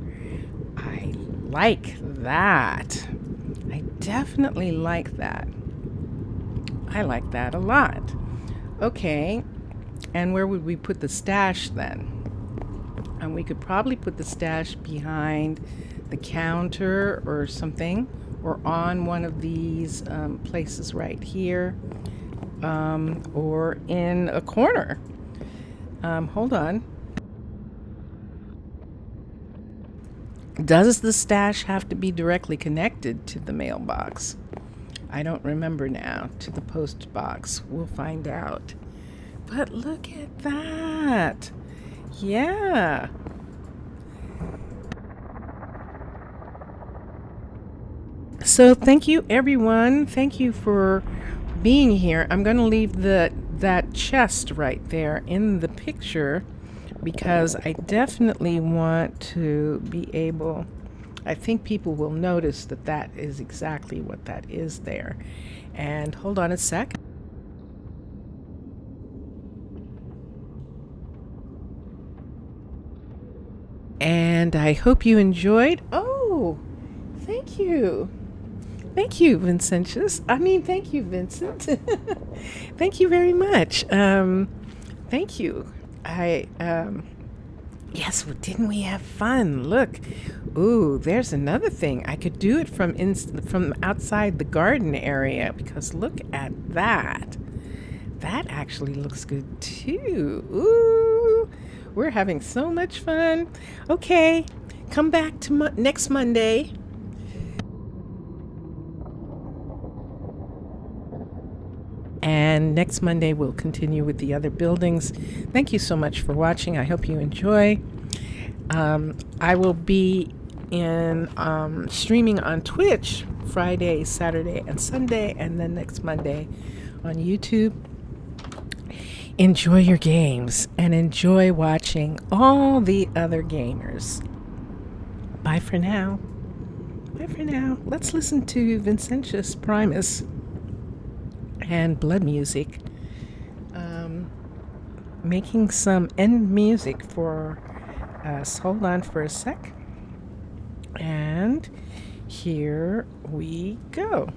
I like that. I definitely like that. I like that a lot. Okay, and where would we put the stash then? And we could probably put the stash behind the counter or something, or on one of these places right here, or in a corner. Hold on. Does the stash have to be directly connected to the mailbox? I don't remember now. To the post box. We'll find out. But look at that. Yeah. So thank you, everyone. Thank you for being here. I'm going to leave that chest right there in the picture because I definitely want to be able, I think people will notice that that is exactly what that is there. And hold on a sec. And I hope you enjoyed. Oh, thank you. Thank you, Vincentius. Thank you, Vincent. Thank you very much. Thank you. Yes, well, didn't we have fun? Look. Ooh, there's another thing. I could do it from outside the garden area because look at that. That actually looks good too. Ooh, we're having so much fun. Okay, come back to next Monday. And next Monday, we'll continue with the other buildings. Thank you so much for watching. I hope you enjoy. I will be streaming on Twitch Friday, Saturday, and Sunday, and then next Monday on YouTube. Enjoy your games and enjoy watching all the other gamers. Bye for now. Bye for now. Let's listen to Vincentius Primus and Blood Music, making some end music for us. Hold on for a sec. And here we go.